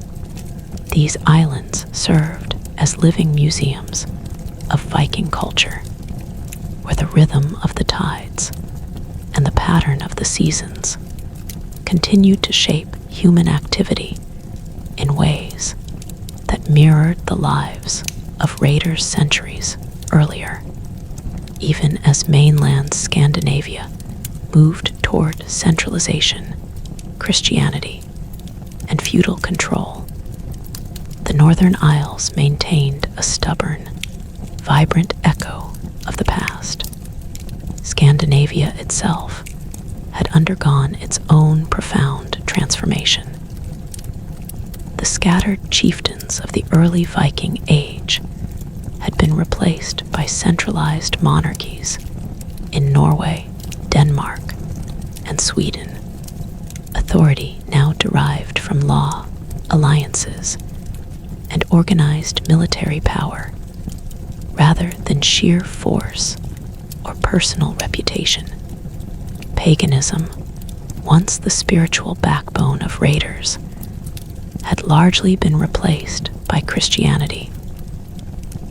These islands served as living museums of Viking culture, where the rhythm of the tides and the pattern of the seasons continued to shape human activity in ways that mirrored the lives of raiders centuries earlier. Even as mainland Scandinavia moved toward centralization, Christianity, and feudal control, the Northern Isles maintained a stubborn, vibrant echo of the past. Scandinavia itself had undergone its own profound transformation. The scattered chieftains of the early Viking Age had been replaced by centralized monarchies in Norway, Denmark, and Sweden. Authority now derived from law, alliances, and organized military power, rather than sheer force or personal reputation. Paganism, once the spiritual backbone of raiders, had largely been replaced by Christianity,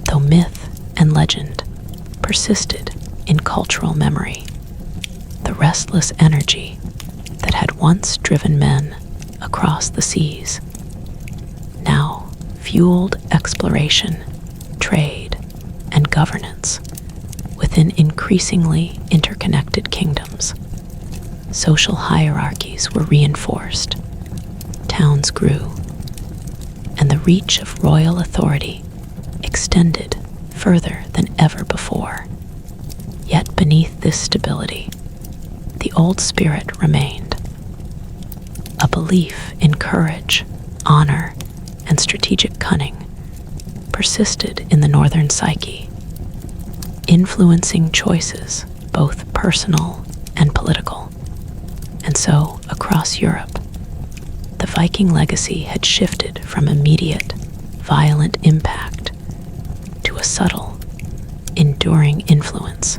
though myth and legend persisted in cultural memory. The restless energy that had once driven men across the seas, now fueled exploration, trade, and governance within increasingly interconnected kingdoms. Social hierarchies were reinforced, towns grew, and the reach of royal authority extended further than ever before. Yet beneath this stability, the old spirit remained. A belief in courage, honor, and strategic cunning persisted in the northern psyche, influencing choices both personal and political. And so, across Europe, the Viking legacy had shifted from immediate, violent impact to a subtle, enduring influence.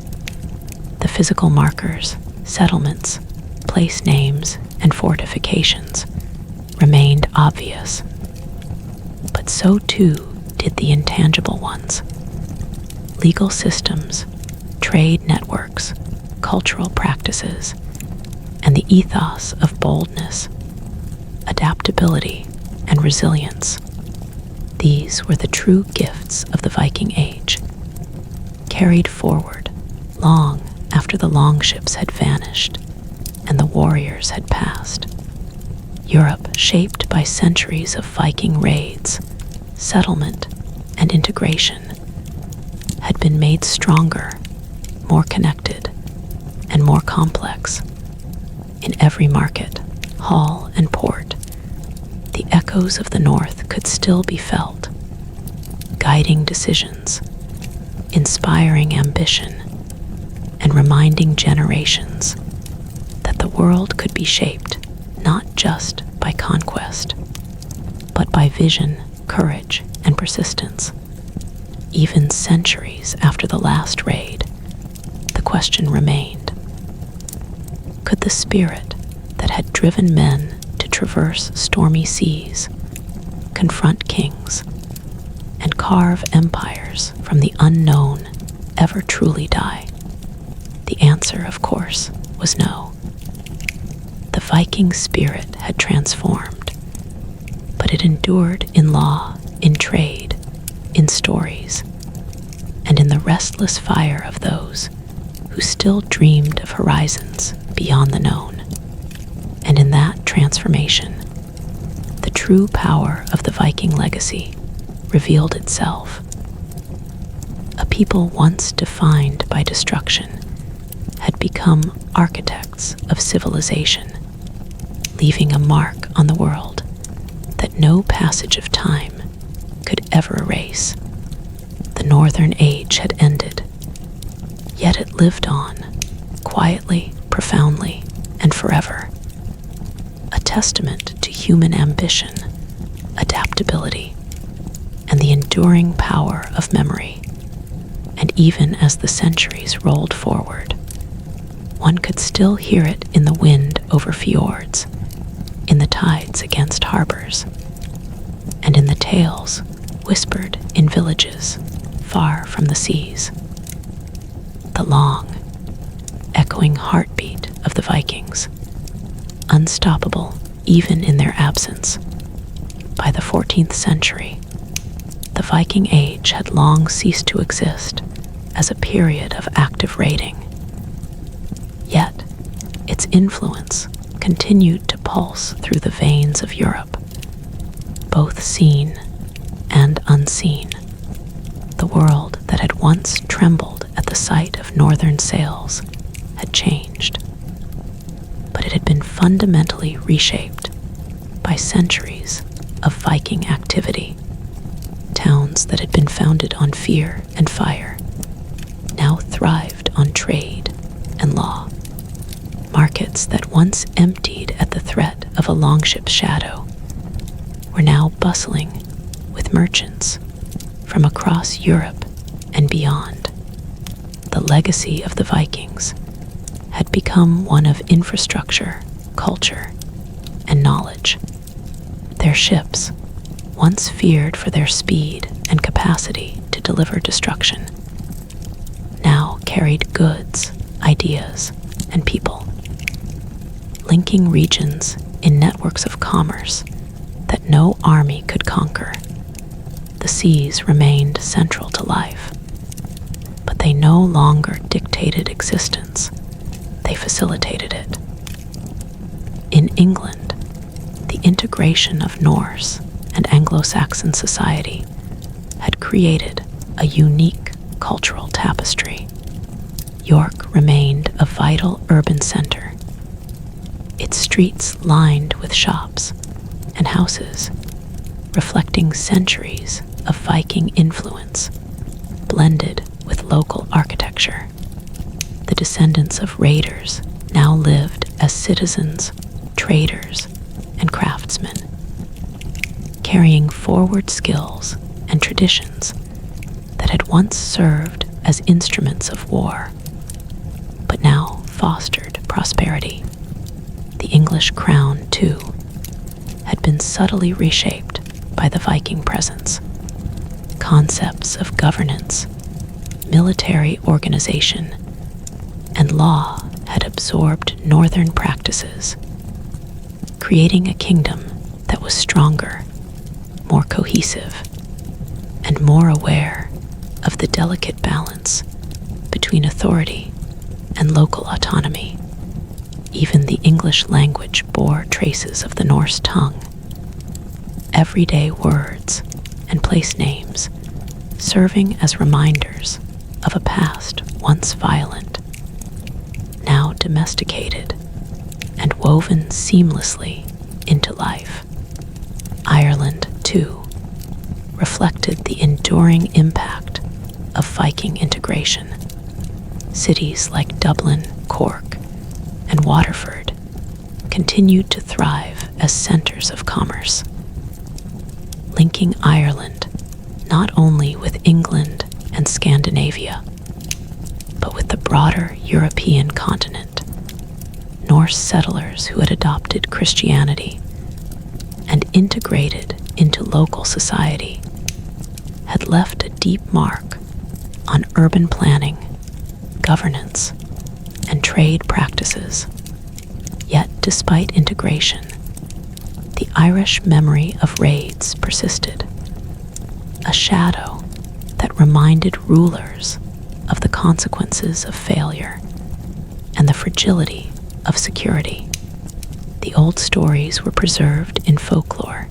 The physical markers, settlements, place names, and fortifications remained obvious, but so too did the intangible ones. Legal systems, trade networks, cultural practices, and the ethos of boldness, adaptability, and resilience. These were the true gifts of the Viking Age, carried forward long after the longships had vanished and the warriors had passed. Europe, shaped by centuries of Viking raids, settlement, and integration, had been made stronger, more connected, and more complex. In every market, hall, and port, the echoes of the North could still be felt, guiding decisions, inspiring ambition, and reminding generations that the world could be shaped not just by conquest, but by vision, courage, and persistence. Even centuries after the last raid, the question remained: could the spirit that had driven men to traverse stormy seas, confront kings, and carve empires from the unknown ever truly die? The answer, of course, was no. The Viking spirit had transformed, but it endured in law, in trade, in stories, and in the restless fire of those who still dreamed of horizons beyond the known. And in that transformation, the true power of the Viking legacy revealed itself. A people once defined by destruction had become architects of civilization, leaving a mark on the world that no passage of time could ever erase. The Northern Age had ended, yet it lived on, quietly, profoundly, and forever. A testament to human ambition, adaptability, and the enduring power of memory. And even as the centuries rolled forward, one could still hear it in the wind over fjords, in the tides against harbors, and in the tales whispered in villages far from the seas. The long, echoing heartbeat of the Vikings, unstoppable even in their absence. By the 14th century, the Viking Age had long ceased to exist as a period of active raiding. Yet, its influence continued to pulse through the veins of Europe, both seen and unseen. The world that had once trembled at the sight of northern sails had changed, but it had been fundamentally reshaped by centuries of Viking activity. Towns that had been founded on fear and fire now thrived on trade and law. Markets that once emptied at the threat of a longship's shadow were now bustling with merchants from across Europe and beyond. The legacy of the Vikings had become one of infrastructure, culture, and knowledge. Their ships, once feared for their speed and capacity to deliver destruction, now carried goods, ideas, and people, linking regions in networks of commerce that no army could conquer. The seas remained central to life, but they no longer dictated existence, they facilitated it. In England, the integration of Norse and Anglo-Saxon society had created a unique cultural tapestry. York remained a vital urban center, its streets lined with shops and houses, reflecting centuries of Viking influence, blended with local architecture. The descendants of raiders now lived as citizens, traders, and craftsmen, carrying forward skills and traditions that had once served as instruments of war, but now fostered prosperity. The English crown, too, had been subtly reshaped by the Viking presence. Concepts of governance, military organization, and law had absorbed northern practices, creating a kingdom that was stronger, more cohesive, and more aware of the delicate balance between authority and local autonomy. Even the English language bore traces of the Norse tongue. Everyday words and place names serving as reminders of a past once violent, now domesticated and woven seamlessly into life. Ireland, too, reflected the enduring impact of Viking integration. Cities like Dublin, Cork, and Waterford continued to thrive as centers of commerce, linking Ireland not only with England and Scandinavia, but with the broader European continent. Norse settlers who had adopted Christianity and integrated into local society had left a deep mark on urban planning, governance, and trade practices. Yet, despite integration, the Irish memory of raids persisted, a shadow that reminded rulers of the consequences of failure and the fragility of security. The old stories were preserved in folklore,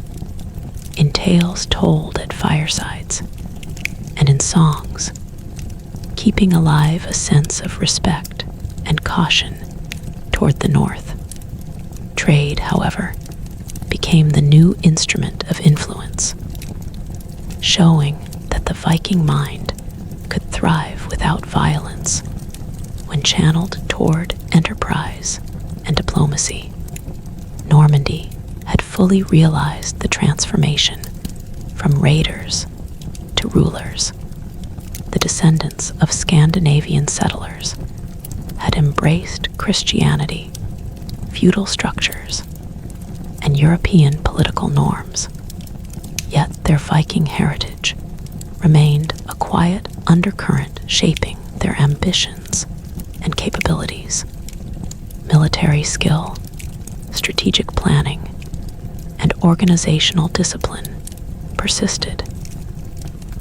in tales told at firesides, and in songs, keeping alive a sense of respect and caution toward the north. Trade, however, became the new instrument of influence, showing that the Viking mind could thrive without violence when channeled toward enterprise and diplomacy. Normandy had fully realized the transformation from raiders to rulers. The descendants of Scandinavian settlers had embraced Christianity, feudal structures, and European political norms. Yet their Viking heritage remained a quiet undercurrent shaping their ambitions and capabilities. Military skill, strategic planning, and organizational discipline persisted,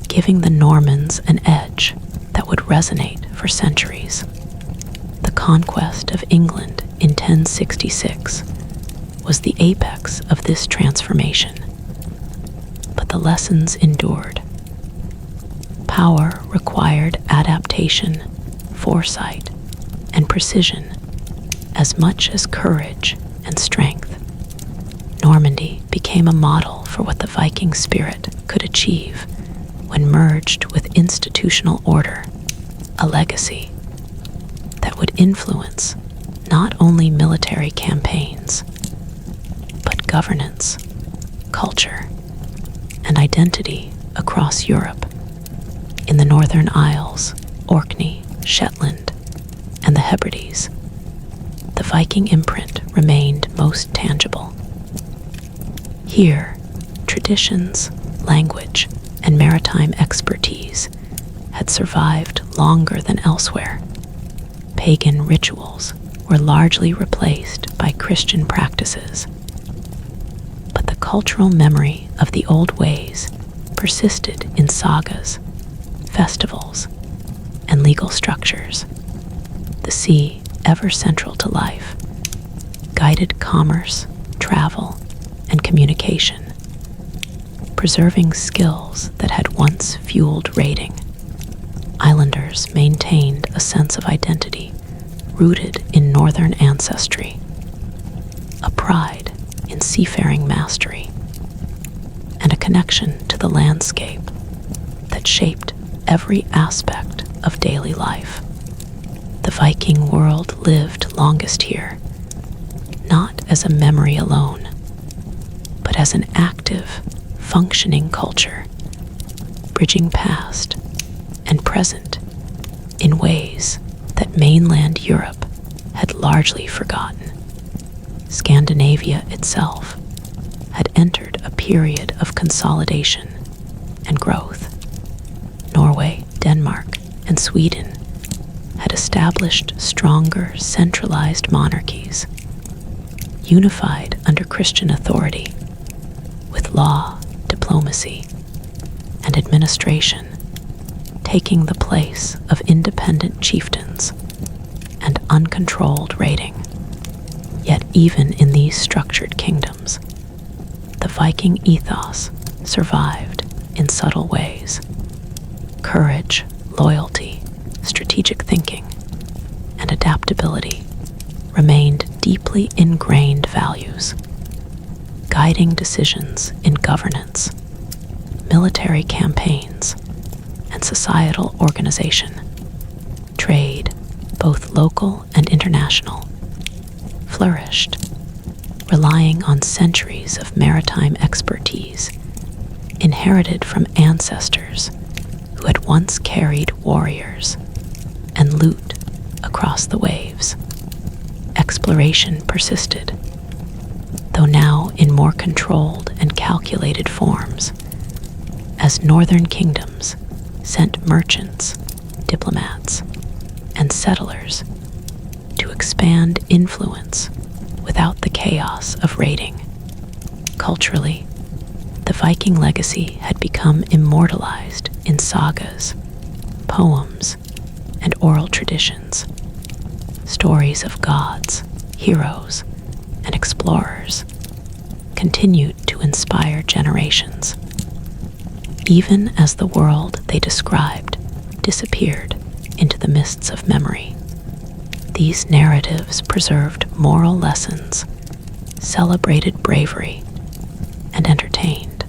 giving the Normans an edge that would resonate for centuries. The conquest of England in 1066 was the apex of this transformation, but the lessons endured. Power required adaptation, foresight, and precision as much as courage and strength. Normandy became a model for what the Viking spirit could achieve when merged with institutional order, a legacy that would influence not only military campaigns, but governance, culture, and identity across Europe. In the Northern Isles, Orkney, Shetland, and the Hebrides, the Viking imprint remained most tangible. Here, traditions, language, and maritime expertise had survived longer than elsewhere. Pagan rituals were largely replaced by Christian practices, the cultural memory of the old ways persisted in sagas, festivals, and legal structures. The sea, ever central to life, guided commerce, travel, and communication, preserving skills that had once fueled raiding. Islanders maintained a sense of identity rooted in northern ancestry, a pride in seafaring mastery, and a connection to the landscape that shaped every aspect of daily life. The Viking world lived longest here, not as a memory alone, but as an active, functioning culture, bridging past and present in ways that mainland Europe had largely forgotten. Scandinavia itself had entered a period of consolidation and growth. Norway, Denmark, and Sweden had established stronger, centralized monarchies, unified under Christian authority, with law, diplomacy, and administration taking the place of independent chieftains and uncontrolled raiding. Yet even in these structured kingdoms, the Viking ethos survived in subtle ways. Courage, loyalty, strategic thinking, and adaptability remained deeply ingrained values, guiding decisions in governance, military campaigns, and societal organization. Trade, both local and international, flourished, relying on centuries of maritime expertise inherited from ancestors who had once carried warriors and loot across the waves. Exploration persisted, though now in more controlled and calculated forms, as northern kingdoms sent merchants, diplomats, and settlers to expand influence without the chaos of raiding. Culturally, the Viking legacy had become immortalized in sagas, poems, and oral traditions. Stories of gods, heroes, and explorers continued to inspire generations, even as the world they described disappeared into the mists of memory. These narratives preserved moral lessons, celebrated bravery, and entertained,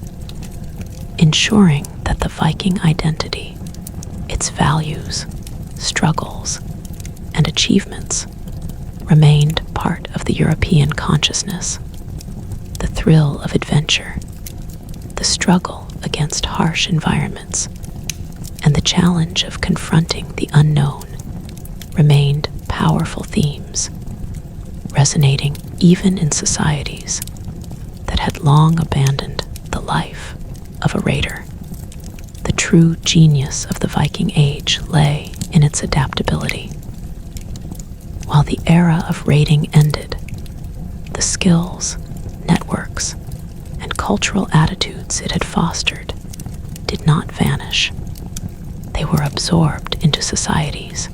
ensuring that the Viking identity, its values, struggles, and achievements remained part of the European consciousness. The thrill of adventure, the struggle against harsh environments, and the challenge of confronting the unknown remained powerful themes, resonating even in societies that had long abandoned the life of a raider. The true genius of the Viking Age lay in its adaptability. While the era of raiding ended, the skills, networks, and cultural attitudes it had fostered did not vanish. They were absorbed into societies,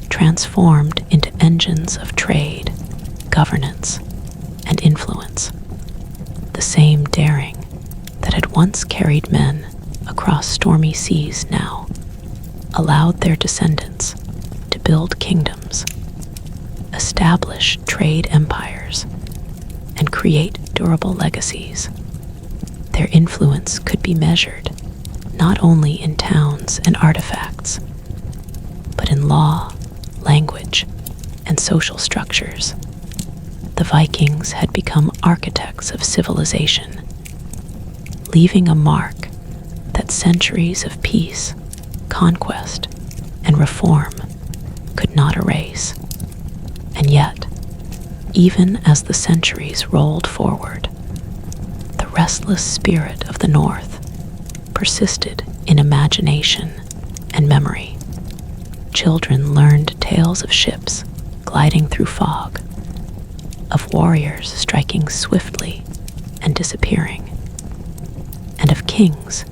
transformed into engines of trade, governance, and influence. The same daring that had once carried men across stormy seas now allowed their descendants to build kingdoms, establish trade empires, and create durable legacies. Their influence could be measured not only in towns and artifacts, but in law, language, and social structures. The Vikings had become architects of civilization, leaving a mark that centuries of peace, conquest, and reform could not erase. And yet, even as the centuries rolled forward, the restless spirit of the North persisted in imagination and memory. Children learned tales of ships gliding through fog, of warriors striking swiftly and disappearing, and of kings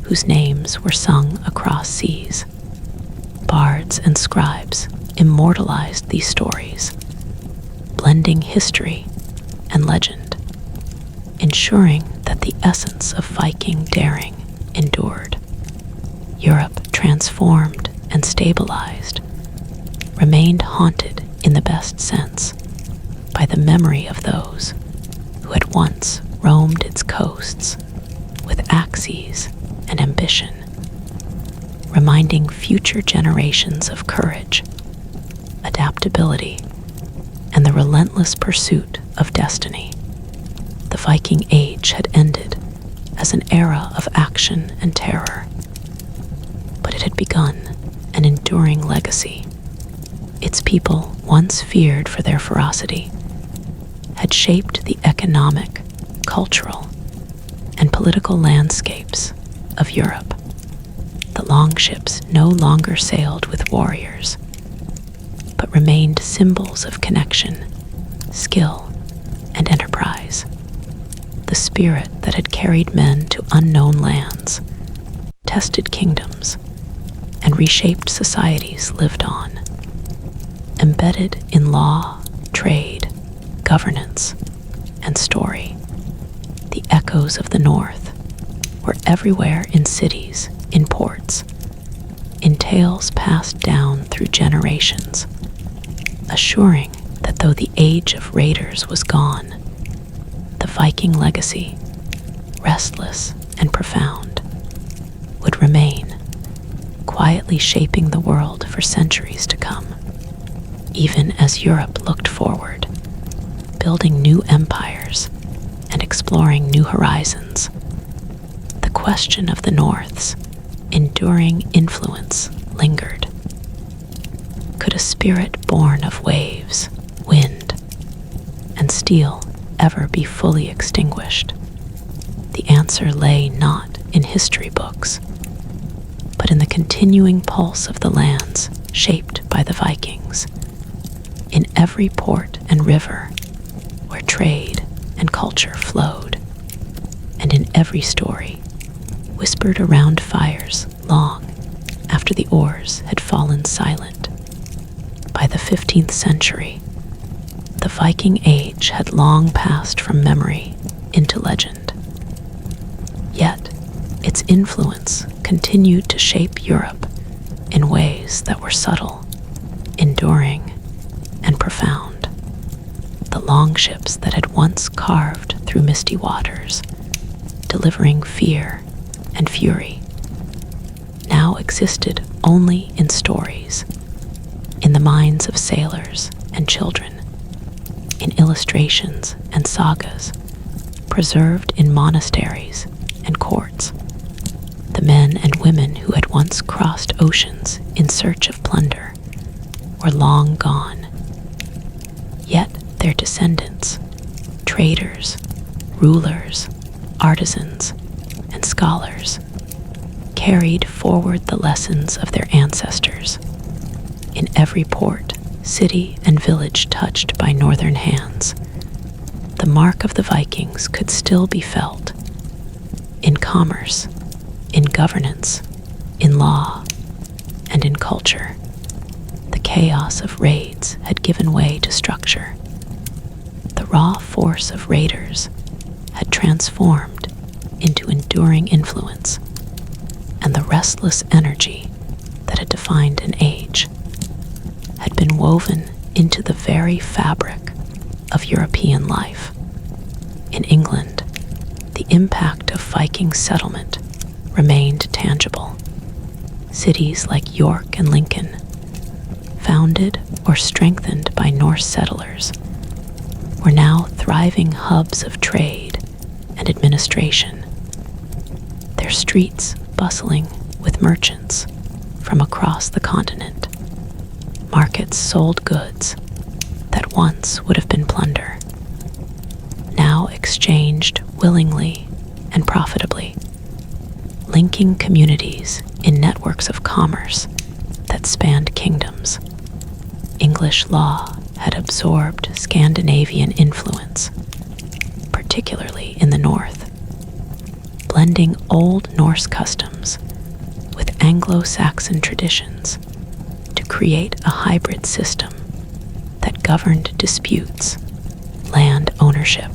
whose names were sung across seas. Bards and scribes immortalized these stories, blending history and legend, ensuring that the essence of Viking daring endured. Europe transformed and stabilized, remained haunted in the best sense by the memory of those who had once roamed its coasts with axes and ambition, reminding future generations of courage, adaptability, and the relentless pursuit of destiny. The Viking Age had ended as an era of action and terror, but it had begun an enduring legacy. Its people, once feared for their ferocity, had shaped the economic, cultural, and political landscapes of Europe. The longships no longer sailed with warriors, but remained symbols of connection, skill, and enterprise. The spirit that had carried men to unknown lands, tested kingdoms, and reshaped societies lived on. Embedded in law, trade, governance, and story, the echoes of the North were everywhere in cities, in ports, in tales passed down through generations, assuring that though the age of raiders was gone, the Viking legacy, restless and profound, would remain, quietly shaping the world for centuries to come. Even as Europe looked forward, building new empires and exploring new horizons, the question of the North's enduring influence lingered. Could a spirit born of waves, wind, and steel ever be fully extinguished? The answer lay not in history books, but in the continuing pulse of the lands shaped by the Vikings. In every port and river where trade and culture flowed, and in every story whispered around fires long after the oars had fallen silent. By the 15th century, the Viking Age had long passed from memory into legend. Yet, its influence continued to shape Europe in ways that were subtle, enduring, and profound. The longships that had once carved through misty waters, delivering fear and fury, now existed only in stories, in the minds of sailors and children, in illustrations and sagas, preserved in monasteries and courts. The men and women who had once crossed oceans in search of plunder were long gone. Yet their descendants, traders, rulers, artisans, and scholars, carried forward the lessons of their ancestors. In every port, city, and village touched by northern hands, the mark of the Vikings could still be felt. In commerce, in governance, in law, and in culture, the chaos of raids had given way to structure. The raw force of raiders had transformed into enduring influence, and the restless energy that had defined an age had been woven into the very fabric of European life. In England, the impact of Viking settlement remained tangible. Cities like York and Lincoln, founded or strengthened by Norse settlers, were now thriving hubs of trade and administration, their streets bustling with merchants from across the continent. Markets sold goods that once would have been plunder, now exchanged willingly and profitably, linking communities in networks of commerce that spanned kingdoms. English law had absorbed Scandinavian influence, particularly particularly in the north, blending Old Norse customs with Anglo-Saxon traditions to create a hybrid system that governed disputes, land ownership,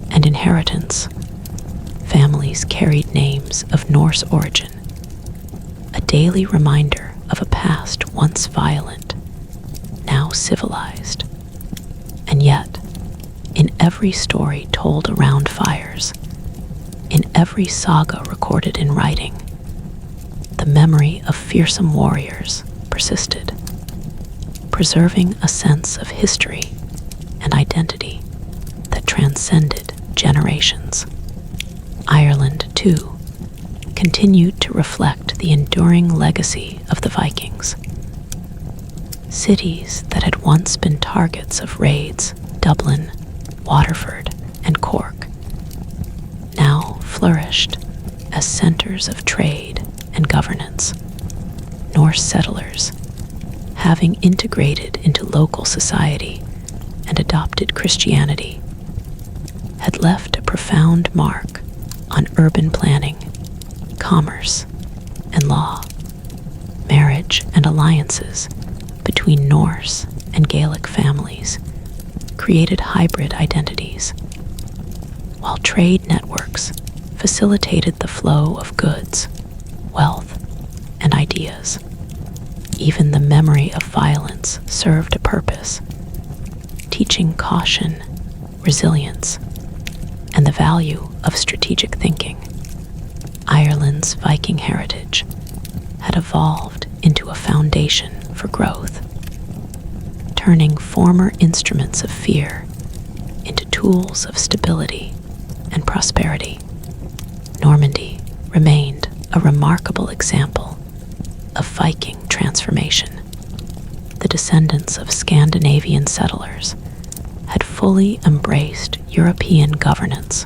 and inheritance. Families carried names of Norse origin, a daily reminder of a past once violent, now civilized. And yet, in every story told around fires, in every saga recorded in writing, the memory of fearsome warriors persisted, preserving a sense of history and identity that transcended generations. Ireland, too, continued to reflect the enduring legacy of the Vikings. Cities that had once been targets of raids, Dublin, Waterford, and Cork, now flourished as centers of trade and governance. Norse settlers, having integrated into local society and adopted Christianity, had left a profound mark on urban planning, commerce, and law. Marriage and alliances between Norse and Gaelic families created hybrid identities, while trade networks facilitated the flow of goods, wealth, and ideas. Even the memory of violence served a purpose, teaching caution, resilience, and the value of strategic thinking. Ireland's Viking heritage had evolved into a foundation for growth, turning former instruments of fear into tools of stability and prosperity. Normandy remained a remarkable example of Viking transformation. The descendants of Scandinavian settlers had fully embraced European governance,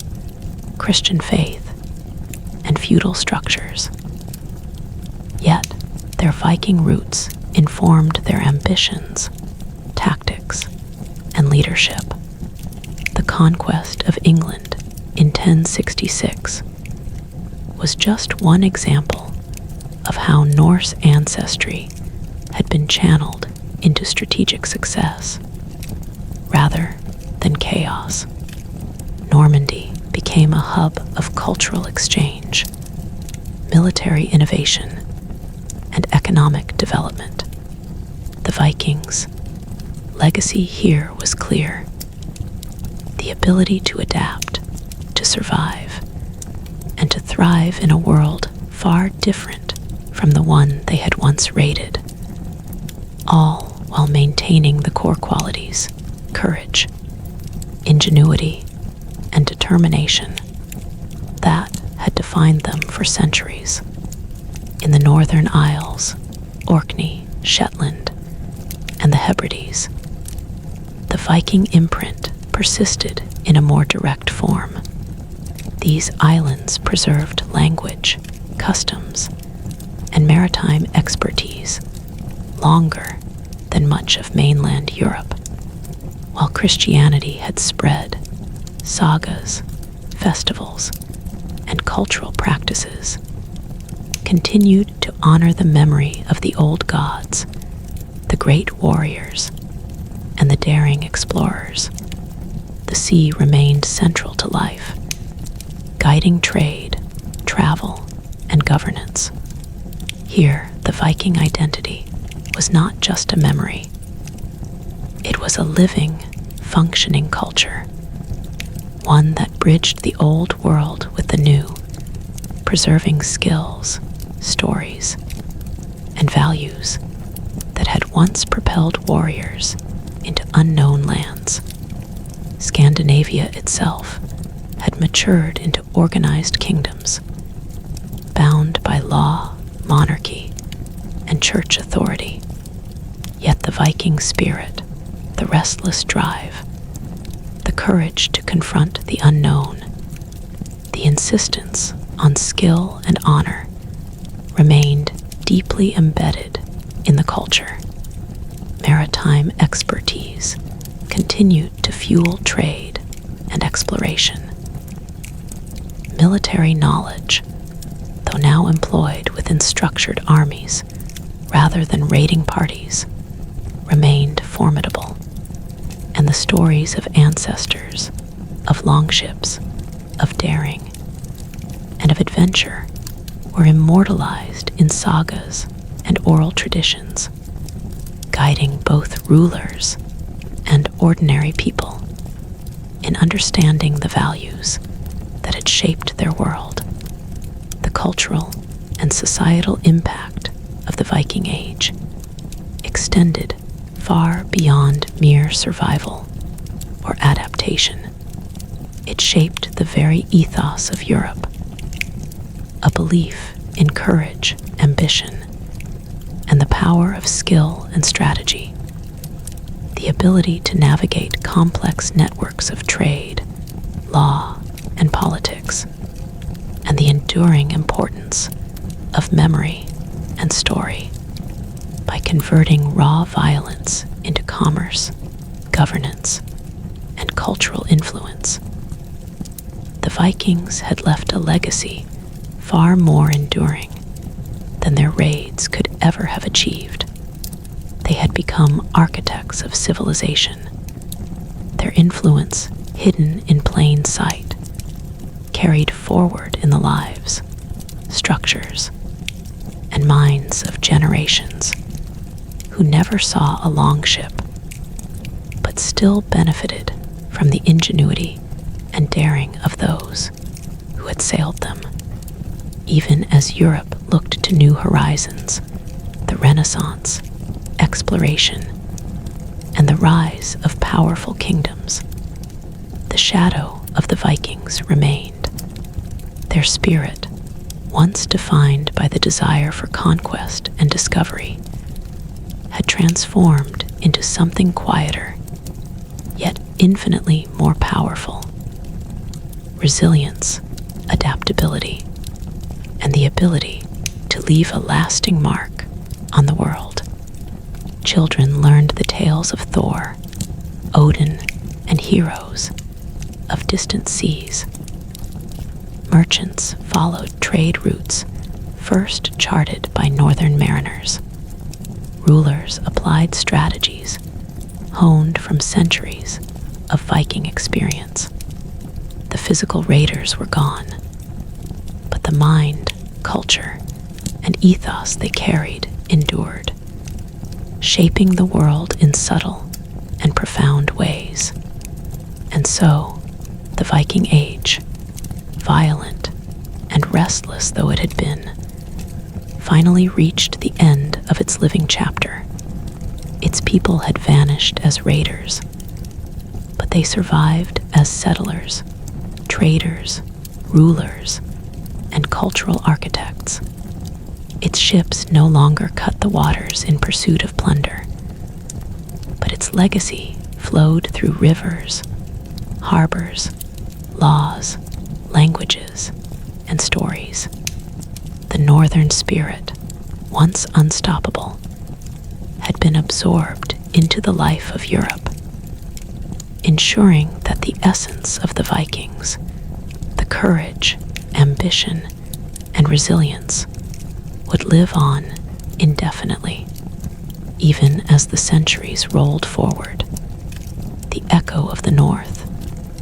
Christian faith, and feudal structures. Yet, their Viking roots informed their ambitions, tactics, and leadership. The conquest of England in 1066 was just one example of how Norse ancestry had been channeled into strategic success rather than chaos. Normandy became a hub of cultural exchange, military innovation, and economic development. The Vikings' legacy here was clear: the ability to adapt, to survive, and to thrive in a world far different from the one they had once raided, all while maintaining the core qualities: courage, ingenuity, and determination that had defined them for centuries. In the Northern Isles, Orkney, Shetland, and the Hebrides, the Viking imprint persisted in a more direct form. These islands preserved language, customs, and maritime expertise longer than much of mainland Europe. While Christianity had spread, sagas, festivals, and cultural practices continued to honor the memory of the old gods, the great warriors, and the daring explorers. The sea remained central to life, guiding trade, travel, and governance. Here, the Viking identity was not just a memory. It was a living, functioning culture, one that bridged the old world with the new, preserving skills, stories, and values that had once propelled warriors into unknown lands. Scandinavia itself had matured into organized kingdoms, bound by law, monarchy, and church authority. Yet the Viking spirit, the restless drive, the courage to confront the unknown, the insistence on skill and honor, remained deeply embedded in the culture. Maritime expertise continued to fuel trade and exploration. Military knowledge, though now employed within structured armies rather than raiding parties, remained formidable, and the stories of ancestors, of longships, of daring, and of adventure were immortalized in sagas and oral traditions, guiding both rulers and ordinary people in understanding the values that had shaped their world. The cultural and societal impact of the Viking Age extended far beyond mere survival or adaptation. It shaped the very ethos of Europe, a belief in courage, ambition, and the power of skill and strategy, the ability to navigate complex networks of trade, law, and politics, and the enduring importance of memory and story by converting raw violence into commerce, governance, and cultural influence. The Vikings had left a legacy far more enduring than their raids could ever have achieved. They had become architects of civilization, their influence hidden in plain sight, carried forward in the lives, structures, and minds of generations who never saw a longship, but still benefited from the ingenuity and daring of those who had sailed them. Even as Europe looked to new horizons, the Renaissance, exploration, and the rise of powerful kingdoms, the shadow of the Vikings remained. Their spirit, once defined by the desire for conquest and discovery, had transformed into something quieter, yet infinitely more powerful. Resilience, adaptability, and the ability to leave a lasting mark on the world. Children learned the tales of Thor, Odin, and heroes of distant seas. Merchants followed trade routes first charted by northern mariners. Rulers applied strategies honed from centuries of Viking experience. The physical raiders were gone, but the mind, culture, and ethos they carried endured, shaping the world in subtle and profound ways. And so, the Viking Age, violent and restless though it had been, finally reached the end of its living chapter. Its people had vanished as raiders, but they survived as settlers, traders, rulers, and cultural architects. Its ships no longer cut the waters in pursuit of plunder, but its legacy flowed through rivers, harbors, laws, languages, and stories. The northern spirit, once unstoppable, had been absorbed into the life of Europe, ensuring that the essence of the Vikings, the courage, ambition, and resilience, would live on indefinitely. Even as the centuries rolled forward, the echo of the North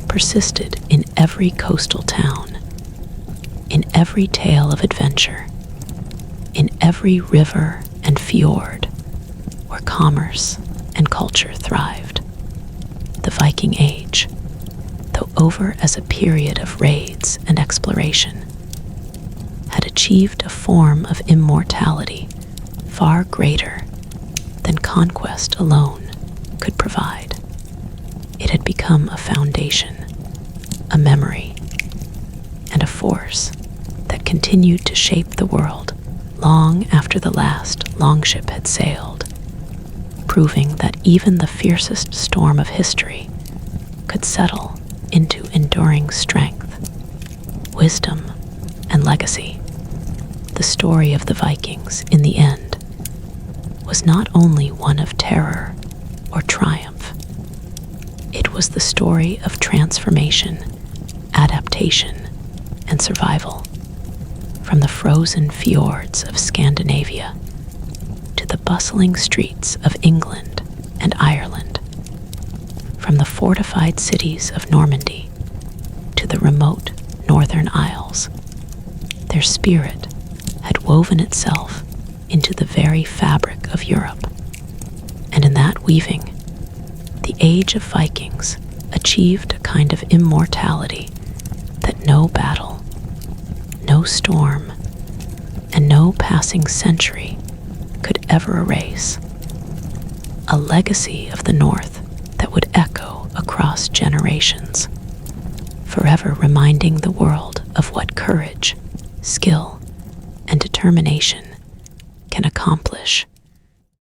persisted in every coastal town, in every tale of adventure, in every river and fjord where commerce and culture thrived. The Viking Age, though over as a period of raids and exploration, had achieved a form of immortality far greater than conquest alone could provide. It had become a foundation, a memory, and a force that continued to shape the world long after the last longship had sailed, proving that even the fiercest storm of history could settle into enduring strength, wisdom, and legacy. The story of the Vikings, in the end, was not only one of terror or triumph, It was the story of transformation, adaptation, and survival. From the frozen fjords of Scandinavia to the bustling streets of England and Ireland, from the fortified cities of Normandy to the remote northern isles, their spirit had woven itself into the very fabric of Europe. And in that weaving, the age of Vikings achieved a kind of immortality that no battle, no storm, and no passing century could ever erase. A legacy of the North that would echo across generations, forever reminding the world of what courage, skill, and determination can accomplish